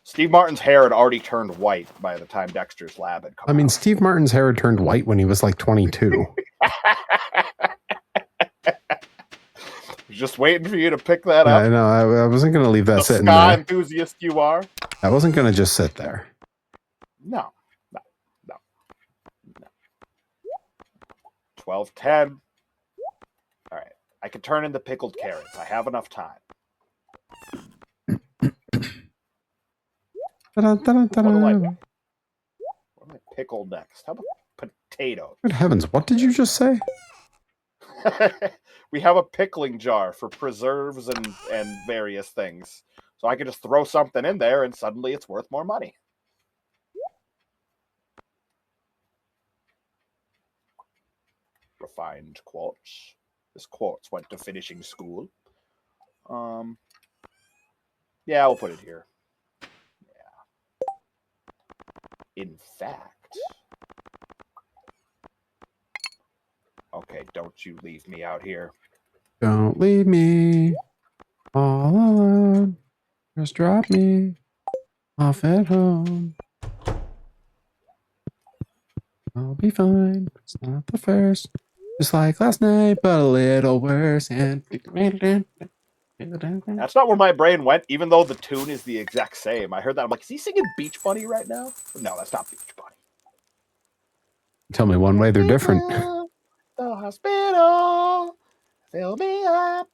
Steve Martin's hair had already turned white by the time Dexter's Lab had come out. Steve Martin's hair had turned white when he was like 22. Just waiting for you to pick that Yeah, up. I know. I wasn't going to leave that The sitting ska there. enthusiast you are. I wasn't going to just sit there. No. 12:10. All right. I can turn into pickled carrots. I have enough time. What do I pickle next? How about potatoes? Good heavens, what did you just say? We have a pickling jar for preserves and various things. So I can just throw something in there and suddenly it's worth more money. Refined quartz. This quartz went to finishing school. Yeah, we'll put it here. Yeah. In fact. Okay, don't you leave me out here. Don't leave me all alone. Just drop me off at home. I'll be fine. It's not the first. Just like last night, but a little worse. And That's not where my brain went, even though the tune is the exact same. I heard that. I'm like, is he singing Beach Bunny right now? No, that's not Beach Bunny. tell me one way they're different. The hospital, fill me up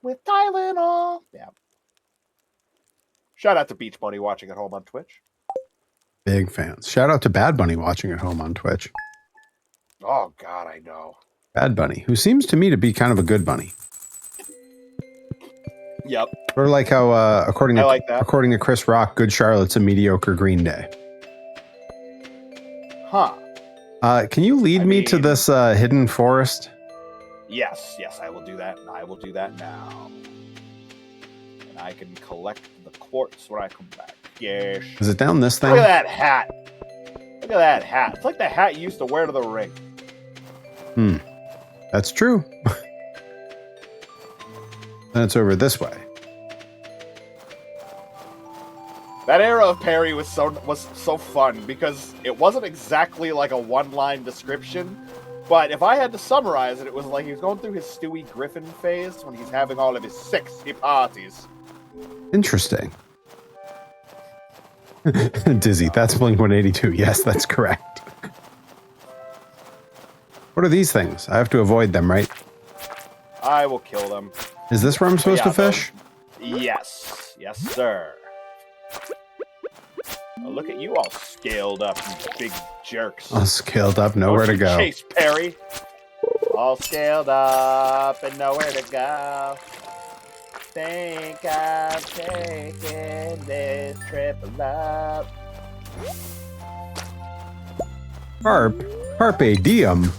with Tylenol. Yeah. Shout out to Beach Bunny watching at home on Twitch. Big fans. Shout out to Bad Bunny watching at home on Twitch. Oh, God, I know. Bad Bunny, who seems to me to be kind of a good bunny. Yep. Or like how, according that. according to Chris Rock, Good Charlotte's a mediocre Green Day. Huh. Can you lead me to this hidden forest? Yes, I will do that. I will do that now. And I can collect the quartz when I come back. Yes. Is it down this thing? Look at that hat. Look at that hat. It's like the hat you used to wear to the ring. That's true. Then it's over this way. That era of Perry was so fun because it wasn't exactly like a one-line description, but if I had to summarize it, it was like he was going through his Stewie Griffin phase when he's having all of his sexy parties. Interesting. Dizzy, that's Blink-182. Yes, that's correct. What are these things? I have to avoid them, right? I will kill them. Is this where I'm supposed to fish? Yes. Yes, sir. Oh, look at you all scaled up, you big jerks. All scaled up, nowhere to go. Chase Perry. All scaled up and nowhere to go. Think I'm taking this trip up. Carpe diem.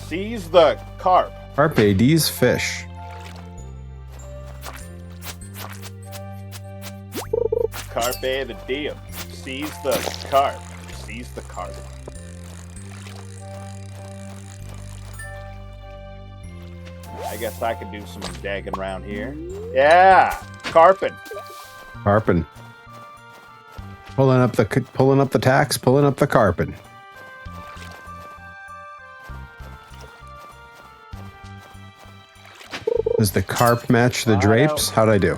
Seize the carp. Carpe die's fish. Carpe the diem. Seize the carp. Seize the carp. I guess I can do some dagging around here. Yeah, carping. Carpin. Pulling up the tacks, pulling up the carpin. Does the carp match the drapes? How'd I do?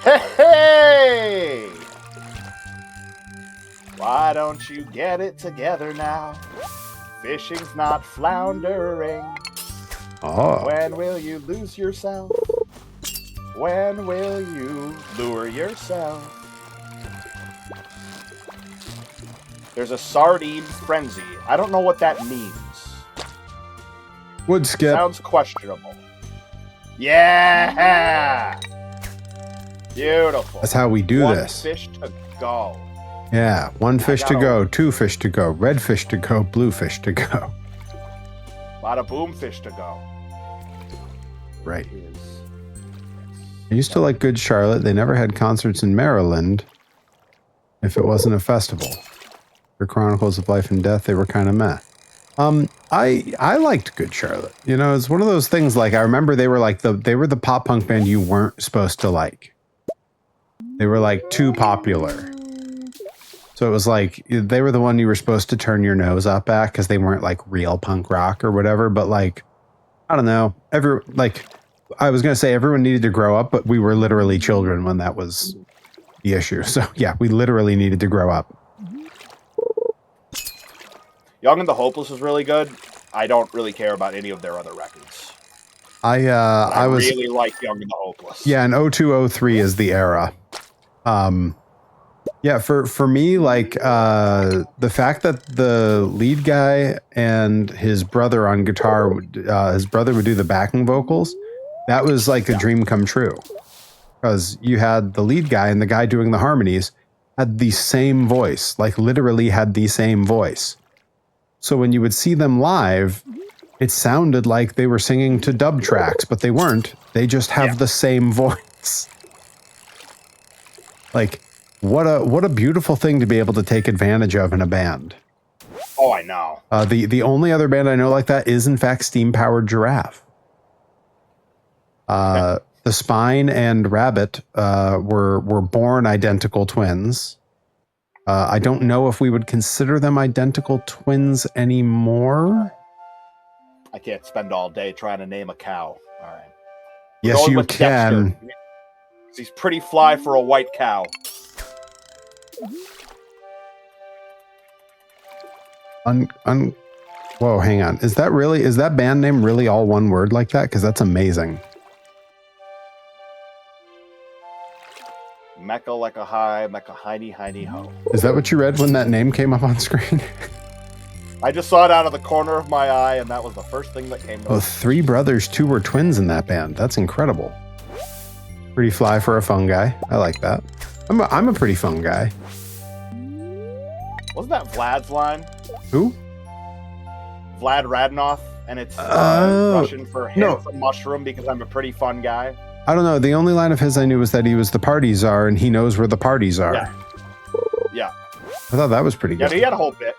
Hey! Why don't you get it together now? Fishing's not floundering. Oh. When will you lose yourself? When will you lure yourself? There's a sardine frenzy. I don't know what that means. Wood skip. Sounds questionable. Yeah! Beautiful. That's how we do One this. fish to go. Yeah, one fish to got go, two fish to go, red fish to go, blue fish to go. A lot of boom fish to go. Right. I used to like Good Charlotte. They never had concerts in Maryland if it wasn't a festival. For Chronicles of Life and Death, they were kind of meh. I liked Good Charlotte. You know, it's one of those things. Like I remember they were the pop punk band you weren't supposed to like. They were like too popular. So it was like they were the one you were supposed to turn your nose up at because they weren't like real punk rock or whatever. But like, I don't know. I was going to say everyone needed to grow up, but we were literally children when that was the issue. So yeah, we literally needed to grow up. Young and the Hopeless was really good. I don't really care about any of their other records. I was really like Young and the Hopeless. Yeah, and 0203 is the era. Yeah, for me, like the fact that the lead guy and his brother on guitar, his brother would do the backing vocals. That was like a dream come true, because you had the lead guy and the guy doing the harmonies had the same voice, like literally had the same voice. So when you would see them live, it sounded like they were singing to dub tracks, but they weren't. They just have the same voice. Like, what a beautiful thing to be able to take advantage of in a band. Oh, I know. The only other band I know like that is, in fact, Steam Powered Giraffe. The Spine and Rabbit were born identical twins. I don't know if we would consider them identical twins anymore. I can't spend all day trying to name a cow. All right. Yes, you can. Dexter. He's pretty fly for a white cow. Whoa, hang on. Is that band name really all one word like that? Because that's amazing. Mecca like a high, Mecca hiney ho. Is that what you read when that name came up on screen? I just saw it out of the corner of my eye, and that was the first thing that came to me. 3 brothers, 2 were twins in that band. That's incredible. Pretty fly for a fun guy. I like that. I'm a pretty fun guy. Wasn't that Vlad's line? Who? Vlad Radnoff, and it's Russian for handsome mushroom because I'm a pretty fun guy. I don't know. The only line of his I knew was that he was the party czar and he knows where the parties are. Yeah. I thought that was pretty good. Yeah, he had a whole bit.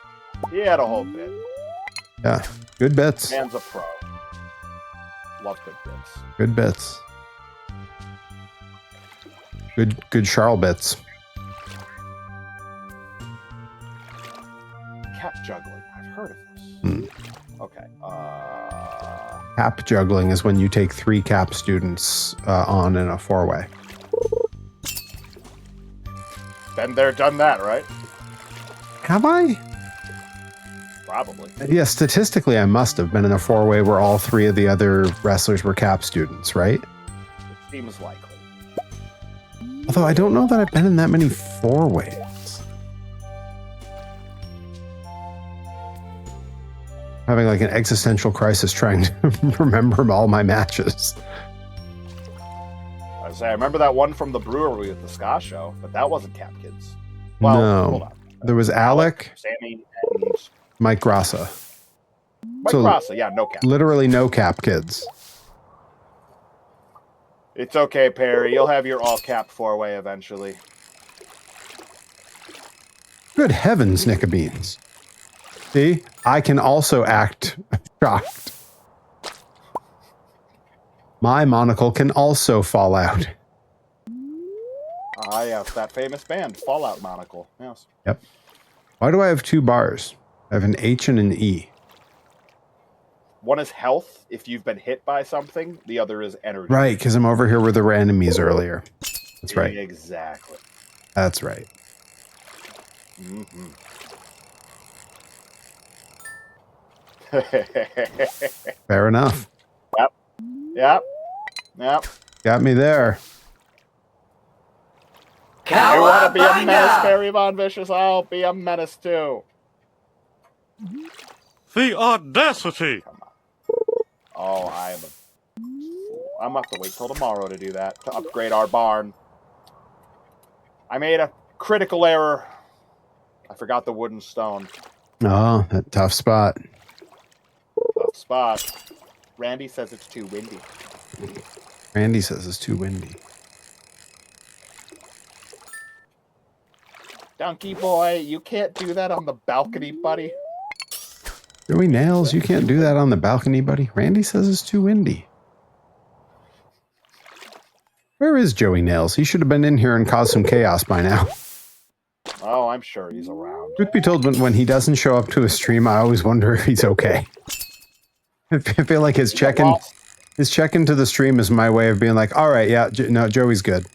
Yeah. Good bits. Man's a pro. Love good bits. Good bits. Good Charles bits. Cap juggling. I've heard of this. Okay. Cap juggling is when you take 3 cap students on in a 4-way. Been there, done that, right? Have I? Probably. Yeah, statistically, I must have been in a 4-way where all 3 of the other wrestlers were cap students, right? It seems likely. Although I don't know that I've been in that many 4-ways. Having like an existential crisis trying to remember all my matches. I remember that one from the brewery at the ska show, but that wasn't Cap Kids. Well, hold No. on. There was Alec, Sammy, and Mike Grassa. Mike Grassa. Yeah, no cap. Literally no cap kids. It's okay, Perry. You'll have your all-cap 4-way eventually. Good heavens, Nickabeans. See, I can also act shocked. My monocle can also fall out. Ah, yes, that famous band, Fallout Monocle. Yes. Yep. Why do I have 2 bars? I have an H and an E. One is health, if you've been hit by something. The other is energy. Right, because I'm over here where there were enemies earlier. That's right. Exactly. That's right. Mm-hmm. Fair enough. Yep. Got me there. I want to be a menace, Barry Von Vicious. I'll be a menace too. The audacity! Oh, I'm gonna have to wait till tomorrow to do that, to upgrade our barn. I made a critical error. I forgot the wooden stone. Oh, that tough spot. Tough spot. Randy says it's too windy. Randy says it's too windy. Donkey boy, you can't do that on the balcony, buddy. Joey Nails, you can't do that on the balcony, buddy. Randy says it's too windy. Where is Joey Nails? He should have been in here and caused some chaos by now. Oh, I'm sure he's around. Truth be told, when he doesn't show up to a stream, I always wonder if he's okay. I feel like his check-in His check into the stream is my way of being like, all right, yeah, no, Joey's good.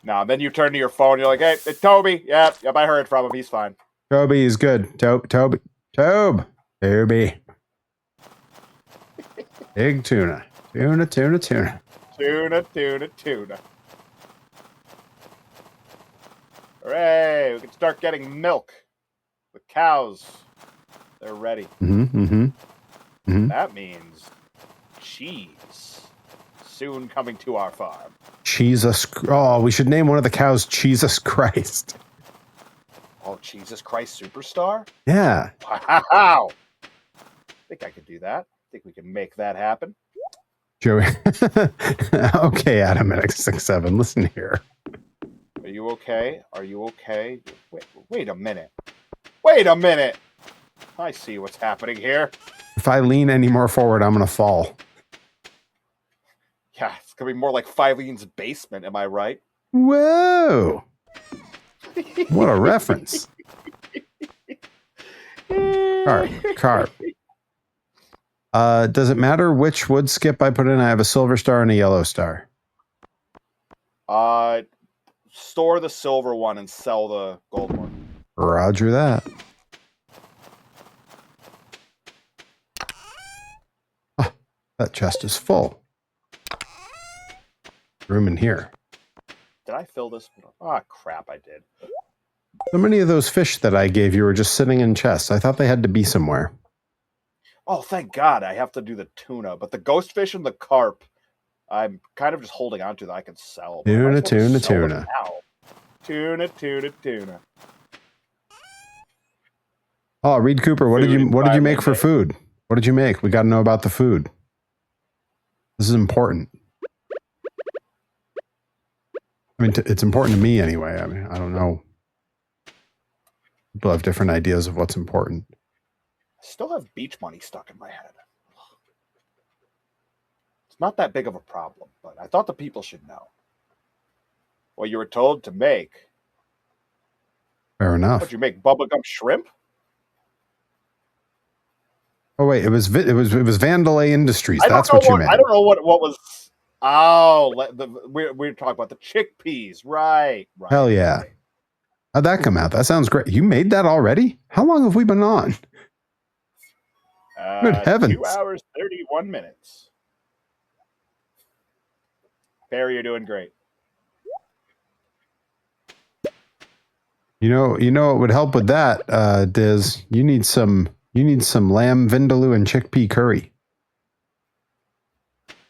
No, then you turn to your phone. You're like, hey, it's Toby. Yep, I heard from him. He's fine. Toby is good. Toby. Big tuna. Tuna. Hooray! We can start getting milk. The cows, they're ready. That means cheese soon coming to our farm. Jesus. Oh, we should name one of the cows Jesus Christ. Oh, Jesus Christ Superstar? Yeah. Wow! I think I could do that. I think we can make that happen. Joey. Okay, Adam at X67, listen here. Are you okay? Are you okay? Wait a minute. Wait a minute! I see what's happening here. If I lean any more forward, I'm going to fall. Yeah, it's going to be more like Filene's basement, am I right? Whoa! What a reference. Carp. Does it matter which wood skip I put in? I have a silver star and a yellow star. Store the silver one and sell the gold one. Roger that. Oh, that chest is full. Room in here. Did I fill this? Ah, crap, I did. So many of those fish that I gave you were just sitting in chests. I thought they had to be somewhere. Oh, thank God, I have to do the tuna. But the ghost fish and the carp, I'm kind of just holding on to that I can sell. Tuna. Tuna. Oh, Reed Cooper, what did you make for food? What did you make? We got to know about the food. This is important. I mean, it's important to me anyway. I mean, I don't know. People have different ideas of what's important. I still have beach money stuck in my head. It's not that big of a problem, but I thought the people should know. Well, you were told to make. Fair enough. What'd you make? Bubblegum shrimp? Oh wait, it was Vandalay Industries. That's what you made. I don't know what was. Oh, we're talking about the chickpeas, right? Hell yeah! Right. How'd that come out? That sounds great. You made that already? How long have we been on? Good heavens! 2 hours 31 minutes. Barry, you're doing great. You know what would help with that, Diz? You need some lamb vindaloo and chickpea curry.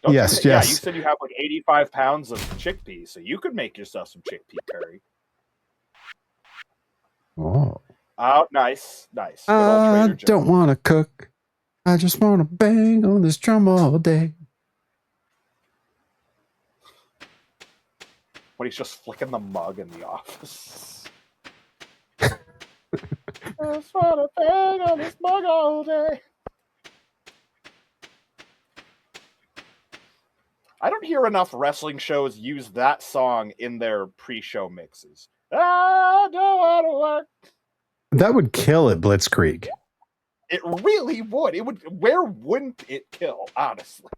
Yes. Yeah, you said you have like 85 pounds of chickpeas, so you could make yourself some chickpea curry. Oh. Oh, nice. Good old I Trader Joe's. don't want to cook. I just want to bang on this drum all day. When he's just flicking the mug in the office. I just want to bang on this mug all day. I don't hear enough wrestling shows use that song in their pre-show mixes. I don't want to work. That would kill at Blitzkrieg. It really would. It would. Where wouldn't it kill? Honestly,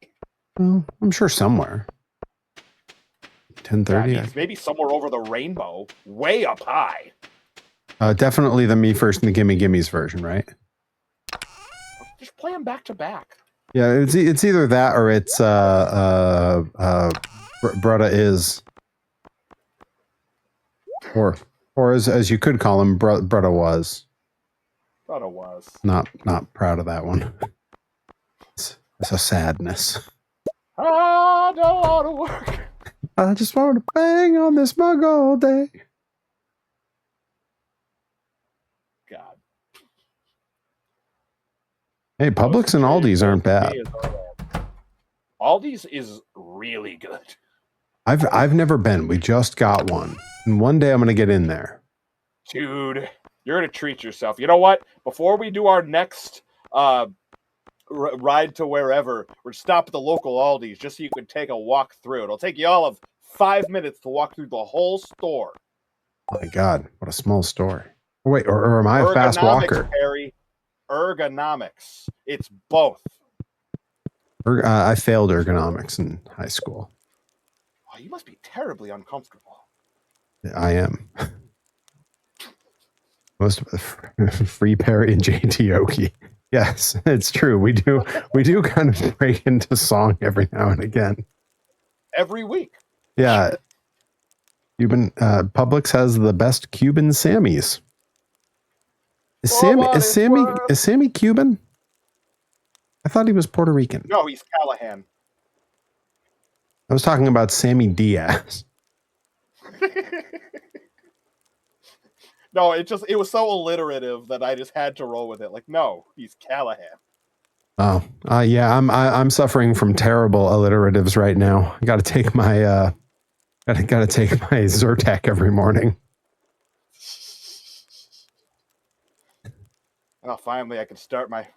Well, I'm sure somewhere. 10:30. Maybe somewhere over the rainbow, way up high. Definitely the Me First and the Gimme Gimmes version, right? Just play them back to back. Yeah, it's either that or it's Brutta is, or as you could call him, Brutta was. Brutta was Not proud of that one. It's a sadness. I don't want to work. I just want to bang on this mug all day. God. Hey, Publix and Aldi's aren't bad. Aldi's is really good. I've never been. We just got one, and one day I'm gonna get in there. Dude, you're gonna treat yourself. You know what? Before we do our next ride to wherever, we're stop at the local Aldi's just so you can take a walk through. It'll take you all of 5 minutes to walk through the whole store. Oh my God, what a small store. Wait, or am I a fast walker? Harry. Ergonomics. It's both. I failed ergonomics in high school. Oh, you must be terribly uncomfortable. I am. Most of the Free Perry and JT Oki. Yes, it's true. We do kind of break into song every now and again. Every week. Yeah. Cuban Publix has the best Cuban Sammys. Is Sammy Cuban? I thought he was Puerto Rican. No, he's Callahan. I was talking about Sammy Diaz. No, it was so alliterative that I just had to roll with it. Like, no, he's Callahan. Oh, yeah, I'm suffering from terrible alliteratives right now. I got to take my gotta take my Zyrtec every morning. Oh, finally, I can start my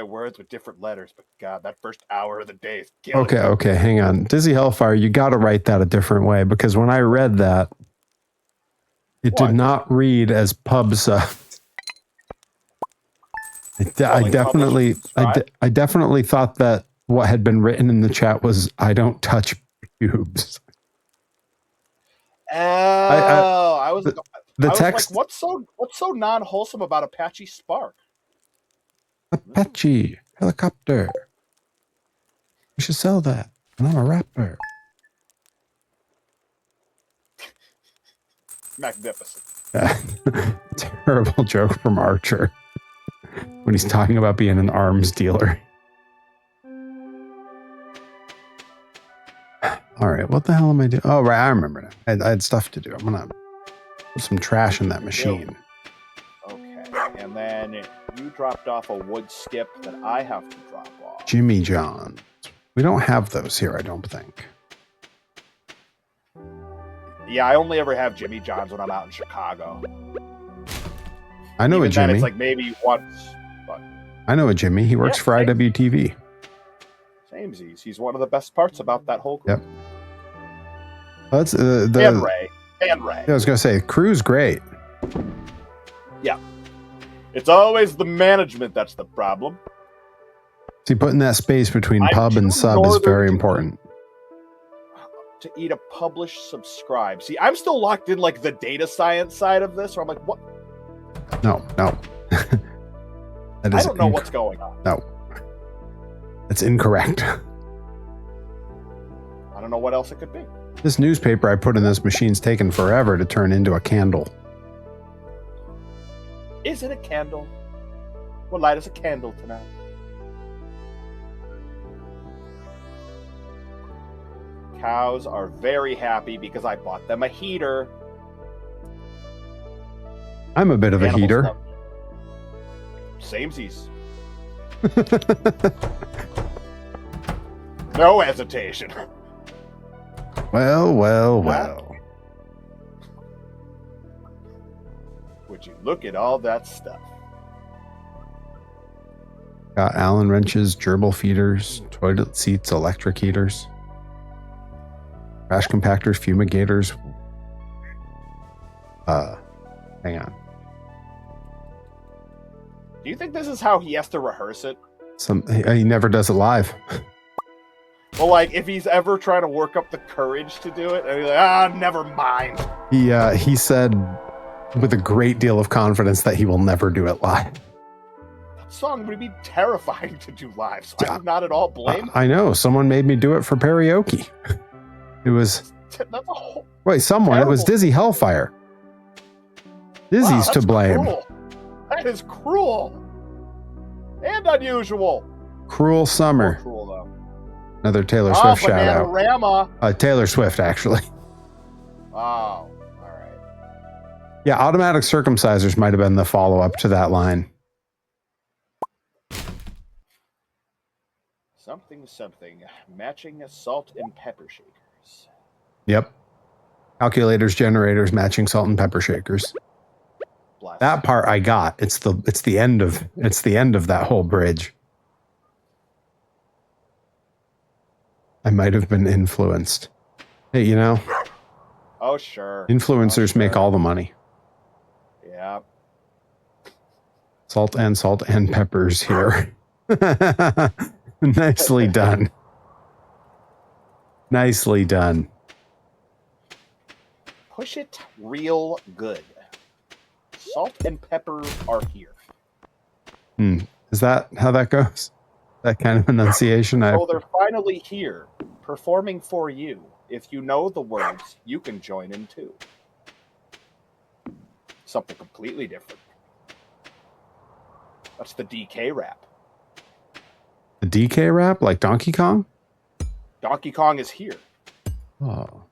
words with different letters. But God, that first hour of the day is killing me. Okay, hang on. Dizzy Hellfire, you got to write that a different way because when I read that, it did not read as pub sub. I definitely thought that what had been written in the chat was "I don't touch pubes." I was the text. Like, what's so non-wholesome about Apache Spark? Apache helicopter. You should sell that. And I'm a rapper. Magnificent. Terrible joke from Archer when he's talking about being an arms dealer. All right, what the hell am I doing? Oh, right, I remember now. I had stuff to do. I'm gonna put some trash in that machine. Okay, and then you dropped off a wood skip that I have to drop off. Jimmy John's. We don't have those here, I don't think. Yeah, I only ever have Jimmy John's when I'm out in Chicago. I know a Jimmy. Then it's like maybe once. But I know a Jimmy. He works for IWTV. Samesies. He's one of the best parts about that whole group. Yep. Well, that's And Ray. Yeah, I was gonna say, crew's great. Yeah. It's always the management that's the problem. See, putting that space between pub and sub is very important. To eat a publish subscribe. See, I'm still locked in like the data science side of this, where I'm like, what? No. I don't know what's going on. No. That's incorrect. I don't know what else it could be. This newspaper I put in this machine's taken forever to turn into a candle. Is it a candle? We'll light us a candle tonight. Cows are very happy because I bought them a heater. I'm a bit of a heater. Samesies. No hesitation. Well. Would you look at all that stuff? Got Allen wrenches, gerbil feeders, toilet seats, electric heaters, trash compactors, fumigators. Hang on. Do you think this is how he has to rehearse it? He never does it live. Well, like, if he's ever trying to work up the courage to do it, and he's like, never mind. He said with a great deal of confidence that he will never do it live. That song would be terrifying to do live, so I do not at all blame. I know. Someone made me do it for karaoke. It was... That's a whole... Wait, someone. Terrible. It was Dizzy Hellfire. Dizzy's to blame. Cruel. That is cruel. And unusual. Cruel Summer. Cruel, though. Another Taylor Swift shout out. Bananarama. Taylor Swift, actually. Oh, all right. Yeah, automatic circumcisers might have been the follow-up to that line. Something. Matching salt and pepper shakers. Yep. Calculators, generators, matching salt and pepper shakers. Bless. That part I got. It's the end of that whole bridge. I might have been influenced. Hey, you know. Oh, sure. Influencers make all the money. Yeah. Salt and peppers here. Nicely done. Nicely done. Push it real good. Salt and pepper are here. Is that how that goes? That kind of enunciation? So they're finally here, performing for you. If you know the words, you can join in too. Something completely different. That's the DK rap. The DK rap, like Donkey Kong? Donkey Kong is here. Oh.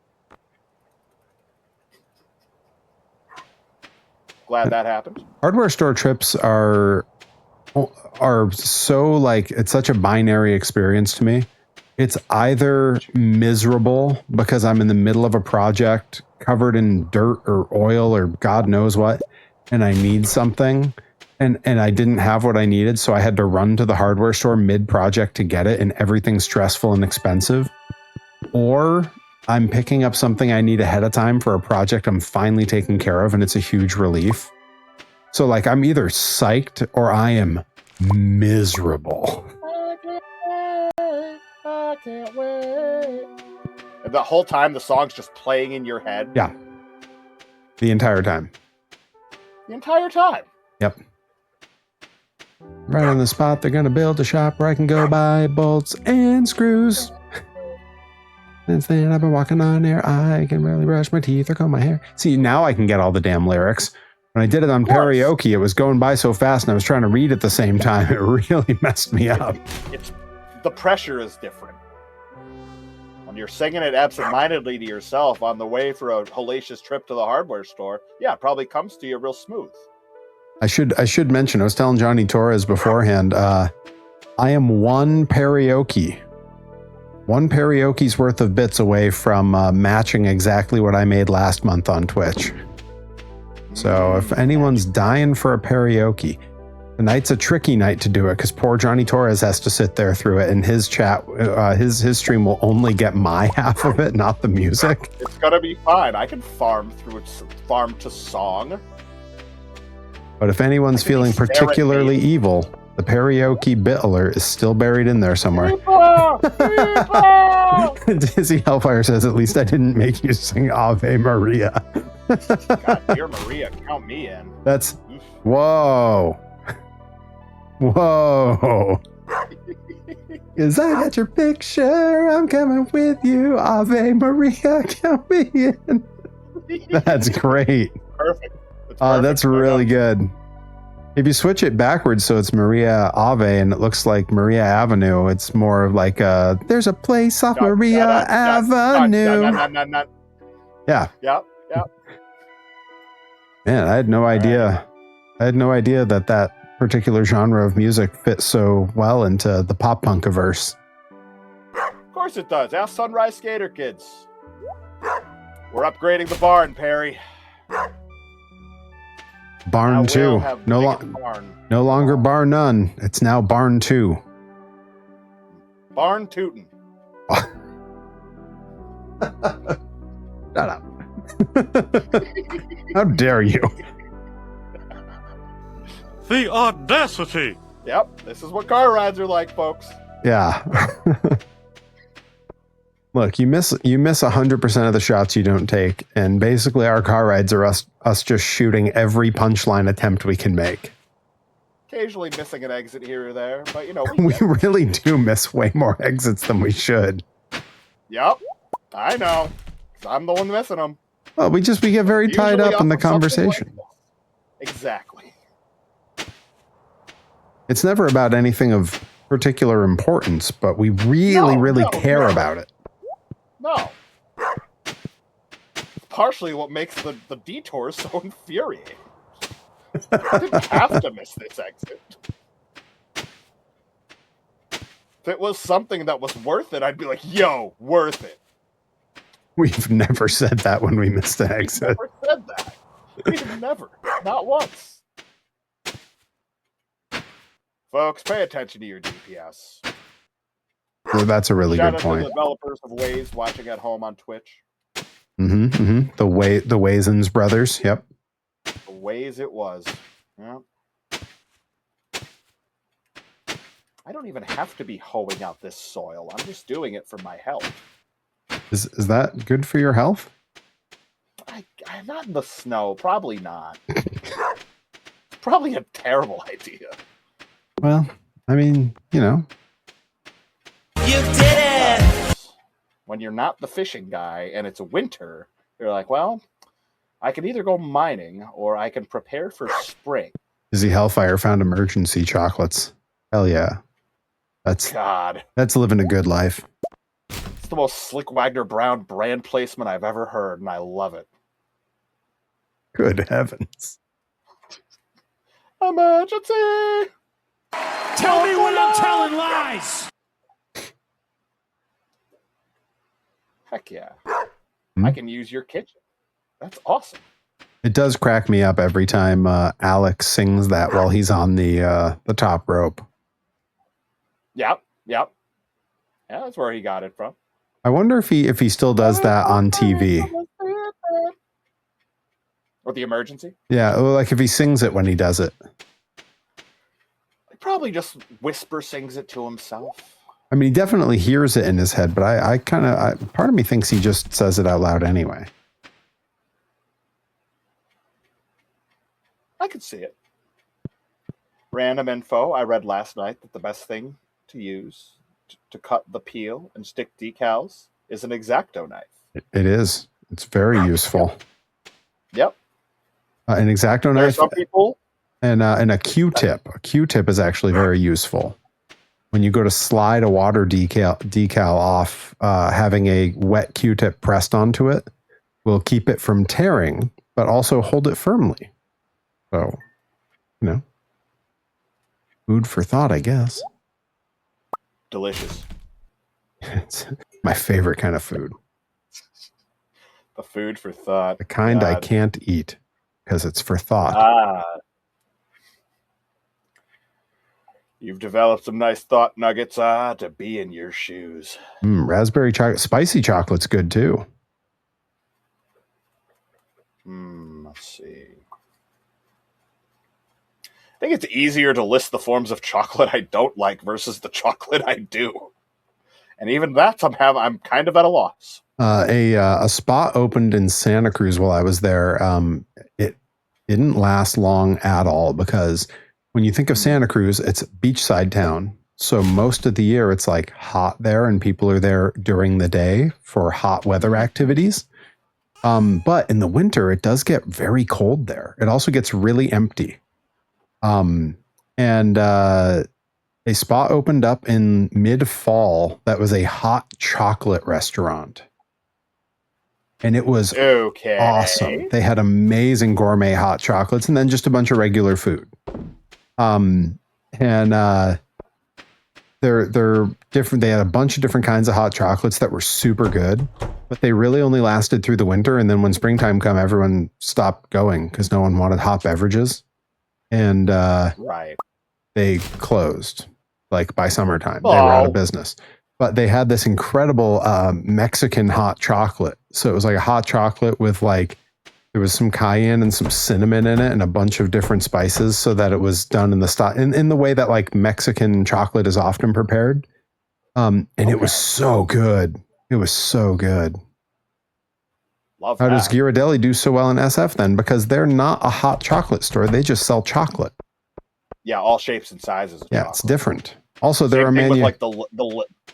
Glad that happened. Hardware store trips are so like, it's such a binary experience to me. It's either miserable because I'm in the middle of a project covered in dirt or oil or God knows what, and I need something, and I didn't have what I needed, so I had to run to the hardware store mid-project to get it, and everything's stressful and expensive. Or I'm picking up something I need ahead of time for a project I'm finally taking care of, and it's a huge relief. So like, I'm either psyched or I am miserable. I can't wait. And the whole time the song's just playing in your head. Yeah. The entire time. The entire time. Yep. Right on the spot, they're going to build a shop where I can go buy bolts and screws. Since then, I've been walking on air. I can barely brush my teeth or comb my hair. See, now I can get all the damn lyrics. When I did it on karaoke, it was going by so fast and I was trying to read at the same time. It really messed me up. The pressure is different. When you're singing it absentmindedly to yourself on the way for a hellacious trip to the hardware store, yeah, it probably comes to you real smooth. I should mention, I was telling Johnny Torres beforehand, I am one karaoke's worth of bits away from matching exactly what I made last month on Twitch. So if anyone's dying for a karaoke, tonight's a tricky night to do it because poor Johnny Torres has to sit there through it, and his chat, his stream will only get my half of it, not the music. It's gonna be fine. I can farm through it, farm to song. But if anyone's feeling particularly evil, the karaoke bit alert is still buried in there somewhere. Dizzy Hellfire says, at least I didn't make you sing Ave Maria. God, dear Maria, count me in. That's, whoa. Whoa. Cause I got your picture, I'm coming with you. Ave Maria, count me in. That's great. Perfect. That's really good. If you switch it backwards so it's Maria Ave and it looks like Maria Avenue, it's more of like there's a place off Maria Avenue. Yeah. Yep. Man, I had no idea. I had no idea that particular genre of music fits so well into the pop punkiverse. Of course it does. Ask Sunrise Skater Kids. We're upgrading the barn, Perry. Barn 2. No longer Bar None. It's now Barn 2. Barn Tootin'. Shut up. How dare you? The audacity! Yep, this is what car rides are like, folks. Yeah. Look, you miss 100% of the shots you don't take, and basically our car rides are us just shooting every punchline attempt we can make. Occasionally missing an exit here or there, but you know we really do miss way more exits than we should. Yep, I know. 'Cause I'm the one missing them. Well, we get very tied up in the conversation. Like exactly. It's never about anything of particular importance, but we really care about it. No. It's partially what makes the detours so infuriating. I didn't have to miss this exit. If it was something that was worth it, I'd be like, yo, worth it. We've never said that when we missed an exit. We've never said that. We've never. Not once. Folks, pay attention to your GPS. Well, that's a really good point. Shout out to the developers of Waze watching at home on Twitch. The Wazens brothers. Yep. The Waze it was. Yeah. I don't even have to be hoeing out this soil. I'm just doing it for my health. Is that good for your health? I'm not in the snow. Probably not. Probably a terrible idea. Well, I mean, you know. You did it! When you're not the fishing guy and it's winter, you're like, well, I can either go mining or I can prepare for spring. Dizzy Hellfire found emergency chocolates. Hell yeah. That's living a good life. It's the most Slick Wagner Brown brand placement I've ever heard, and I love it. Good heavens. Emergency! Tell me when I'm telling lies! Heck yeah. I can use your kitchen. That's awesome. It does crack me up every time Alex sings that while he's on the top rope. Yep. Yeah, that's where he got it from. I wonder if he still does that on TV. Or the emergency? Yeah, like if he sings it when he does it. He probably just whisper sings it to himself. I mean, he definitely hears it in his head, but I kind of, part of me thinks he just says it out loud anyway. I could see it. Random info. I read last night that the best thing to use to cut the peel and stick decals is an X-Acto knife. It is. It's very useful. Yep. An X-Acto There are knife some people, and a Q-tip. A Q-tip is actually very useful. When you go to slide a water decal off, having a wet Q-tip pressed onto it will keep it from tearing, but also hold it firmly. So, you know, food for thought, I guess. delicious. It's my favorite kind of food. The food for thought. The kind God. I can't eat because it's for thought. You've developed some nice thought nuggets to be in your shoes. Raspberry chocolate, spicy chocolate's good too. Let's see. I think it's easier to list the forms of chocolate I don't like versus the chocolate I do. And even that, I'm kind of at a loss. A spot opened in Santa Cruz while I was there. It didn't last long at all because when you think of Santa Cruz, it's a beachside town. So most of the year it's like hot there and people are there during the day for hot weather activities. But in the winter, it does get very cold there. It also gets really empty. A spot opened up in mid-fall that was a hot chocolate restaurant. And it was awesome. They had amazing gourmet hot chocolates and then just a bunch of regular food. They're different. They had a bunch of different kinds of hot chocolates that were super good, but they really only lasted through the winter. And then when springtime came, everyone stopped going because no one wanted hot beverages. And they closed like by summertime. They were out of business. But they had this incredible Mexican hot chocolate. So it was like a hot chocolate with like, there was some cayenne and some cinnamon in it and a bunch of different spices so that it was done in the style, in the way that like Mexican chocolate is often prepared. It was so good. It was so good. Love How that. does Ghirardelli do so well in SF then? Because they're not a hot chocolate store. They just sell chocolate. Yeah, all shapes and sizes. Of chocolate. It's different. Also, they're Same a thing with like the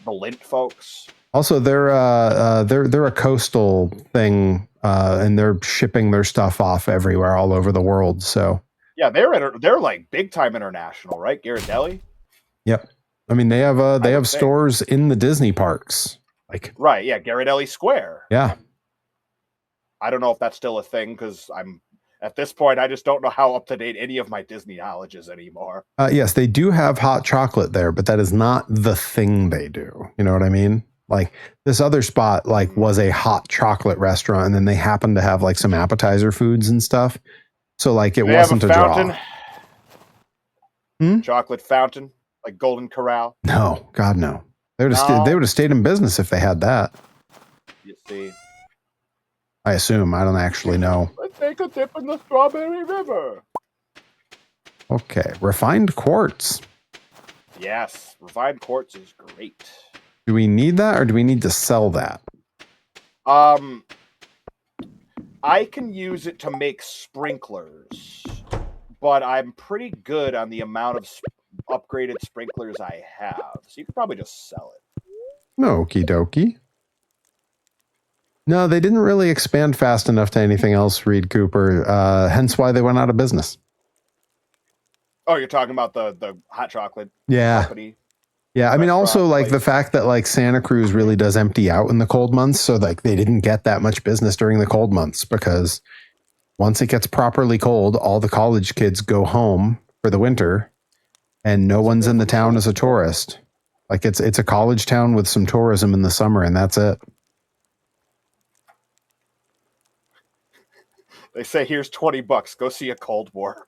Lindt folks. Also, they're a coastal thing, and they're shipping their stuff off everywhere, all over the world. So yeah, they're like big time international, right? Ghirardelli. Yep. I mean, they have stores in the Disney parks, like right. Yeah, Ghirardelli Square. Yeah. I don't know if that's still a thing because at this point, I just don't know how up to date any of my Disney knowledge is anymore. Yes, they do have hot chocolate there, but that is not the thing they do. You know what I mean? Like this other spot, like was a hot chocolate restaurant, and then they happened to have like some appetizer foods and stuff. So like it wasn't a draw. Chocolate fountain, like Golden Corral. No, God no. They would have stayed in business if they had that. You see. I assume. I don't actually know. Let's take a dip in the strawberry river. Okay. Refined quartz. Yes, refined quartz is great. Do we need that, or do we need to sell that? I can use it to make sprinklers, but I'm pretty good on the amount of upgraded sprinklers I have, so you could probably just sell it. Okie dokie. No, they didn't really expand fast enough to anything else, Reed Cooper. Hence why they went out of business. Oh, you're talking about the hot chocolate company? Yeah, I mean, also like place. the fact that like Santa Cruz really does empty out in the cold months, so like they didn't get that much business during the cold months because once it gets properly cold, all the college kids go home for the winter, and no one's in the town as a tourist. Like it's a college town with some tourism in the summer, and that's it. They say, here's $20. Go see a Cold War.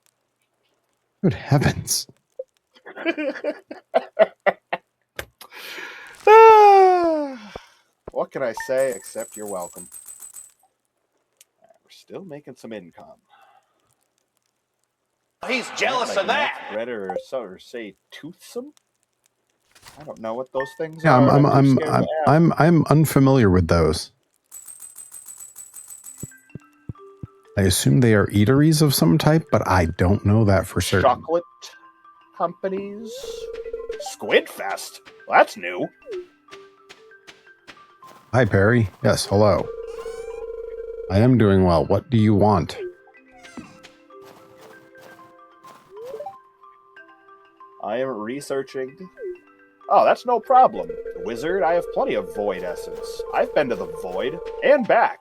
Good heavens. What can I say except you're welcome? We're still making some income. He's jealous of that. Red or say toothsome? I don't know what those things Yeah, are. I'm unfamiliar with those. I assume they are eateries of some type, but I don't know that for certain. Chocolate companies? Squid Fest? Well, that's new. Hi, Perry. Yes, hello. I am doing well. What do you want? I am researching. Oh, that's no problem. Wizard, I have plenty of void essence. I've been to the void and back.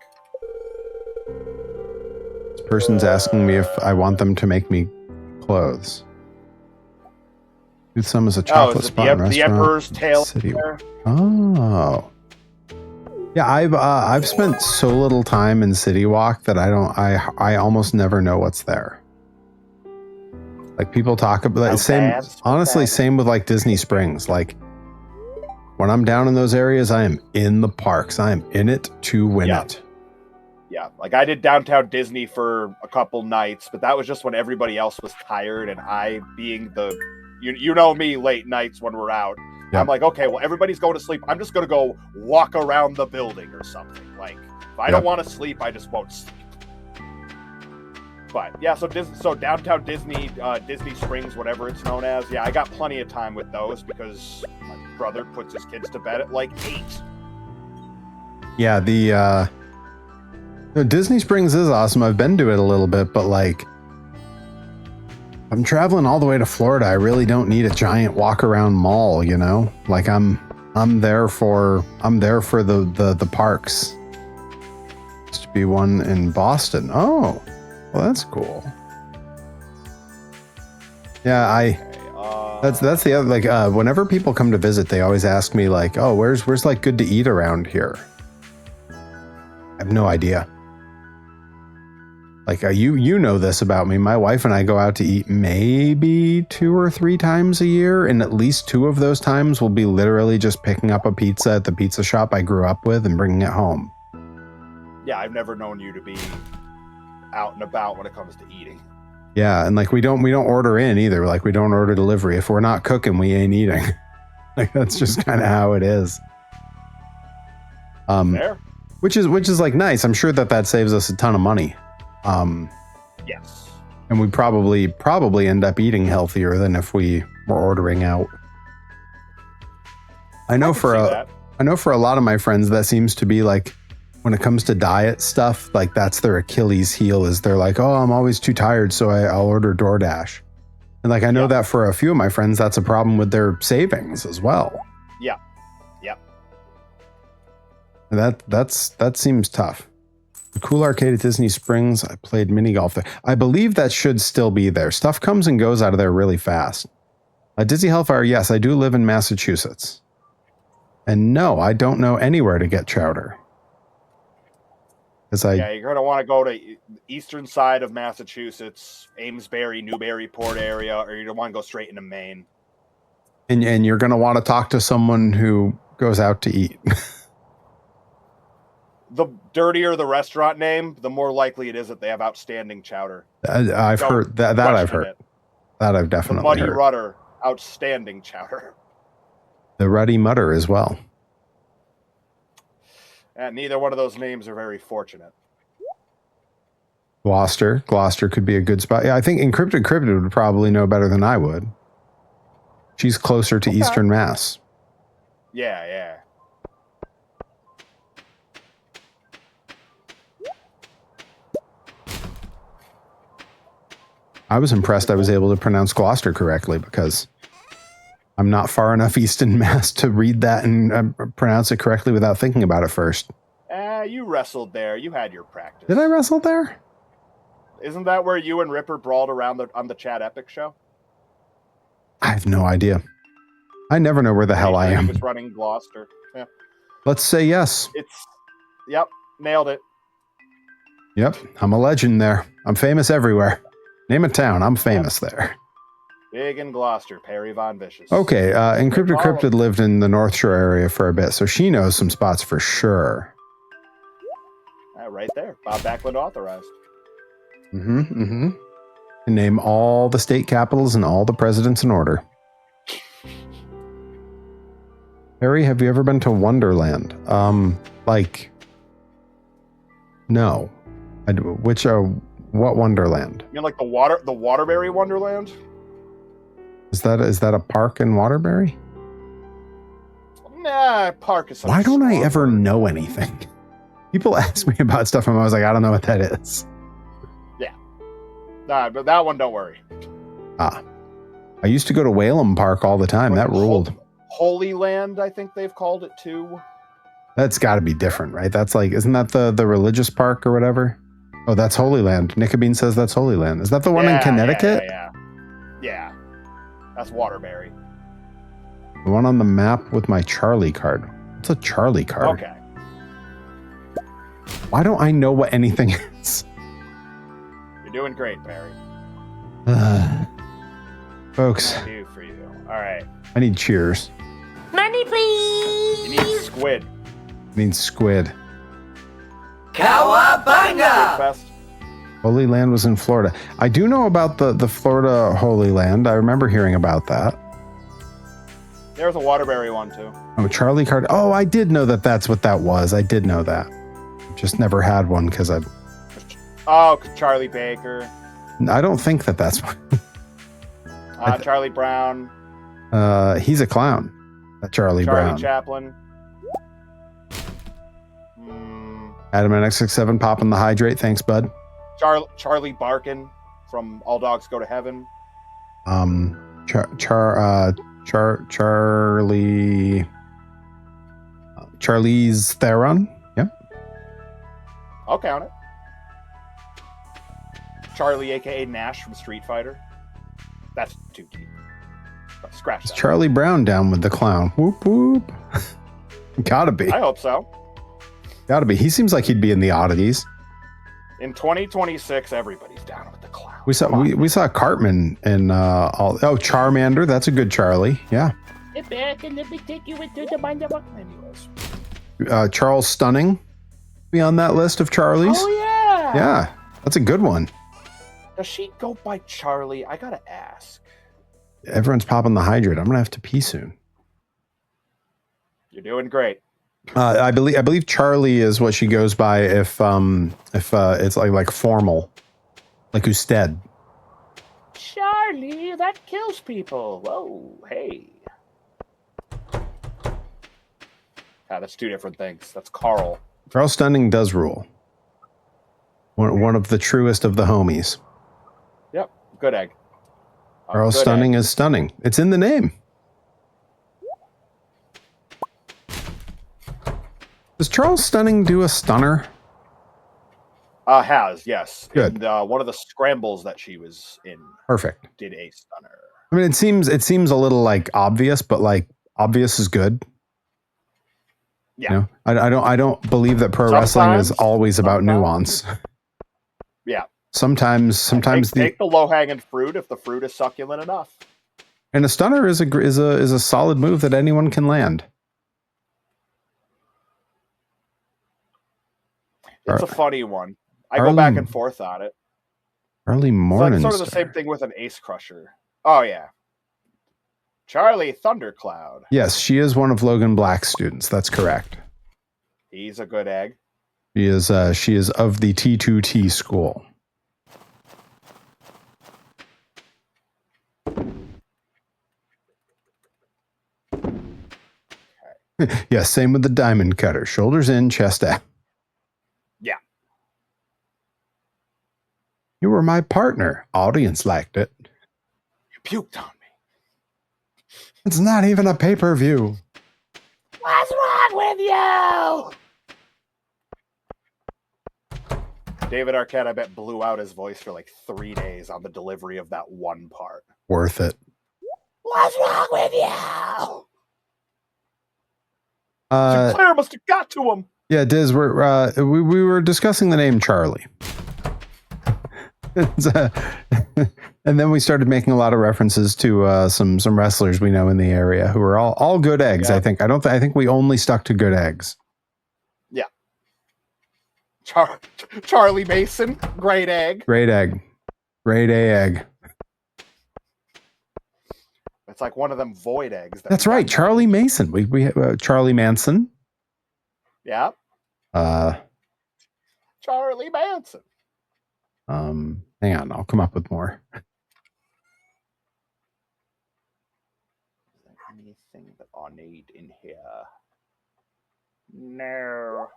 This person's asking me if I want them to make me clothes. Toothsome is a chocolate spot and restaurant. The Emperor's Tail. City. Oh. Yeah, I've spent so little time in City Walk that I almost never know what's there. Like people talk about same with like Disney Springs. Like when I'm down in those areas, I am in the parks. I am in it to win it. Yeah, like I did downtown Disney for a couple nights, but that was just when everybody else was tired, and I, being the, you know me, late nights when we're out, I'm like, okay, well, everybody's going to sleep. I'm just going to go walk around the building or something. Like, if I don't want to sleep, I just won't sleep. But yeah, so downtown Disney, Disney Springs, whatever it's known as. Yeah, I got plenty of time with those because my brother puts his kids to bed at like 8. Yeah, Disney Springs is awesome. I've been to it a little bit, but like I'm traveling all the way to Florida. I really don't need a giant walk around mall, you know? Like I'm there for the parks. Used to be one in Boston. Oh, well, that's cool. Yeah, that's the other, like whenever people come to visit, they always ask me like, oh, where's like good to eat around here? I have no idea. Like you know this about me. My wife and I go out to eat maybe 2 or 3 times a year, and at least 2 of those times will be literally just picking up a pizza at the pizza shop I grew up with and bringing it home. Yeah, I've never known you to be out and about when it comes to eating. Yeah, and like we don't order in either. Like we don't order delivery. If we're not cooking, we ain't eating. Like that's just kind of how it is. Fair. Which is like nice. I'm sure that saves us a ton of money. Yes. And we probably end up eating healthier than if we were ordering out. I know for a lot of my friends that seems to be like when it comes to diet stuff, like that's their Achilles heel is they're like, oh, I'm always too tired, so I'll order DoorDash. And like I know that for a few of my friends, that's a problem with their savings as well. Yeah. That seems tough. The cool arcade at Disney Springs. I played mini golf there. I believe that should still be there. Stuff comes and goes out of there really fast. Disney Hellfire, yes, I do live in Massachusetts. And no, I don't know anywhere to get chowder. Yeah, you're going to want to go to the eastern side of Massachusetts, Amesbury, Newburyport area, or you don't want to go straight into Maine. And you're going to want to talk to someone who goes out to eat. The dirtier the restaurant name, the more likely it is that they have outstanding chowder. I've heard that. I've heard that. I've definitely Muddy heard. Rudder. Outstanding chowder. The Ruddy Mutter as well. And neither one of those names are very fortunate. Gloucester could be a good spot. Yeah, I think Encrypted Cryptid would probably know better than I would. She's closer to Eastern Mass. Yeah, yeah. I was impressed I was able to pronounce Gloucester correctly because I'm not far enough east in Mass to read that and pronounce it correctly without thinking about it first. You wrestled there. You had your practice. Did I wrestle there? Isn't that where you and Ripper brawled around on the Chat Epic show? I have no idea. I never know where the hell I am. He was running Gloucester. Yeah. Let's say yes. Yep, nailed it. Yep, I'm a legend there. I'm famous everywhere. Name a town, I'm famous there. Big in Gloucester, Perry Von Vicious. Okay, Encrypted Cryptid lived in the North Shore area for a bit, so she knows some spots for sure. Right there. Bob Backlund authorized. And name all the state capitals and all the presidents in order. Harry, have you ever been to Wonderland? No. What Wonderland? You mean like the Waterbury Wonderland? Is that a park in Waterbury? Nah, park is. Why don't I ever know anything? People ask me about stuff and I was like, I don't know what that is. Yeah. Nah, but that one, don't worry. I used to go to Whalum Park all the time. That ruled. Holy Land, I think they've called it too. That's got to be different, right? That's like, isn't that the religious park or whatever? Oh, that's Holy Land. Nicobene says that's Holy Land. Is that the one in Connecticut? Yeah. That's Waterbury. The one on the map with my Charlie card. What's a Charlie card? Okay. Why don't I know what anything is? You're doing great, Barry. Folks. What can I do for you? All right. I need cheers. Money, please. You need squid. I need squid. Cowabunga! Fest. Holy Land was in Florida. I do know about the Florida Holy Land. I remember hearing about that. There's a Waterbury one too. Oh, Charlie card. Oh, I did know that that's what that was. I did know that. Just never had one because I. Oh, Charlie Baker. I don't think that's what. Charlie Brown. He's a clown. Charlie Brown. Chaplin. Adam and X67 popping the hydrate. Thanks, bud. Charlie Barkin from All Dogs Go to Heaven. Charlize Theron. Yep. I'll count it. Charlie, aka Nash from Street Fighter. That's too deep. Scratch that. Charlie Brown down with the clown. Whoop whoop. Gotta be. I hope so. Gotta be. He seems like he'd be in the oddities. In 2026, everybody's down with the clown. We saw Cartman in Charmander. That's a good Charlie. Yeah. Back and let me take you into the mind of anyways. Charles Stunning be on that list of Charlies. Oh yeah. Yeah, that's a good one. Does she go by Charlie? I gotta ask. Everyone's popping the hydrate. I'm gonna have to pee soon. You're doing great. I believe Charlie is what she goes by if it's like formal, like Usted. Charlie, that kills people. Whoa, hey. That's two different things. That's Carl. Charles Stunning does rule. One of the truest of the homies. Yep, good egg. Charles Stunning is stunning. It's in the name. Does Charles Stunning do a stunner? Yes. Good. And, one of the scrambles that she was in. Perfect. Did a stunner. I mean, it seems a little like obvious, but like obvious is good. Yeah. You know? I don't believe that pro wrestling is always about nuance. Yeah. Sometimes take the low hanging fruit if the fruit is succulent enough. And a stunner is a solid move that anyone can land. It's a funny one. I go back and forth on it. Early morning. It's like sort of the same thing with an ace crusher. Oh yeah. Charlie Thundercloud. Yes, she is one of Logan Black's students. That's correct. He's a good egg. She is of the T2T school. Yeah, same with the diamond cutter. Shoulders in, chest out. Yeah. You were my partner. Audience liked it. You puked on me. It's not even a pay-per-view. What's wrong with you? David Arquette, I bet, blew out his voice for like 3 days on the delivery of that one part. Worth it. What's wrong with you? Sinclair must have got to him. Yeah, Diz, we were discussing the name Charlie. And then we started making a lot of references to some wrestlers we know in the area who are all good eggs. Yeah. I think we only stuck to good eggs. Yeah. Charlie Mason, great egg. Great egg. Great egg. It's like one of them void eggs. That's right, Charlie Mason. We have Charlie Manson. Yeah. Charlie Manson. Hang on, I'll come up with more. Anything that I need in here? No.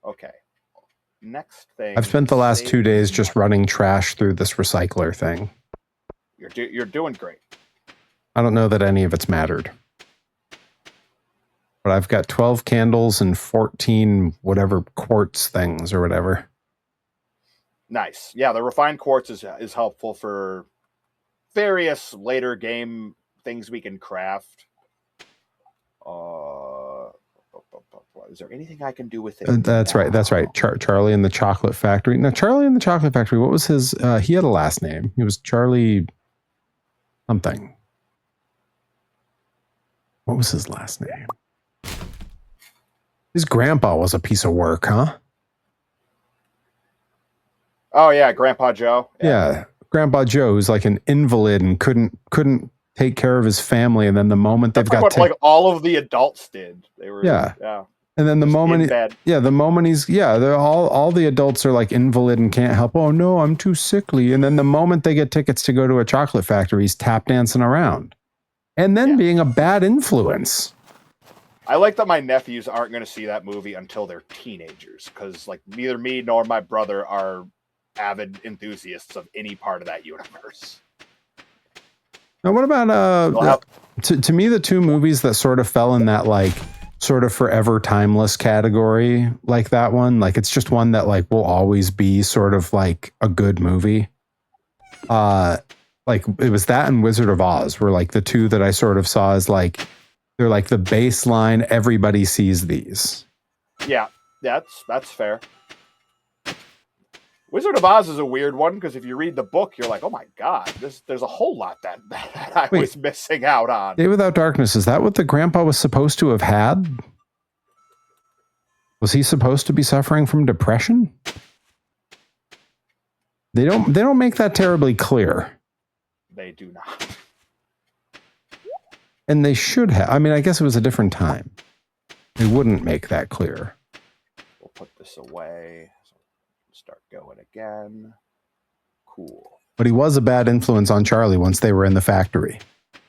Okay. Next thing. I've spent the last 2 days just running trash through this recycler thing. You're doing great. I don't know that any of it's mattered. But I've got 12 candles and 14 whatever quartz things or whatever. Nice. Yeah, the refined quartz is helpful for various later game things we can craft. Is there anything I can do with it? That's right. Charlie and the Chocolate Factory. Now, Charlie and the Chocolate Factory, what was his... he had a last name. He was Charlie something. What was his last name? His grandpa was a piece of work, huh? Oh, yeah, Grandpa Joe. Yeah, Grandpa Joe, who's like an invalid and couldn't take care of his family, and then the moment they've got like all of the adults did. They were yeah. And then the moment all the adults are like invalid and can't help. Oh no, I'm too sickly. And then the moment they get tickets to go to a chocolate factory, he's tap dancing around. And then being a bad influence. I like that my nephews aren't going to see that movie until they're teenagers, because like neither me nor my brother are avid enthusiasts of any part of that universe. Now, what about to me the two movies that sort of fell in that like sort of forever timeless category, like that one, like it's just one that like will always be sort of like a good movie. Like it was that and Wizard of Oz were like the two that I sort of saw as like they're like the baseline. Everybody sees these. Yeah, that's fair. Wizard of Oz is a weird one because if you read the book, you're like, oh my god, there's a whole lot that I was missing out on. Day Without Darkness, is that what the grandpa was supposed to have had? Was he supposed to be suffering from depression? They don't make that terribly clear. They do not. And they should have. I mean, I guess it was a different time. They wouldn't make that clear. We'll put this away. Start going again. Cool. But he was a bad influence on Charlie once they were in the factory.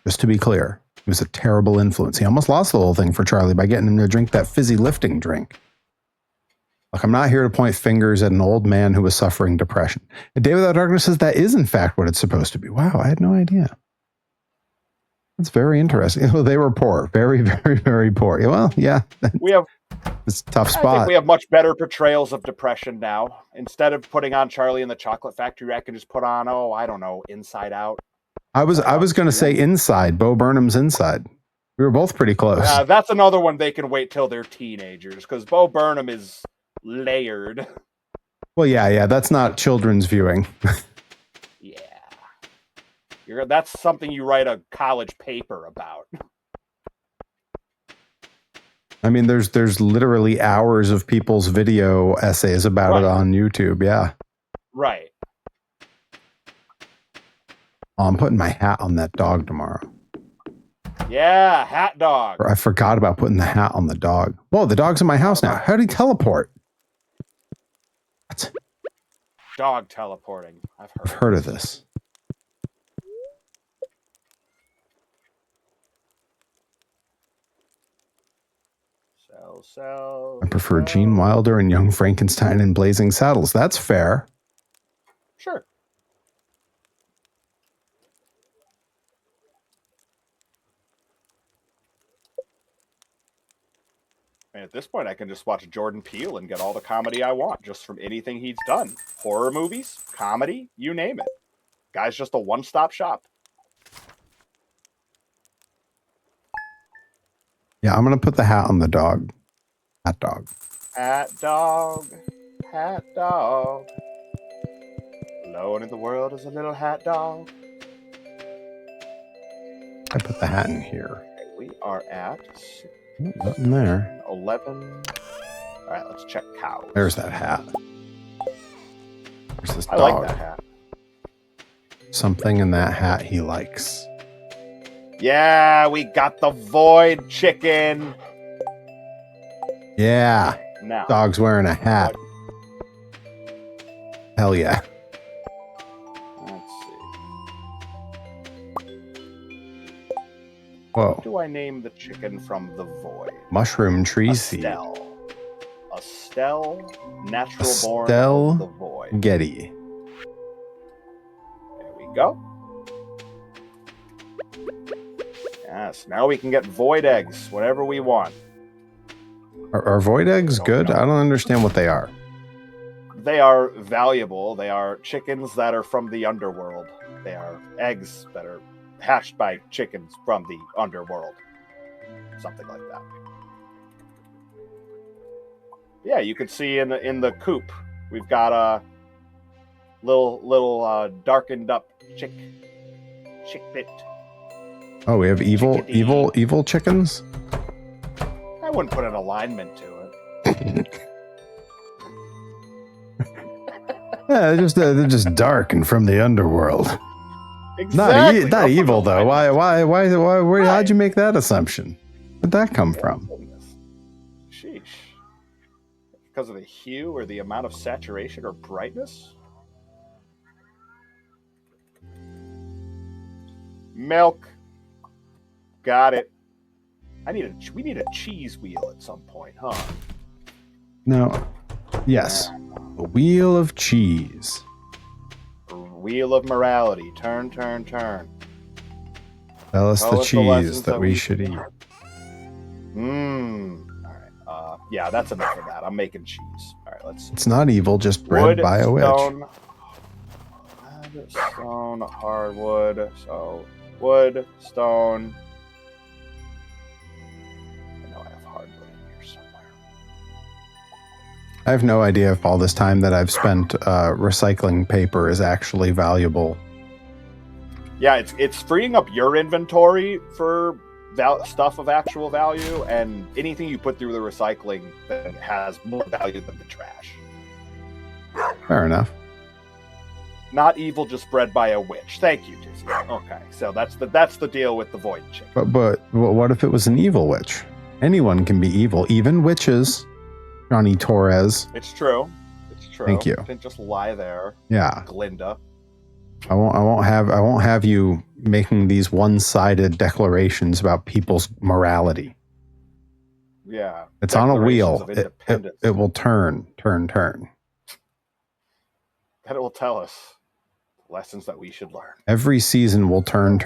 Just to be clear, he was a terrible influence. He almost lost the whole thing for Charlie by getting him to drink that fizzy lifting drink. Look, I'm not here to point fingers at an old man who was suffering depression. And Day Without Darkness says that is in fact what it's supposed to be. Wow, I had no idea. That's very interesting. Oh, they were poor. Very, very, very poor. Well, yeah. We have it's a tough spot. I think we have much better portrayals of depression now. Instead of putting on Charlie and the Chocolate Factory, I can just put on, I don't know, Inside Out. I was going to say Inside, Bo Burnham's Inside. We were both pretty close. That's another one they can wait till they're teenagers because Bo Burnham is layered. Well, yeah, that's not children's viewing. Yeah. That's something you write a college paper about. I mean, there's literally hours of people's video essays about it on YouTube. Yeah. Right. Oh, I'm putting my hat on that dog tomorrow. Yeah, hat dog. I forgot about putting the hat on the dog. Whoa, the dog's in my house now. How did he teleport? What? Dog teleporting. I've heard of this. Sell. I prefer Gene Wilder and Young Frankenstein in Blazing Saddles. That's fair. Sure. And at this point, I can just watch Jordan Peele and get all the comedy I want just from anything he's done. Horror movies, comedy, you name it. Guy's just a one-stop shop. Yeah, I'm going to put the hat on the dog. Hat dog. Hat dog. Hat dog. Alone in the world is a little hat dog. I put the hat in here. Okay, we are at Nothing there. 11. All right, let's check cows. There's that hat. There's this I dog. like that hat. Something in that hat he likes. Yeah, we got the void chicken. Yeah. Now, Dog's wearing a hat. Hell yeah. let's see. Whoa. What do I name the chicken from the void? Mushroom tree seed. Estelle, natural born Estelle of the void. Getty. There we go. Yes, now we can get void eggs whenever we want. Are void eggs good? I don't understand what they are. They are valuable. They are chickens that are from the underworld. They are eggs that are hatched by chickens from the underworld. Something like that. Yeah, you can see in the coop, we've got a little darkened up chick bit. Oh, we have evil chickens? I wouldn't put an alignment to it. Yeah, they're just dark and from the underworld. Exactly. Not evil though. How'd you make that assumption? Where'd that come from? Sheesh. Because of the hue or the amount of saturation or brightness? Milk. Got it. We need a cheese wheel at some point, huh? No. Yes. The wheel of cheese. Wheel of morality. Turn, turn, turn. Tell us the cheese that we should eat. All right. Yeah, that's enough of that. I'm making cheese. All right, let's see. It's not evil, just bred by a witch. Stone, hardwood. So, wood, stone. I know I have hardwood in here somewhere. I have no idea if all this time that I've spent recycling paper is actually valuable. Yeah, it's freeing up your inventory for stuff of actual value, and anything you put through the recycling that has more value than the trash. Fair enough. Not evil, just bred by a witch. Thank you, Dizzy. Okay, so that's the deal with the void chick. But what if it was an evil witch? Anyone can be evil, even witches. Johnny Torres. It's true. It's true. Thank you. Didn't just lie there. Yeah. Glinda. I won't have you making these one-sided declarations about people's morality. Yeah. It's on a wheel. It will turn. That it will tell us lessons that we should learn. Every season will turn.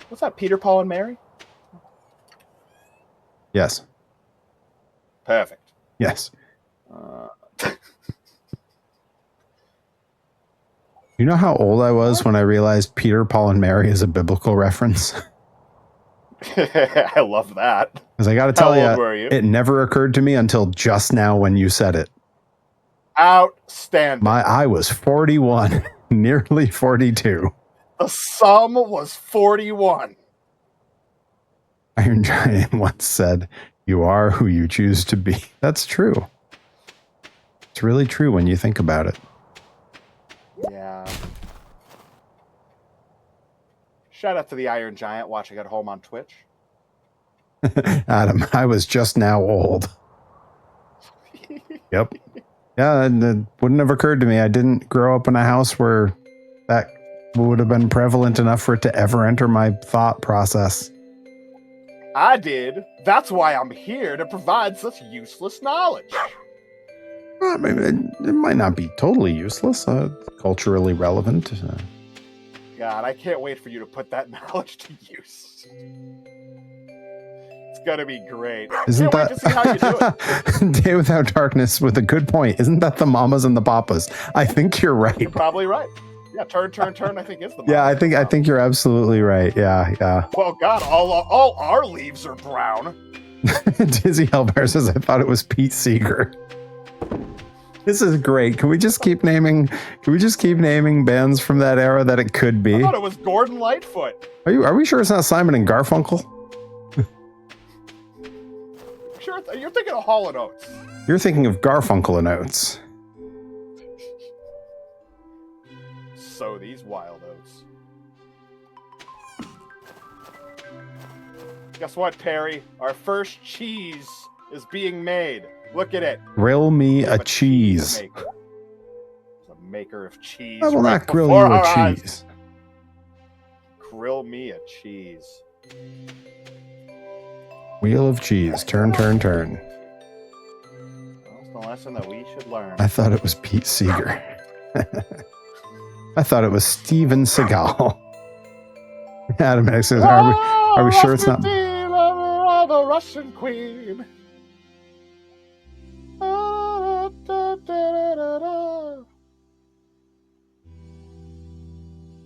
What's that, Peter, Paul, and Mary? Yes. Perfect. Yes. You know how old I was when I realized Peter, Paul, and Mary is a biblical reference? I love that. Because I got to tell you, it never occurred to me until just now when you said it. Outstanding. I was 41, nearly 42. The sum was 41. Iron Giant once said, "You are who you choose to be." That's true. It's really true when you think about it. Shout out to the Iron Giant watching at home on Twitch. Adam, I was just now old. Yep. Yeah, it wouldn't have occurred to me. I didn't grow up in a house where that would have been prevalent enough for it to ever enter my thought process. I did. That's why I'm here to provide such useless knowledge. I mean, it might not be totally useless. Culturally relevant. God, I can't wait for you to put that knowledge to use. It's gonna be great. Isn't Can't wait to see how you do it. Day Without Darkness with a good point. Isn't that the mamas and the papas? I think you're right. You're probably right. Yeah, turn. I think is the. Yeah, I think you're absolutely right. Yeah. Well, God, all our leaves are brown. Dizzy Hellbear says, "I thought it was Pete Seeger." This is great. Can we just keep naming bands from that era that it could be? I thought it was Gordon Lightfoot. Are we sure it's not Simon and Garfunkel? Sure, you're thinking of Hall & Oates. You're thinking of Garfunkel and Oates. So these wild oats. Guess what, Perry? Our first cheese is being made. Look at it. Grill me a cheese. Maker. It's a maker of cheese. I will right not grill before you our a eyes. cheese. Grill me a cheese. Wheel of cheese. Turn. That's the lesson that we should learn. I thought it was Pete Seeger. I thought it was Steven Seagal. Adam X says, are we sure it's not? The Russian Queen.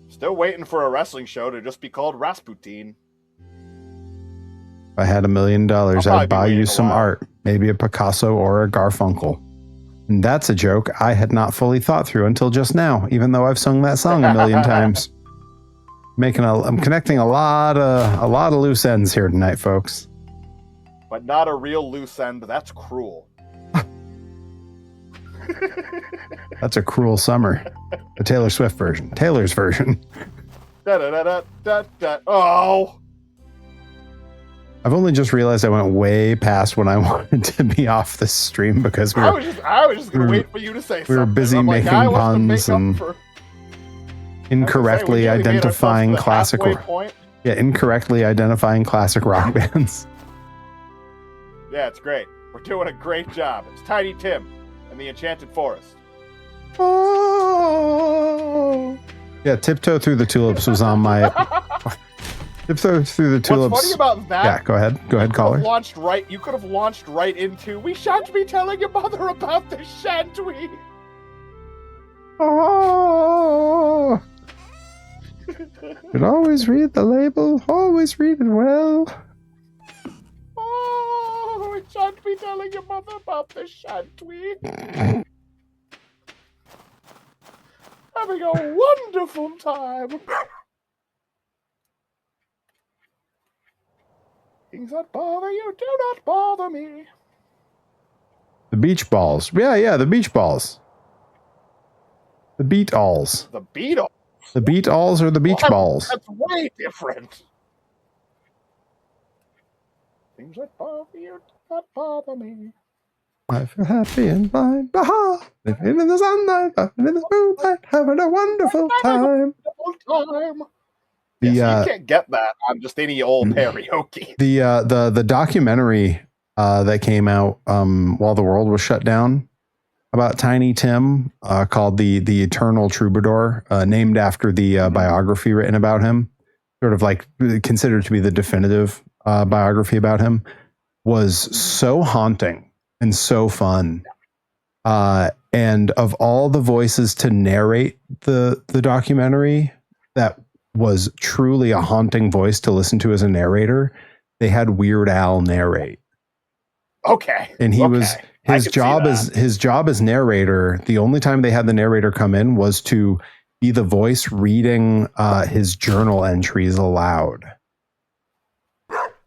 Still waiting for a wrestling show to just be called Rasputin. If I had $1 million, I'd buy you some art, maybe a Picasso or a Garfunkel. And that's a joke I had not fully thought through until just now, even though I've sung that song 1 million times. I'm connecting a lot of loose ends here tonight, folks. But not a real loose end. That's cruel. That's a cruel summer. The Taylor Swift version. Taylor's version. Oh. I've only just realized I went way past when I wanted to be off the stream because I was just gonna wait for you to say something. We were busy making puns and incorrectly identifying classic rock bands. Yeah, it's great. We're doing a great job. It's Tiny Tim and the Enchanted Forest. Oh. Yeah, Tiptoe Through the Tulips was on my... Tiptoe Through the Tulips. What's funny about that? Yeah, go ahead, caller. You could have launched right into, we shan't be telling your mother about this, shan't we? Oh. Should always read the label, always read it well. Oh, we shan't be telling your mother about this, shan't we? Having a wonderful time. Things that bother you do not bother me. The beach balls. Yeah, the beach balls. The beat alls. The Beatles. The beat alls or the beach balls? That's way different. Things that bother you do not bother me. I feel happy in my heart. Living in the sunlight, living in the moonlight, having a wonderful time. You can't get that on just any old karaoke. The documentary that came out while the world was shut down about Tiny Tim called the Eternal Troubadour, named after the biography written about him, sort of like considered to be the definitive biography about him, was so haunting and so fun. And of all the voices to narrate the documentary, that was truly a haunting voice to listen to as a narrator. They had Weird Al narrate. Okay. And his job as narrator, the only time they had the narrator come in was to be the voice reading his journal entries aloud.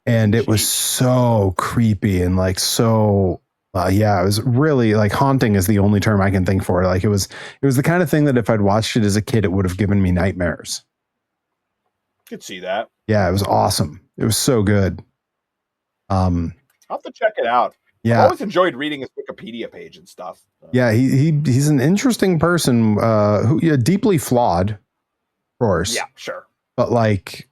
And it was so creepy and like so it was really like haunting is the only term I can think for it. Like it was the kind of thing that if I'd watched it as a kid, it would have given me nightmares. Could see that. Yeah, it was awesome. It was so good. I'll have to check it out. Yeah. I've always enjoyed reading his Wikipedia page and stuff. Yeah, he's an interesting person, who deeply flawed, of course. Yeah, sure. But like,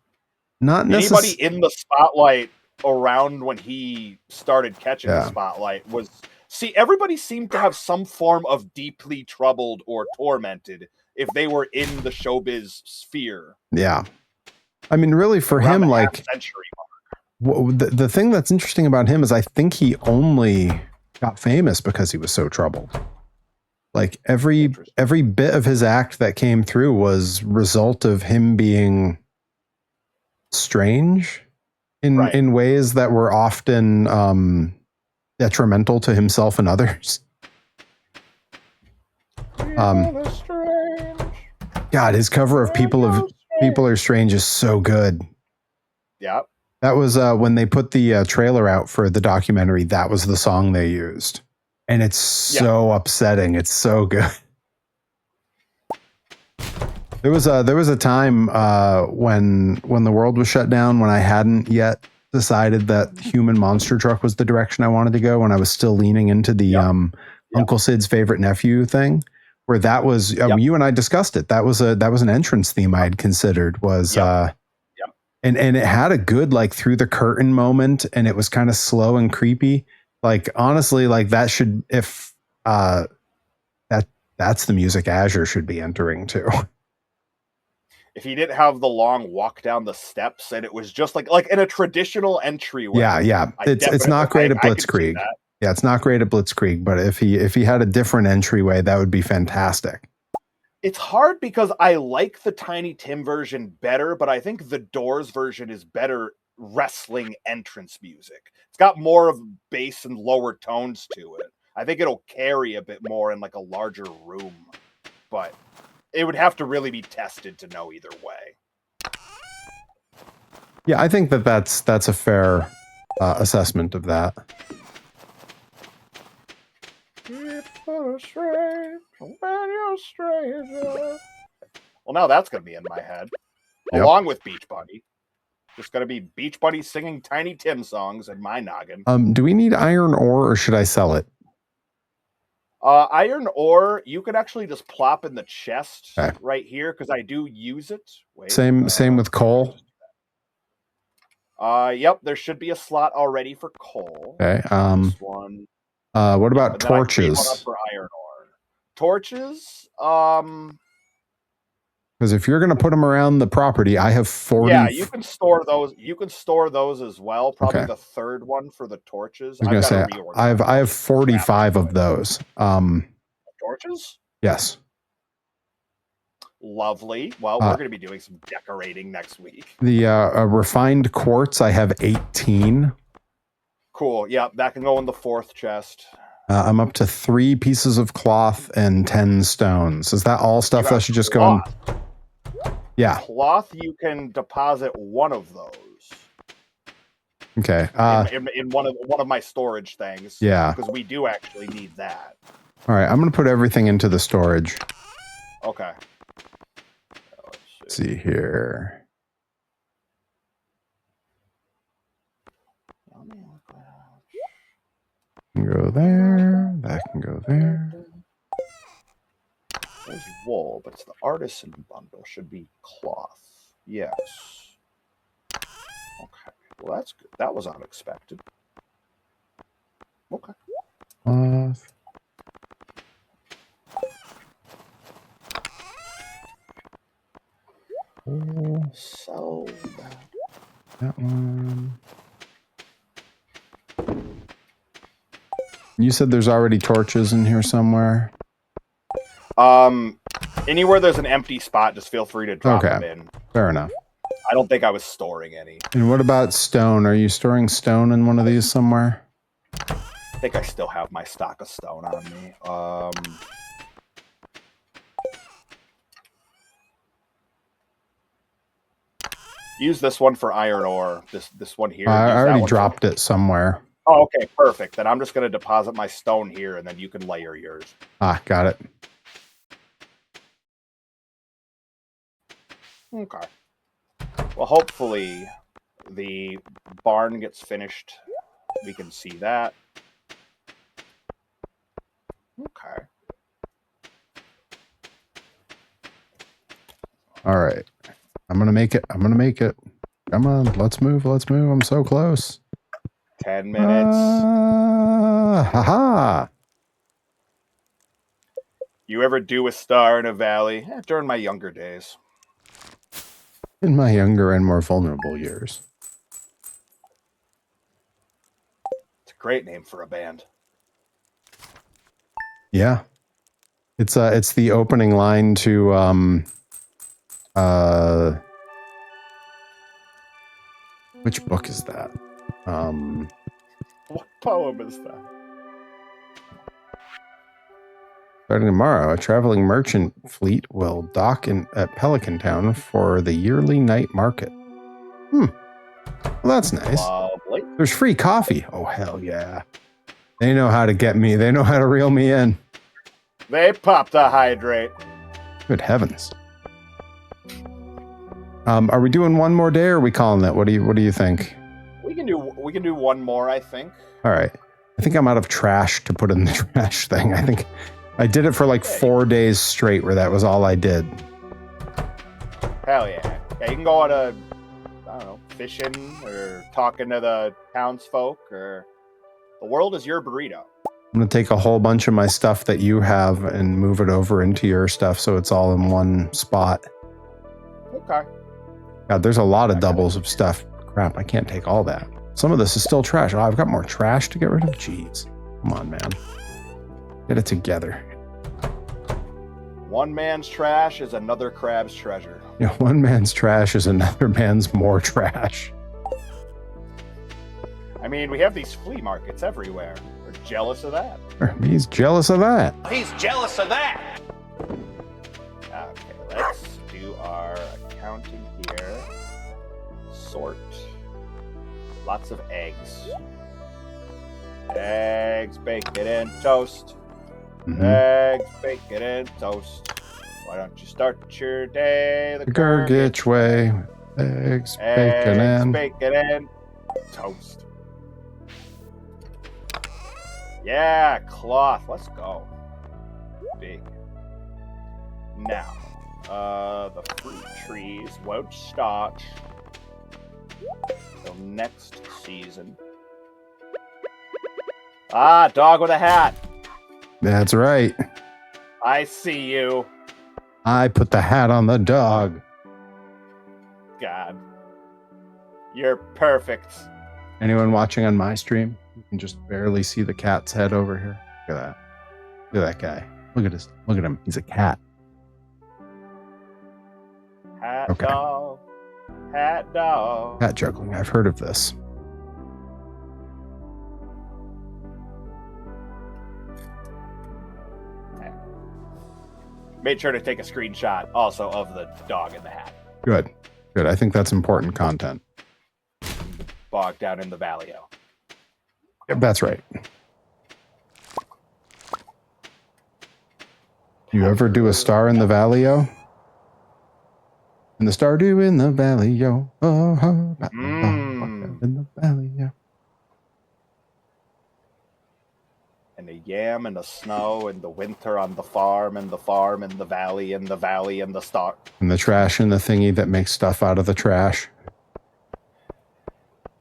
not anybody necessarily in the spotlight around when he started catching the spotlight was. See, everybody seemed to have some form of deeply troubled or tormented if they were in the showbiz sphere. Yeah, I mean, really, for him, like, the thing that's interesting about him is I think he only got famous because he was so troubled. Like every bit of his act that came through was result of him being strange in ways that were often detrimental to himself and others. God, his cover of People Are Strange is so good. Yeah. That was when they put the trailer out for the documentary. That was the song they used. And it's so upsetting. It's so good. There was a time when the world was shut down, when I hadn't yet decided that Human Monster Truck was the direction I wanted to go, when I was still leaning into the Uncle Sid's favorite nephew thing, where that was you and I discussed it. That was an entrance theme I had considered was and it had a good like through the curtain moment, and it was kind of slow and creepy. Like honestly, like that should that's the music Azure should be entering too. If he didn't have the long walk down the steps and it was just like in a traditional entryway. Yeah. It's not great at Blitzkrieg. Yeah, it's not great at Blitzkrieg, but if he had a different entryway, that would be fantastic. It's hard because I like the Tiny Tim version better, but I think the Doors version is better wrestling entrance music. It's got more of bass and lower tones to it. I think it'll carry a bit more in like a larger room, but it would have to really be tested to know either way. Yeah, I think that's a fair assessment of that. Well, now that's going to be in my head, along with Beach Bunny. Just going to be Beach Bunny singing Tiny Tim songs in my noggin. Do we need iron ore, or should I sell it? Iron ore, you could actually just plop in the chest right here because I do use it. Wait, same with coal. Yep, there should be a slot already for coal. Okay. This one. What about torches? One up for iron ore. Torches. Because if you're going to put them around the property, I have 40. Yeah, you can store those. You can store those as well. Probably the third one for the torches. I was going to say I have 45 of those. Torches? Yes. Lovely. Well, we're going to be doing some decorating next week. The refined quartz, I have 18. Cool. Yeah, that can go in the fourth chest. I'm up to 3 pieces of cloth and 10 stones. Is that all stuff that should just go in? Yeah. Cloth, you can deposit one of those. Okay. In one of my storage things. Yeah. Because we do actually need that. All right. I'm going to put everything into the storage. Okay. Let's see here. Go there. That can go there. There's wool, but it's the artisan bundle. Should be cloth. Yes. Okay. Well, that's good. That was unexpected. Okay. Cloth. So that one. You said there's already torches in here somewhere. Anywhere there's an empty spot, just feel free to drop them in. Fair enough. I don't think I was storing any. And what about stone? Are you storing stone in one of these somewhere? I think I still have my stock of stone on me. Use this one for iron ore. This one here. I already dropped it somewhere. Oh, okay, perfect. Then I'm just going to deposit my stone here, and then you can layer yours. Ah, got it. Okay. Well, hopefully the barn gets finished. We can see that. Okay. All right. I'm going to make it. I'm going to make it. Come on. Let's move. Let's move. I'm so close. 10 minutes. Haha. You ever do a star in a valley? During my younger days. In my younger and more vulnerable years. It's a great name for a band. Yeah. It's the opening line to which book is that? What poem is that? Starting tomorrow, a traveling merchant fleet will dock at Pelican Town for the yearly night market. Well, that's nice. Lovely. There's free coffee. Oh, hell yeah. They know how to get me. They know how to reel me in. They popped a hydrate. Good heavens. Are we doing one more day or are we calling it? What do you think? We can do one more, I think. All right. I think I'm out of trash to put in the trash thing. I think I did it for like 4 days straight where that was all I did. Hell yeah. Yeah, you can go on I don't know, fishing or talking to the townsfolk, or the world is your burrito. I'm going to take a whole bunch of my stuff that you have and move it over into your stuff so it's all in one spot. Okay. God, there's a lot of doubles of stuff. Crap, I can't take all that. Some of this is still trash. Oh, I've got more trash to get rid of? Jeez. Come on, man. Get it together. One man's trash is another crab's treasure. You know, one man's trash is another man's more trash. I mean, we have these flea markets everywhere. We're jealous of that. He's jealous of that. He's jealous of that. Okay, let's do our accounting here. Sort. Lots of eggs. Eggs, bacon, and toast. Mm-hmm. Eggs, bacon, and toast. Why don't you start your day the Gurgitch way. Eggs, bacon, and toast. Yeah, cloth. Let's go. Big. Now, the fruit trees won't start till next season. Ah, dog with a hat. That's right. I see you. I put the hat on the dog. God. You're perfect. Anyone watching on my stream? You can just barely see the cat's head over here. Look at that. Look at that guy. Look at him. He's a cat. Hat Okay. dog. Hat dog. Cat juggling. I've heard of this. Made sure to take a screenshot also of the dog in the hat. Good. Good. I think that's important content. Bog down in the valley-o. Yep, that's right. You ever do a star in the valley-o? In the Stardew in the valley-o. Oh, in the valley-o. And the yam and the snow and the winter on the farm and the farm and the valley and the valley and the star. And the trash and the thingy that makes stuff out of the trash.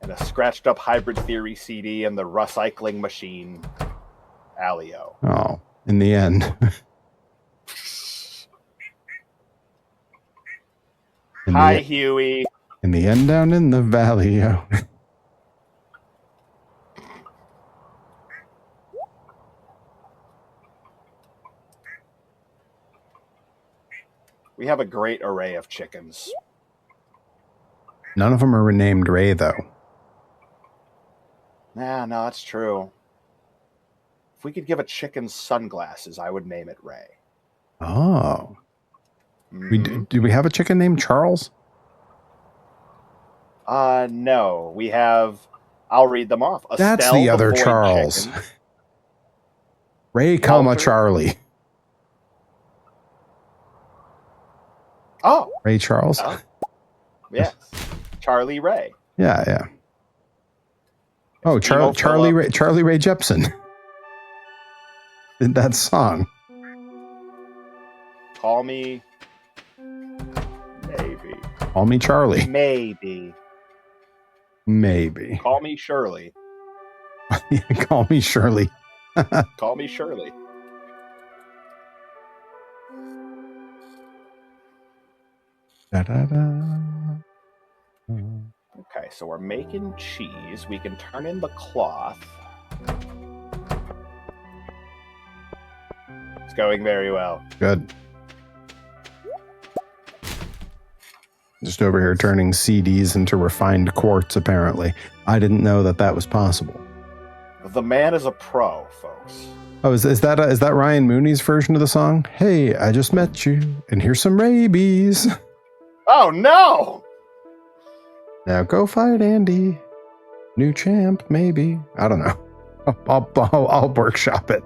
And a scratched up Hybrid Theory CD and the recycling machine. Alley-o. Oh, in the end. Hi, Huey. In the end, down in the valley-o. We have a great array of chickens. None of them are renamed Ray, though. Nah, no, that's true. If we could give a chicken sunglasses, I would name it Ray. Oh. Mhm. Do we have a chicken named Charles? No. We have... I'll read them off. That's Estelle the other Void Charles. chicken. Ray, Walter. Charlie. Oh. Ray Charles? Oh. Yes. Charlie Ray. Yeah. Oh, Emo Charlie Phillip. Ray Jepsen did that song. Call me. Maybe. Call me Charlie. Maybe. Maybe. Call me Shirley. Call me Shirley. Call me Shirley. Okay, so we're making cheese. We can turn in the cloth. It's going very well. Good. Just over here turning CDs into refined quartz, apparently. I didn't know that was possible. The man is a pro, folks. Oh, is that Ryan Mooney's version of the song? Hey, I just met you, and here's some rabies. Oh, no! Now go fight Andy. New champ, maybe. I don't know. I'll workshop it.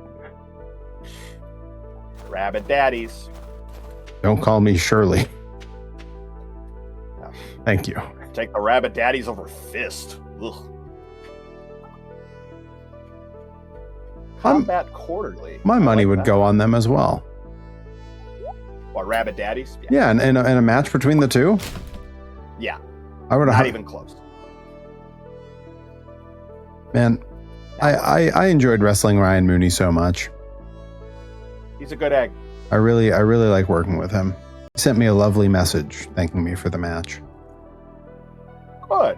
Rabbit daddies. Don't call me Shirley. No. Thank you. Take the rabbit daddies over fist. Ugh. Combat quarterly. My money would go on them as well. What, rabbit daddies? Yeah, and a match between the two? Yeah. I would Not even close. Man, I enjoyed wrestling Ryan Mooney so much. He's a good egg. I really like working with him. He sent me a lovely message thanking me for the match. Good.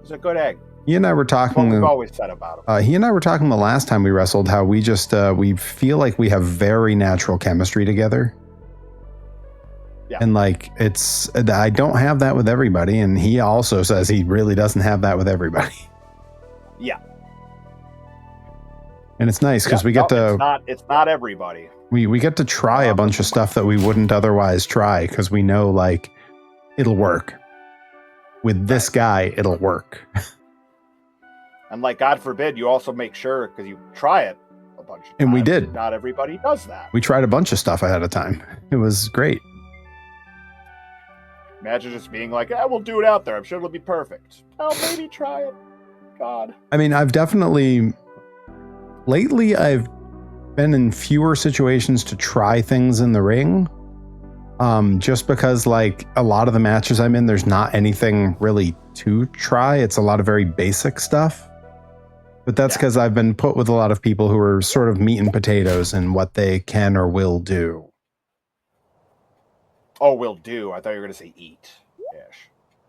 He's a good egg. He and I were talking. What we've always said about him. He and I were talking the last time we wrestled how we just we feel like we have very natural chemistry together. Yeah. And like I don't have that with everybody, and he also says he really doesn't have that with everybody. Yeah. And it's nice because we get to it's not everybody. We get to try a bunch of stuff that we wouldn't otherwise try because we know like it'll work. With this guy, it'll work. And like, God forbid, you also make sure, because you try it a bunch of times. And we did. Not everybody does that. We tried a bunch of stuff ahead of time. It was great. Imagine just being like, we'll do it out there. I'm sure it'll be perfect. Oh, maybe try it. God. I mean, lately I've been in fewer situations to try things in the ring. Just because like a lot of the matches I'm in, there's not anything really to try. It's a lot of very basic stuff. But that's because I've been put with a lot of people who are sort of meat and potatoes in what they can or will do. Oh, will do. I thought you were going to say eat.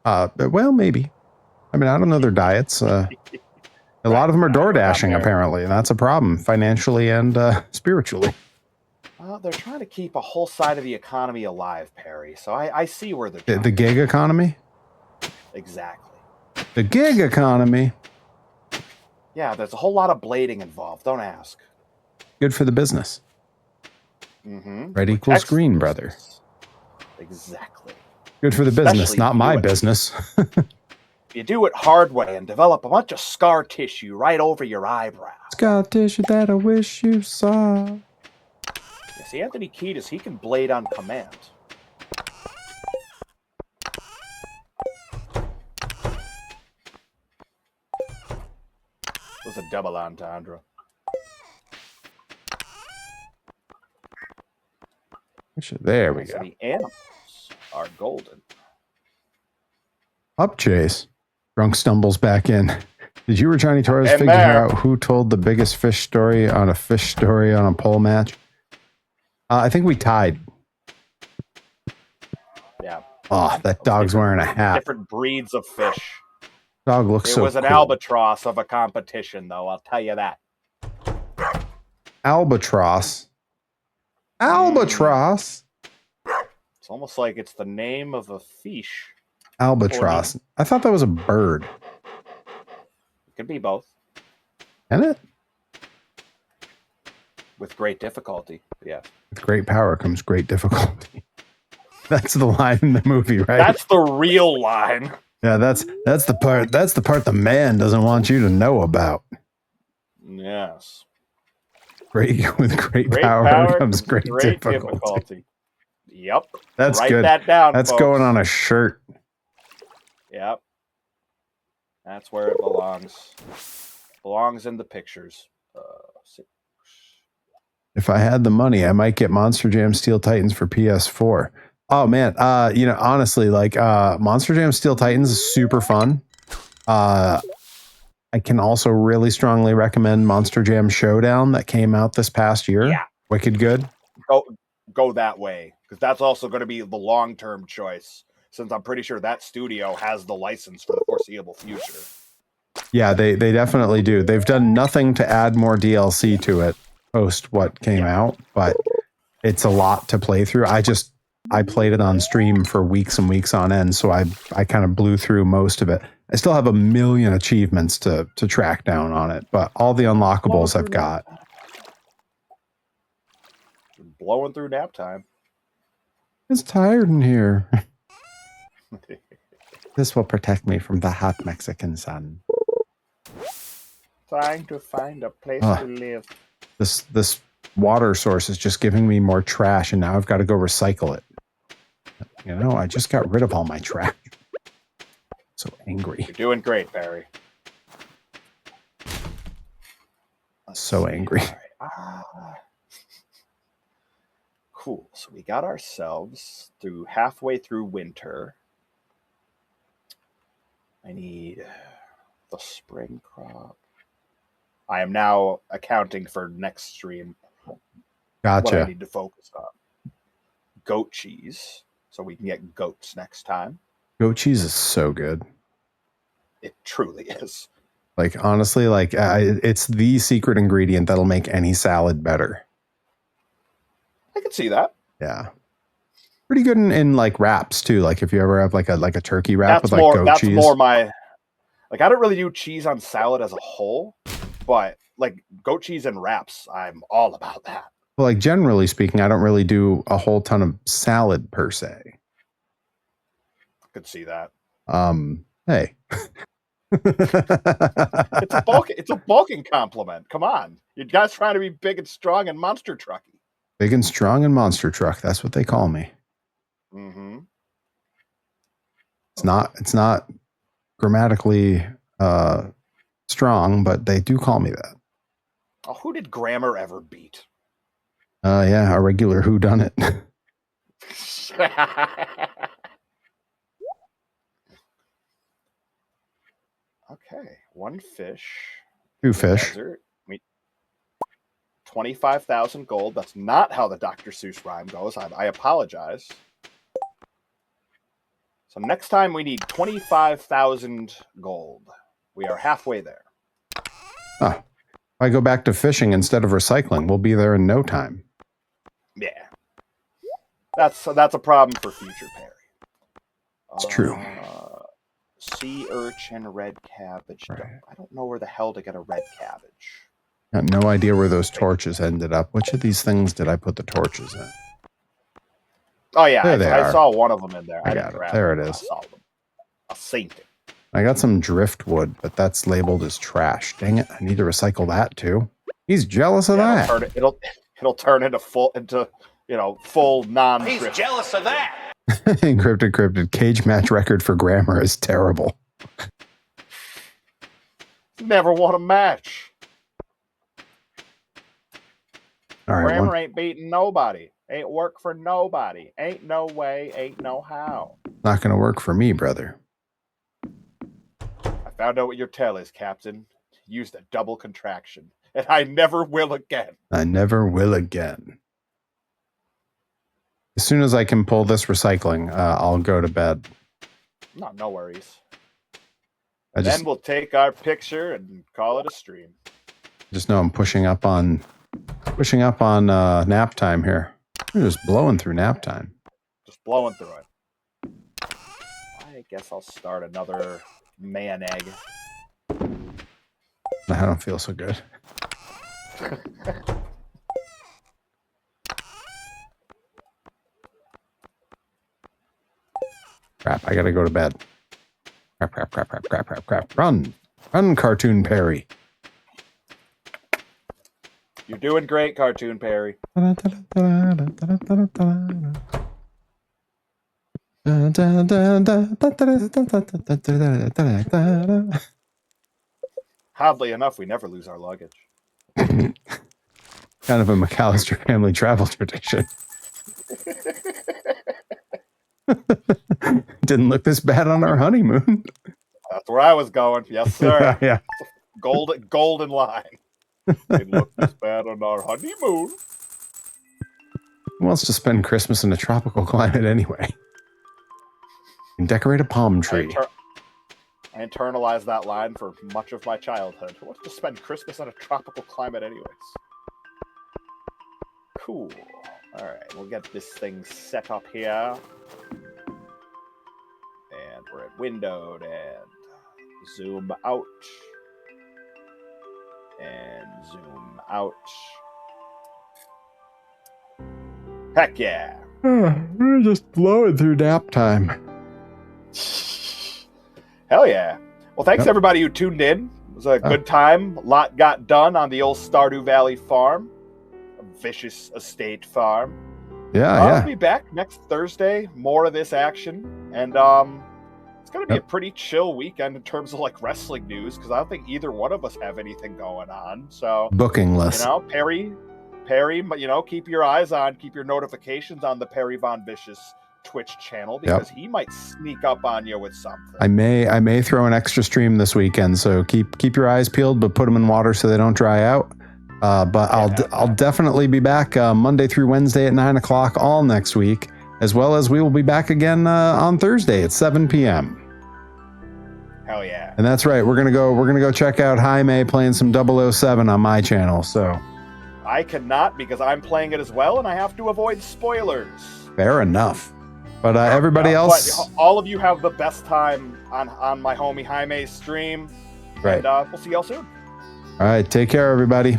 Well, maybe. I mean, I don't know their diets. A lot of them are door dashing, apparently, and that's a problem financially and spiritually. Well, they're trying to keep a whole side of the economy alive, Perry. So I see where they're trying. The gig economy? Exactly. The gig economy. Yeah, there's a whole lot of blading involved. Don't ask. Good for the business. Mm-hmm. Red equals green, brother. Exactly. Good for the business, not my business. You do it hard way and develop a bunch of scar tissue right over your eyebrow. Scar tissue that I wish you saw. Yeah, see, Anthony Kiedis, he can blade on command. It was a double entendre. There we So go. the animals are golden. Up, Chase. Drunk stumbles back in. Did you or Johnny Torres figure out who told the biggest fish story on a pole match? I think we tied. Yeah. Oh, that dog's wearing a hat. Different breeds of fish. Dog looks so cool. It was an albatross of a competition, though, I'll tell you that. Albatross? Albatross? It's almost like it's the name of a fish. Albatross. I thought that was a bird. It could be both. Can it? With great difficulty, yeah. With great power comes great difficulty. That's the line in the movie, right? That's the real line. Yeah, that's the part. That's the part the man doesn't want you to know about. Yes. With great power comes great difficulty. Yep. That's Write good. that down, That's folks. going on a shirt. Yep. That's where it belongs. Belongs in the pictures. If I had the money, I might get Monster Jam Steel Titans for PS4. Oh man, honestly, like Monster Jam Steel Titans is super fun. I can also really strongly recommend Monster Jam Showdown that came out this past year. Yeah. Wicked good. Go that way, because that's also going to be the long-term choice, since I'm pretty sure that studio has the license for the foreseeable future. Yeah, they definitely do. They've done nothing to add more DLC to it post what came out, but it's a lot to play through. I played it on stream for weeks and weeks on end, so I kind of blew through most of it. I still have a million achievements to track down on it, but all the unlockables I've got. Blowing through nap time. It's tired in here. This will protect me from the hot Mexican sun. Trying to find a place to live. This water source is just giving me more trash, and now I've got to go recycle it. You know, I just got rid of all my trash. So angry. You're doing great, Barry. So angry. Right. Cool. So we got ourselves through halfway through winter. I need the spring crop. I am now accounting for next stream. Gotcha. What I need to focus on. Goat cheese. So we can get goats next time. Goat cheese is so good. It truly is. Like, honestly, like it's the secret ingredient that'll make any salad better. I can see that. Yeah. Pretty good in like wraps too. Like if you ever have like a turkey wrap with like goat cheese. That's more my, like, I don't really do cheese on salad as a whole, but like goat cheese and wraps, I'm all about that. Well, like generally speaking, I don't really do a whole ton of salad per se. I could see that. Hey. It's a bulking compliment. Come on. You guys trying to be big and strong and monster trucky. Big and strong and monster truck. That's what they call me. Mm-hmm. It's not grammatically strong, but they do call me that. Oh, who did grammar ever beat? Yeah, a regular whodunit. Okay, one fish. Two fish. Desert. 25,000 gold. That's not how the Dr. Seuss rhyme goes. I apologize. So next time we need 25,000 gold. We are halfway there. If I go back to fishing instead of recycling, we'll be there in no time. Yeah. That's a problem for future Perry. It's true. Sea urchin, red cabbage. Right. I don't know where the hell to get a red cabbage. Got no idea where those torches ended up. Which of these things did I put the torches in? Oh yeah, There I saw one of them in there. I got it. There it is. I saw them. I seen it. I got some driftwood, but that's labeled as trash. Dang it! I need to recycle that too. He's jealous of that. It'll turn into full non. He's jealous of that. Encrypted cage match record for grammar is terrible. Never won a match. All right, Grammar ain't beating nobody. Ain't work for nobody. Ain't no way. Ain't no how. Not going to work for me, brother. I found out what your tell is, Captain. Used a double contraction, and I never will again. I never will again. As soon as I can pull this recycling, I'll go to bed. No worries. Then we'll take our picture and call it a stream. Just know I'm pushing up on nap time here. We're just blowing through nap time. Just blowing through it. I guess I'll start another man egg. I don't feel so good. Crap, I gotta go to bed. Crap. Run, Cartoon Perry. You're doing great, Cartoon Perry. Oddly enough, we never lose our luggage. Kind of a McAllister family travel tradition. Didn't look this bad on our honeymoon. That's where I was going. Yes, sir. Yeah. Golden line. Didn't look this bad on our honeymoon. Who wants to spend Christmas in a tropical climate anyway? And decorate a palm tree. I internalized that line for much of my childhood. Who wants to spend Christmas in a tropical climate anyways? Cool. Alright, we'll get this thing set up here. And we're at windowed and zoom out. And zoom out. Heck yeah. We're just blowing through nap time. Hell yeah. Well, thanks everybody who tuned in. It was a good time. A lot got done on the old Stardew Valley farm. A vicious estate farm. I'll be back next Thursday. More of this action. And it's going to be a pretty chill weekend in terms of like wrestling news because I don't think either one of us have anything going on. So booking list. You know, Perry, you know, keep your eyes on, keep your notifications on the Perry Von Vicious Twitch channel because he might sneak up on you with something. I may throw an extra stream this weekend, so keep your eyes peeled, but put them in water so they don't dry out. But I'll definitely be back Monday through Wednesday at 9 o'clock all next week, as well as we will be back again on Thursday at 7 p.m. Hell yeah! And that's right, we're gonna go check out Jaime playing some 007 on my channel. So I cannot because I'm playing it as well, and I have to avoid spoilers. Fair enough. But everybody else... But all of you have the best time on my homie Jaime's stream. Right. And we'll see y'all soon. All right. Take care, everybody.